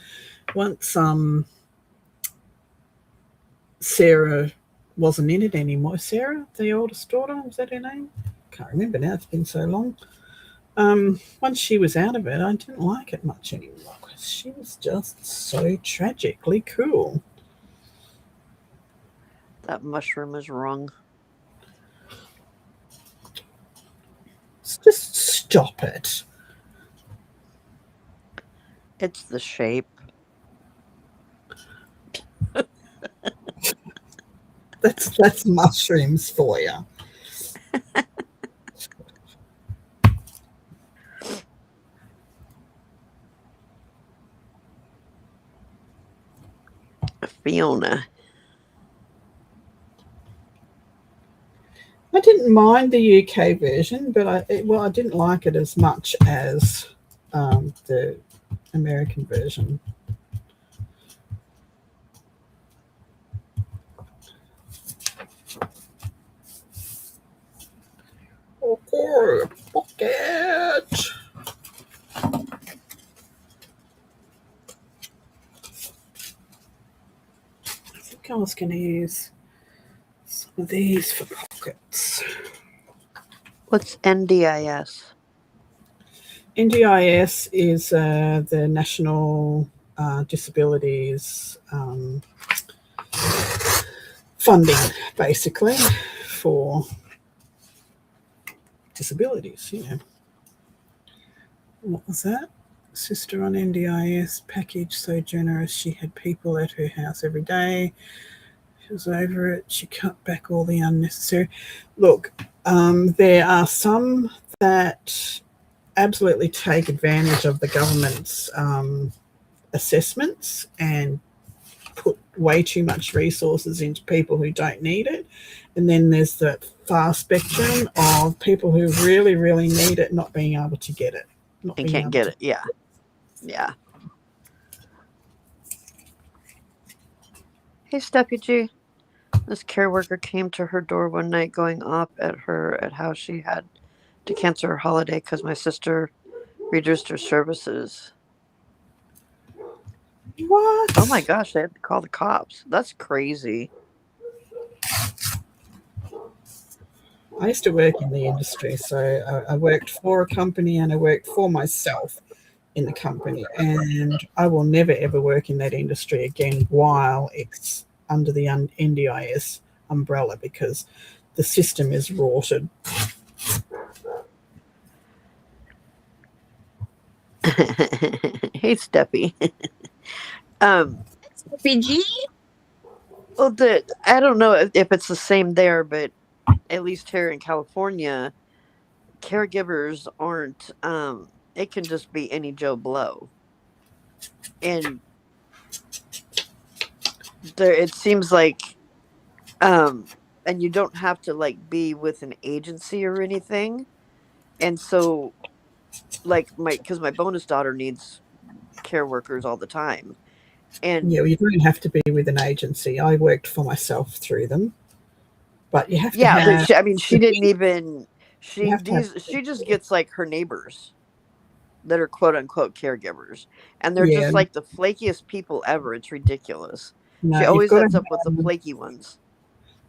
Sarah wasn't in it anymore. Sarah, the oldest daughter, was that her name? Can't remember now. It's been so long. Once she was out of it, I didn't like it much anymore because she was just so tragically cool. That mushroom is wrong. Just stop it. It's the shape. That's mushrooms for you. Fiona. I didn't mind the UK version, but I didn't like it as much as the American version. Okay, pocket. I think I was going to use some of these for pockets. What's NDIS? NDIS is the National Disabilities funding, basically, for disabilities. What was that? Sister on NDIS, package so generous she had people at her house every day. She was over it. She cut back all the unnecessary. Look, there are some that absolutely take advantage of the government's assessments and put way too much resources into people who don't need it. And then there's the far spectrum of people who really, really need it not being able to get it. And can't get it. Yeah. Yeah. Hey, Steffi G. This care worker came to her door one night going off at her at how she had to cancel her holiday because my sister reduced her services. What? Oh my gosh, they had to call the cops. That's crazy. I used to work in the industry, so I worked for a company and I worked for myself in the company, and I will never ever work in that industry again while it's under the NDIS umbrella because the system is rorted. Hey, Steffi. Fiji? Well, I don't know if it's the same there, but at least here in California, caregivers aren't. It can just be any Joe Blow, and it seems like, and you don't have to like be with an agency or anything, and so like because my bonus daughter needs care workers all the time, and Yeah, you don't have to be with an agency. I worked for myself through them, but you have to yeah, but have. she didn't even You have to have. she just gets like her neighbors that are quote unquote caregivers, and they're Yeah, just like the flakiest people ever. It's ridiculous. no, She always ends up with the flaky ones.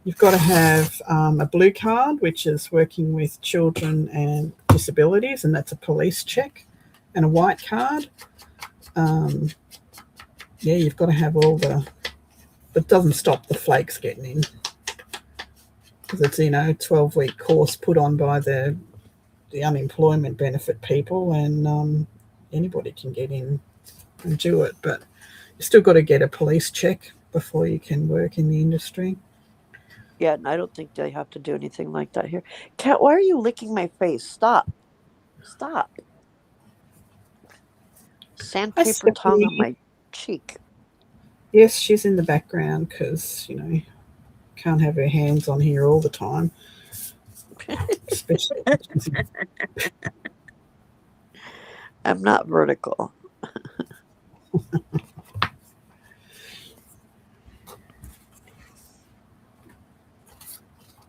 you've got to have a blue card, which is working with children and disabilities, and that's a police check, and a white card. Yeah, you've got to have all the. But it doesn't stop the flakes getting in because it's 12-week course put on by the unemployment benefit people, and anybody can get in and do it, but you still got to get a police check before you can work in the industry. Yeah, and I don't think they have to do anything like that here. Cat, why are you licking my face? Stop. Sandpaper tongue on my cheek. Yes, she's in the background because, can't have her hands on here all the time. Especially. I'm not vertical.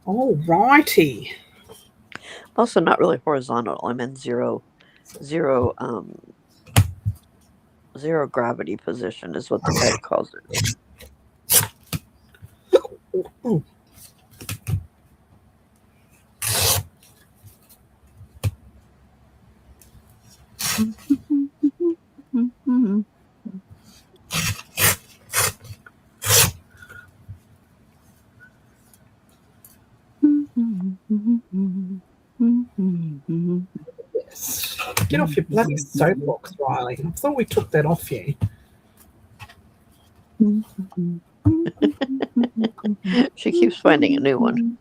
All righty. I'm also not really horizontal. I'm in zero gravity position is what the guide calls it. Oh, yes. Get off your bloody soapbox, Riley. I thought we took that off you. She keeps finding a new one.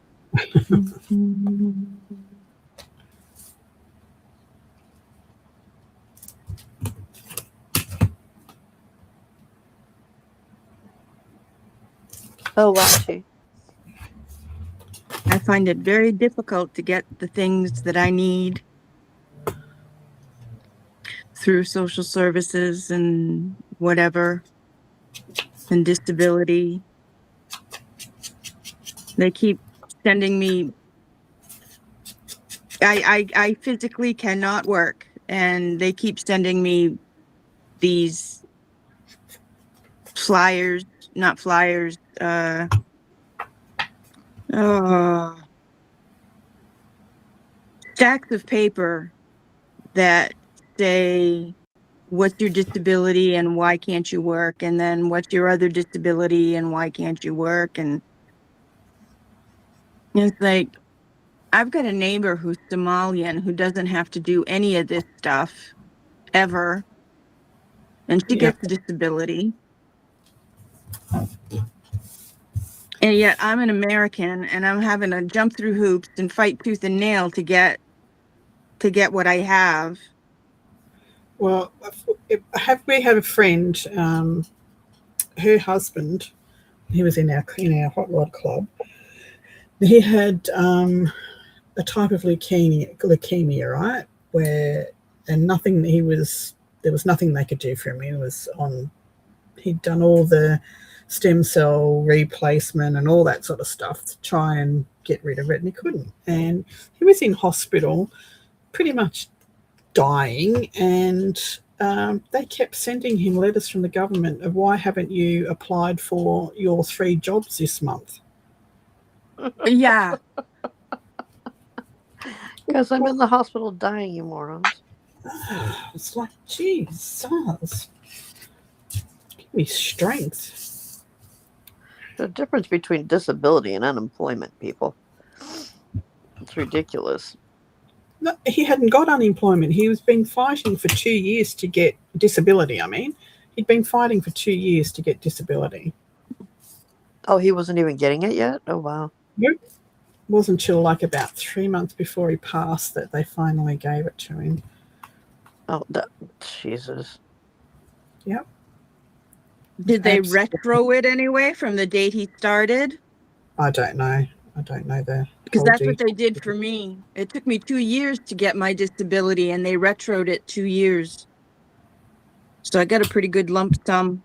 Oh, Watchy. I find it very difficult to get the things that I need through social services and whatever, and disability. They keep sending me. I physically cannot work, and they keep sending me these flyers, not flyers, stacks of paper that say, what's your disability and why can't you work? And then what's your other disability and why can't you work? And it's like, I've got a neighbor who's Somalian who doesn't have to do any of this stuff ever. And she Yeah. gets a disability. And yet I'm an American and I'm having to jump through hoops and fight tooth and nail to get what I have. Well, we have a friend, her husband, he was in our hot rod club. He had a type of leukemia, right? There was nothing they could do for him. He'd done all the stem cell replacement and all that sort of stuff to try and get rid of it, and he couldn't. And he was in hospital, pretty much dying, and they kept sending him letters from the government of, why haven't you applied for your 3 jobs this month? Yeah. Because I'm in the hospital dying, you morons. It's like, Jesus, give me strength. The difference between disability and unemployment, people. It's ridiculous. No, he hadn't got unemployment. He was been fighting for 2 years to get disability. He'd been fighting for 2 years to get disability. Oh, he wasn't even getting it yet? Oh, wow. Nope. It wasn't until like about 3 months before he passed that they finally gave it to him. Oh, Jesus. Yep. Did they retro it anyway from the date he started? I don't know. I don't know the Because whole that's what they detail. did for me. It took me 2 years to get my disability, and they retroed it 2 years. So I got a pretty good lump sum.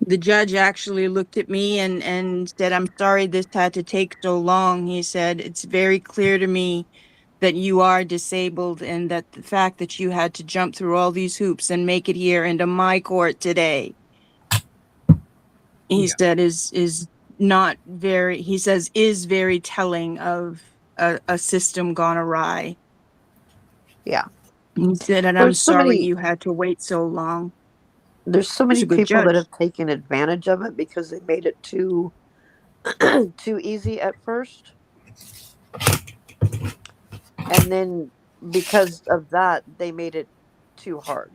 The judge actually looked at me and said, I'm sorry this had to take so long. He said, it's very clear to me that you are disabled, and that the fact that you had to jump through all these hoops and make it here into my court today, he said, is not very, he says, is very telling of a system gone awry. Yeah. He said, and I'm sorry you had to wait so long. There's so many He's a good people that judge. have taken advantage of it because they made it too too easy at first. And then because of that, they made it too hard.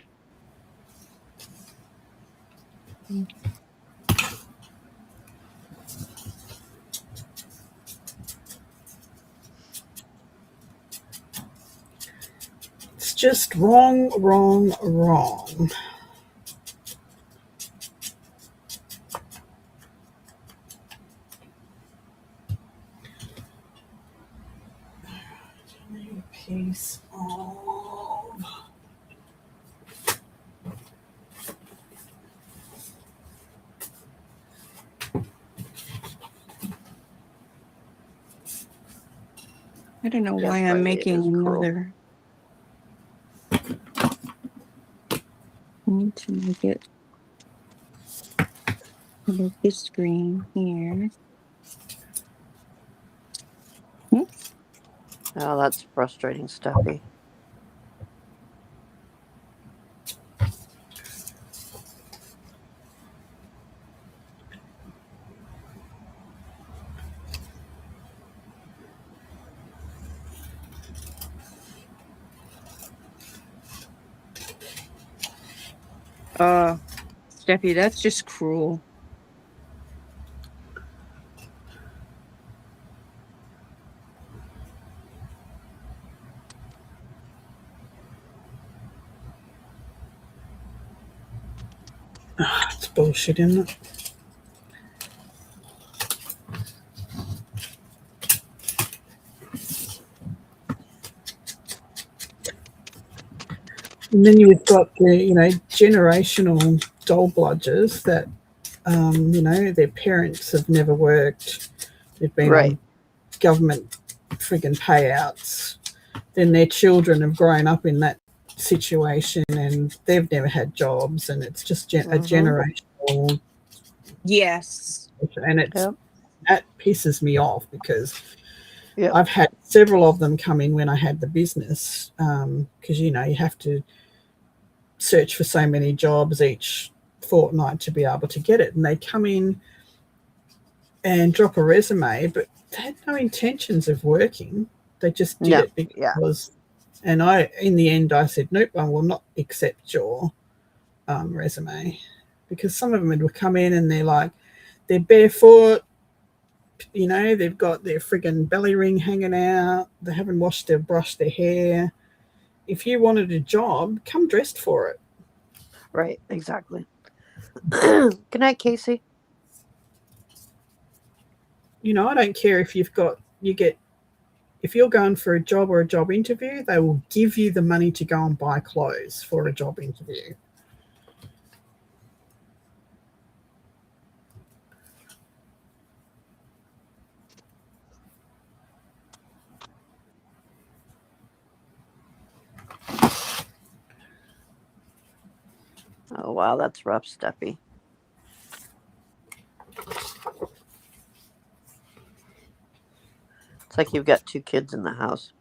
It's just wrong, wrong, wrong. piece of I don't know why That's I'm right, it making is cruel. another. I need to make it like this screen here. Oh, that's frustrating, Steffi. Steffi, that's just cruel. it's bullshit, isn't it? And then you've got the, generational doll bludgers that, their parents have never worked. They've been Right. on government friggin' payouts. Then their children have grown up in that situation and they've never had jobs, and it's just a generational. Yes. And Yep. that pisses me off because Yep. I've had several of them come in when I had the business, because you have to search for so many jobs each fortnight to be able to get it, and they come in and drop a resume, but they had no intentions of working. They just did it because. And in the end, I said, nope, I will not accept your resume, because some of them would come in and they're barefoot, they've got their friggin' belly ring hanging out, they haven't brushed their hair. If you wanted a job, come dressed for it. Right, exactly. Good night, Casey. I don't care if if you're going for a job or a job interview, they will give you the money to go and buy clothes for a job interview. Oh, wow, that's rough, Steffi. It's like you've got 2 kids in the house.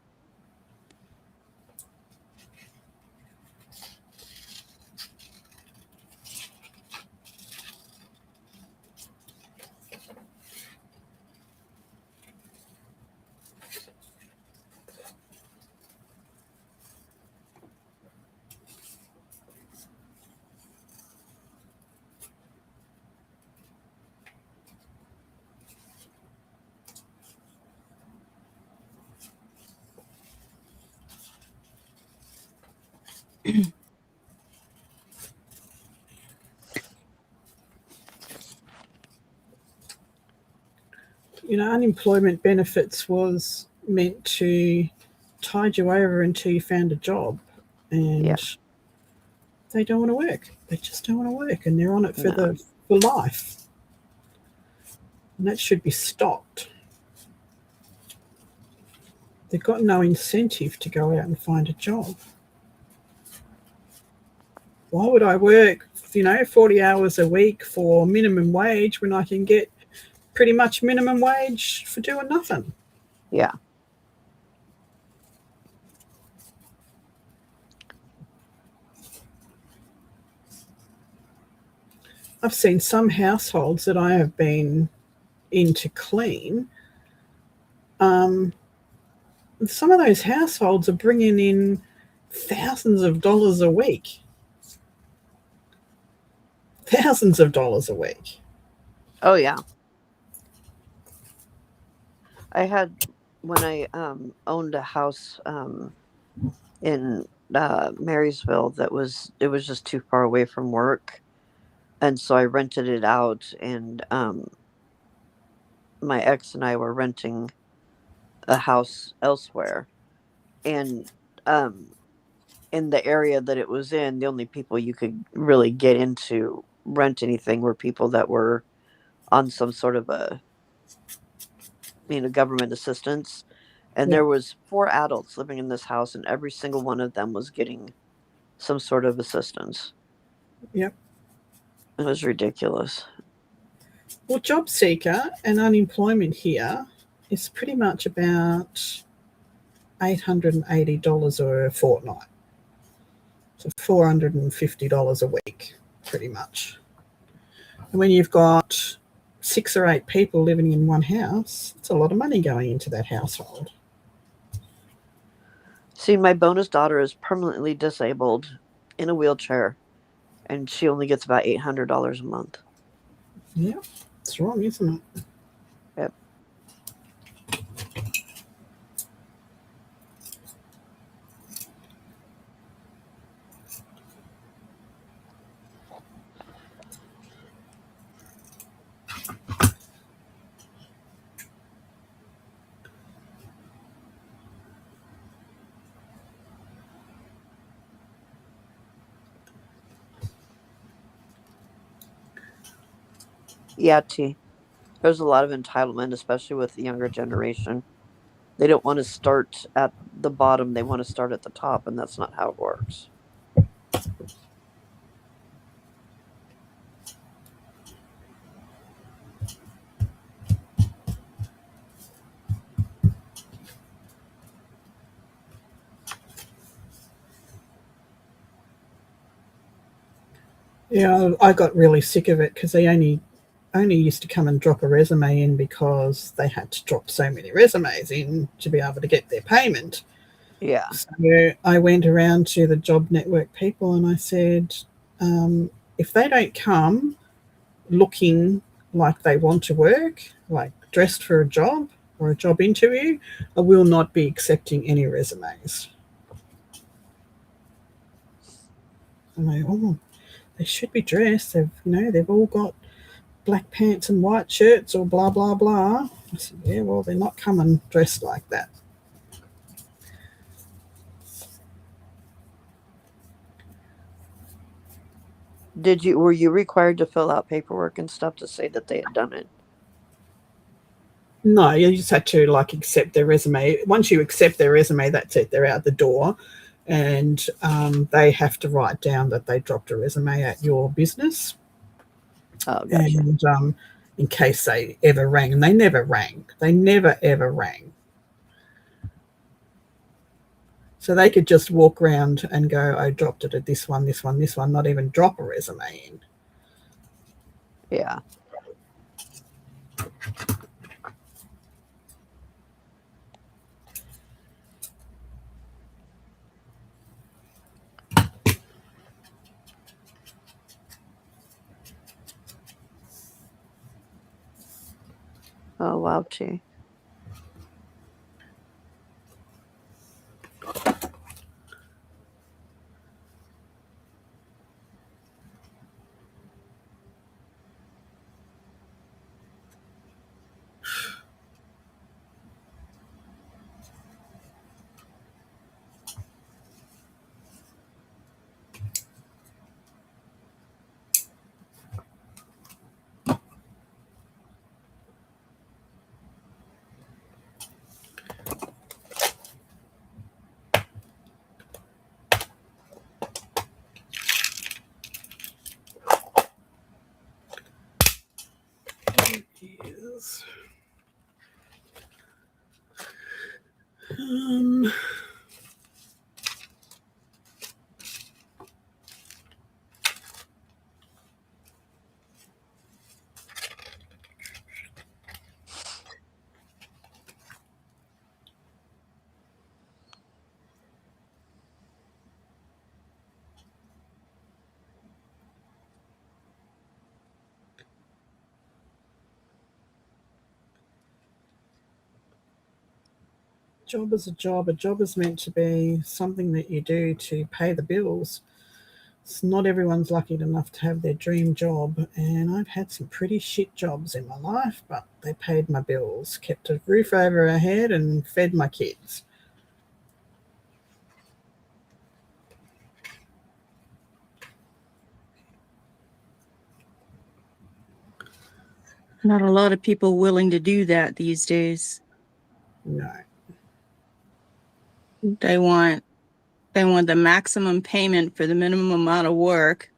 Unemployment benefits was meant to tide you over until you found a job, and they don't want to work. They just don't want to work, and they're on it for life. And that should be stopped. They've got no incentive to go out and find a job. Why would I work, 40 hours a week for minimum wage when I can get pretty much minimum wage for doing nothing? Yeah. I've seen some households that I have been in to clean. Some of those households are bringing in thousands of dollars a week. Thousands of dollars a week. Oh, yeah. I had, when I owned a house in Marysville, it was just too far away from work, and so I rented it out, and my ex and I were renting a house elsewhere, and in the area that it was in, the only people you could really get into rent anything were people that were on some sort of a government assistance. And Yeah. there was 4 adults living in this house, and every single one of them was getting some sort of assistance. Yep. It was ridiculous. Well, job seeker and unemployment here is pretty much about $880 a fortnight. So $450 a week, pretty much. And when you've got 6 or 8 people living in one house, it's a lot of money going into that household. See, my bonus daughter is permanently disabled in a wheelchair, and she only gets about $800 a month. Yeah, it's wrong, isn't it? Yep. Yeah, T. There's a lot of entitlement, especially with the younger generation. They don't want to start at the bottom, they want to start at the top, and that's not how it works. Yeah, I got really sick of it because they only used to come and drop a resume in because they had to drop so many resumes in to be able to get their payment. Yeah. So I went around to the job network people and I said, if they don't come looking like they want to work, like dressed for a job or a job interview, I will not be accepting any resumes. And they should be dressed. They've all got black pants and white shirts or blah, blah, blah. I said, yeah, well, they're not coming dressed like that. Were you required to fill out paperwork and stuff to say that they had done it? No, you just had to accept their resume. Once you accept their resume, that's it. They're out the door, and they have to write down that they dropped a resume at your business. Oh, gotcha. And in case they ever rang, and they never rang. They never ever rang. So they could just walk around and go, "I dropped it at this one, this one, this one," not even drop a resume in. Yeah. Oh, wow, T. Yes. Um, job is a job. A job is meant to be something that you do to pay the bills. It's not everyone's lucky enough to have their dream job, and I've had some pretty shit jobs in my life, but they paid my bills, kept a roof over our head, and fed my kids. Not a lot of people willing to do that these days. No. They want the maximum payment for the minimum amount of work.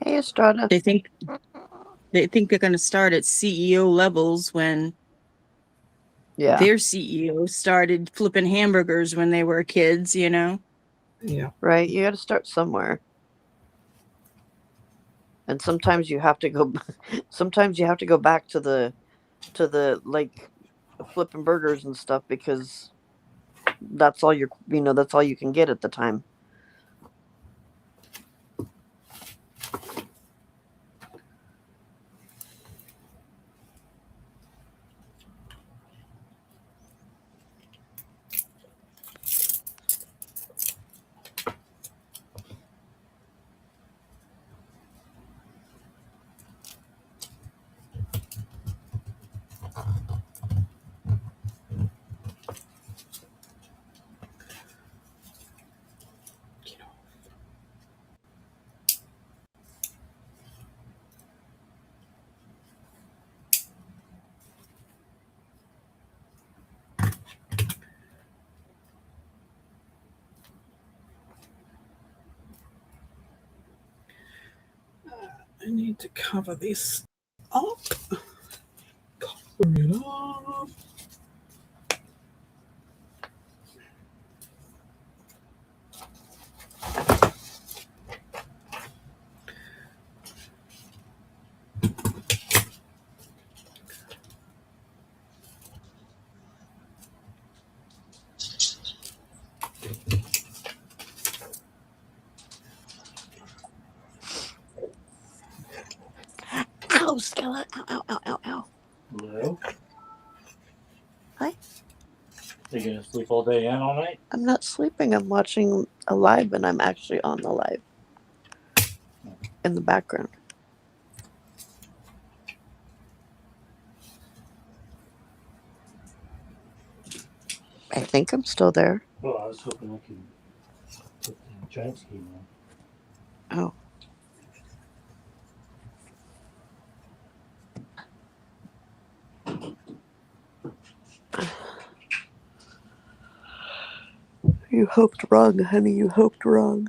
Hey, Estrada. They think they're going to start at CEO levels when their CEO started flipping hamburgers when they were kids, you know? Yeah. Right. You got to start somewhere. And sometimes you have to go back to the like flipping burgers and stuff because that's all that's all you can get at the time. I need to cover this up. Cover it up. Ow, Skella. Ow, ow, ow, ow, ow. Hello? Hi. You gonna sleep all day and all night? I'm not sleeping. I'm watching a live, and I'm actually on the live in the background. I think I'm still there. Well, I was hoping I could put the giant scheme on. Oh. You hoped wrong, honey. You hoped wrong.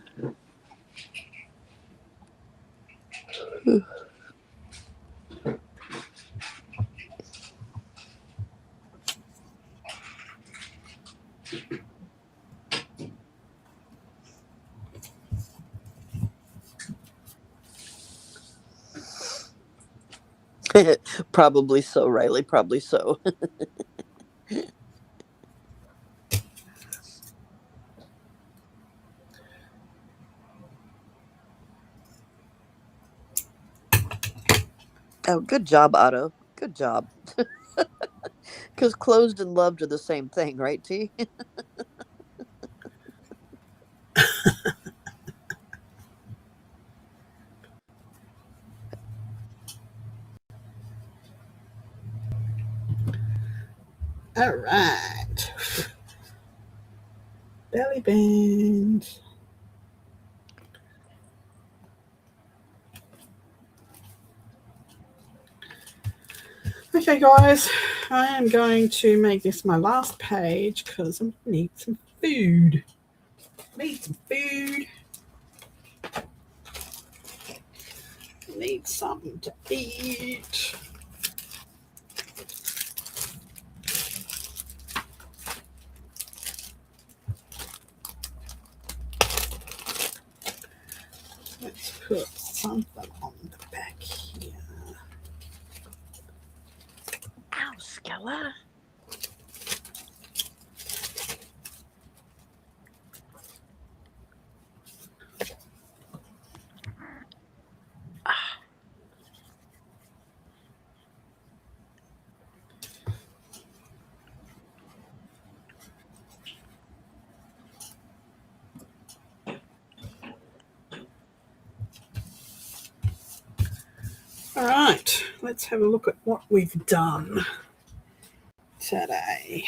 Probably so, Riley. Probably so. Oh, good job, Otto. Good job. Because closed and loved are the same thing, right, T? All right. Belly band. Okay, guys, I am going to make this my last page because I need some food. Need some food. Need something to eat. Let's put something on the back here. Ow, Skella. All right, let's have a look at what we've done today.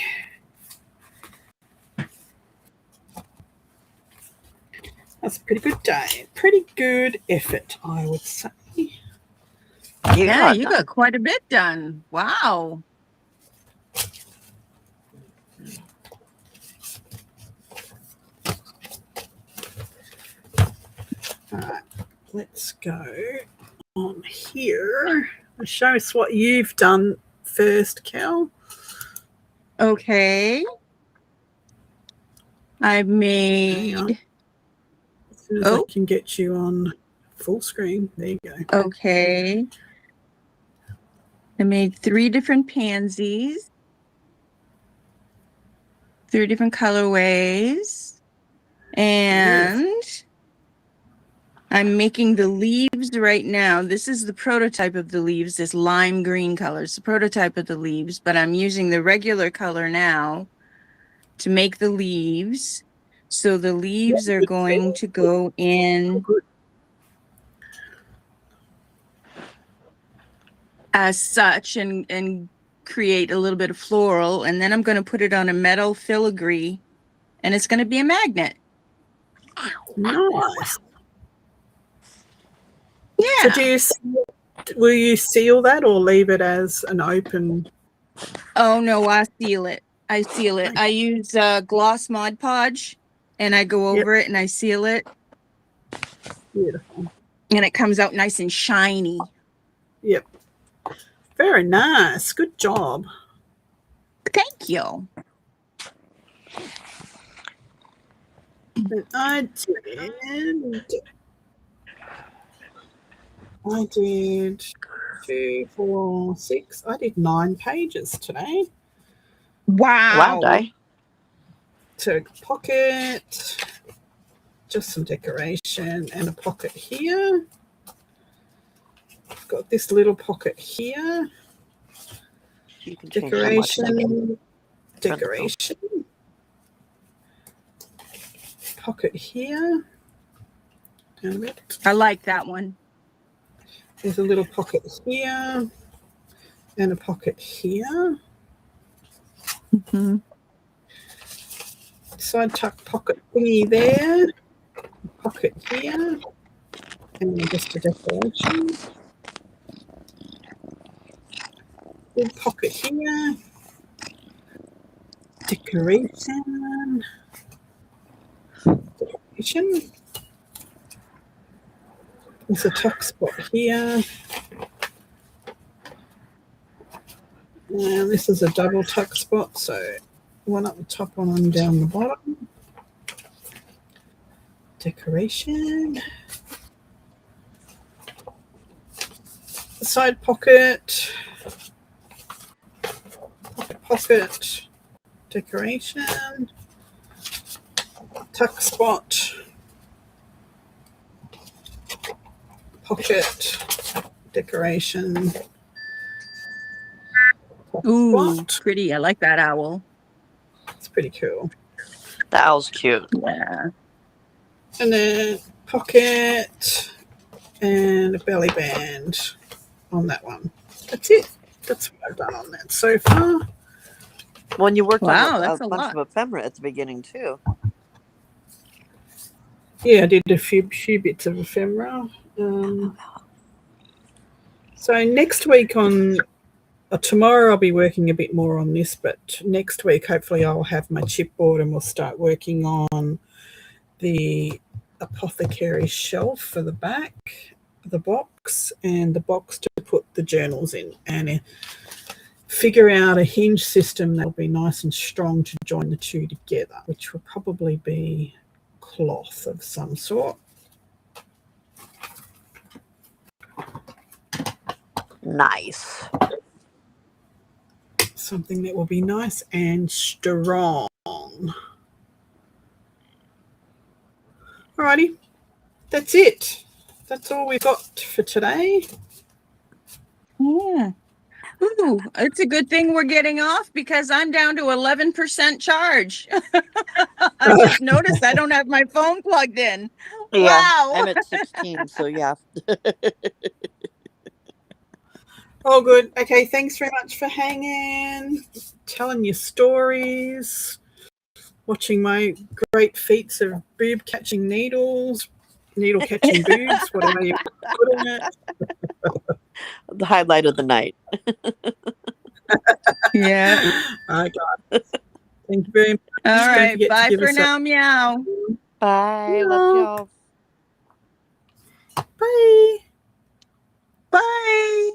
That's a pretty good day. Pretty good effort, I would say. Yeah, you got quite a bit done. Wow. All right, let's go on here. Show us what you've done first, Cal. Okay. I Hang on. made. As soon as I can get you on full screen. There you go. Okay. I made 3 different pansies. 3 different colorways. And I'm making the leaves right now. This is the prototype of the leaves, this lime green color. It's the prototype of the leaves, but I'm using the regular color now to make the leaves. So the leaves are going to go in as such and create a little bit of floral. And then I'm going to put it on a metal filigree and it's going to be a magnet. Nice. Yeah. So will you seal that or leave it as an open? Oh no, I seal it. I use gloss Mod Podge and I go over it and I seal it. Beautiful. And it comes out nice and shiny. Yep. Very nice. Good job. Thank you. And I did 2, 4, 6. I did 9 pages today. Wow. Took a pocket, just some decoration, and a pocket here. Got this little pocket here. You can Decoration. Pocket here. Down a bit. I like that one. There's a little pocket here and a pocket here. Mm-hmm. Side tuck pocket thingy there. Pocket here. And then just a decoration. Big pocket here. Decoration. There's a tuck spot here. And this is a double tuck spot, so one up the top, one down the bottom. Decoration. Side pocket. Pocket. Decoration. Tuck spot. Pocket. Decoration. Ooh, pretty. I like that owl. It's pretty cool. The owl's cute. Yeah. And then pocket and a belly band on that one. That's it. That's what I've done on that so far. When you worked on that's a bunch of ephemera at the beginning too. Yeah, I did a few bits of ephemera. So next week tomorrow I'll be working a bit more on this, but next week hopefully I'll have my chipboard and we'll start working on the apothecary shelf for the back of the box and the box to put the journals in, and figure out a hinge system that will be nice and strong to join the two together, which will probably be cloth of some sort. Nice. Something that will be nice and strong. Alrighty, that's it. That's all we've got for today. Yeah. Ooh, it's a good thing we're getting off because I'm down to 11% charge. I just noticed I don't have my phone plugged in. Yeah, Wow. I'm at 16, so yeah. All good. Okay, thanks very much for hanging, telling your stories. watching my great feats of boob catching needles, needle catching boobs, whatever you put in it. The highlight of the night. Yeah. I got it. Thank you very much. All Don't right. forget to Bye give for us now, meow. Bye. Love Yeah. y'all. Bye. Bye.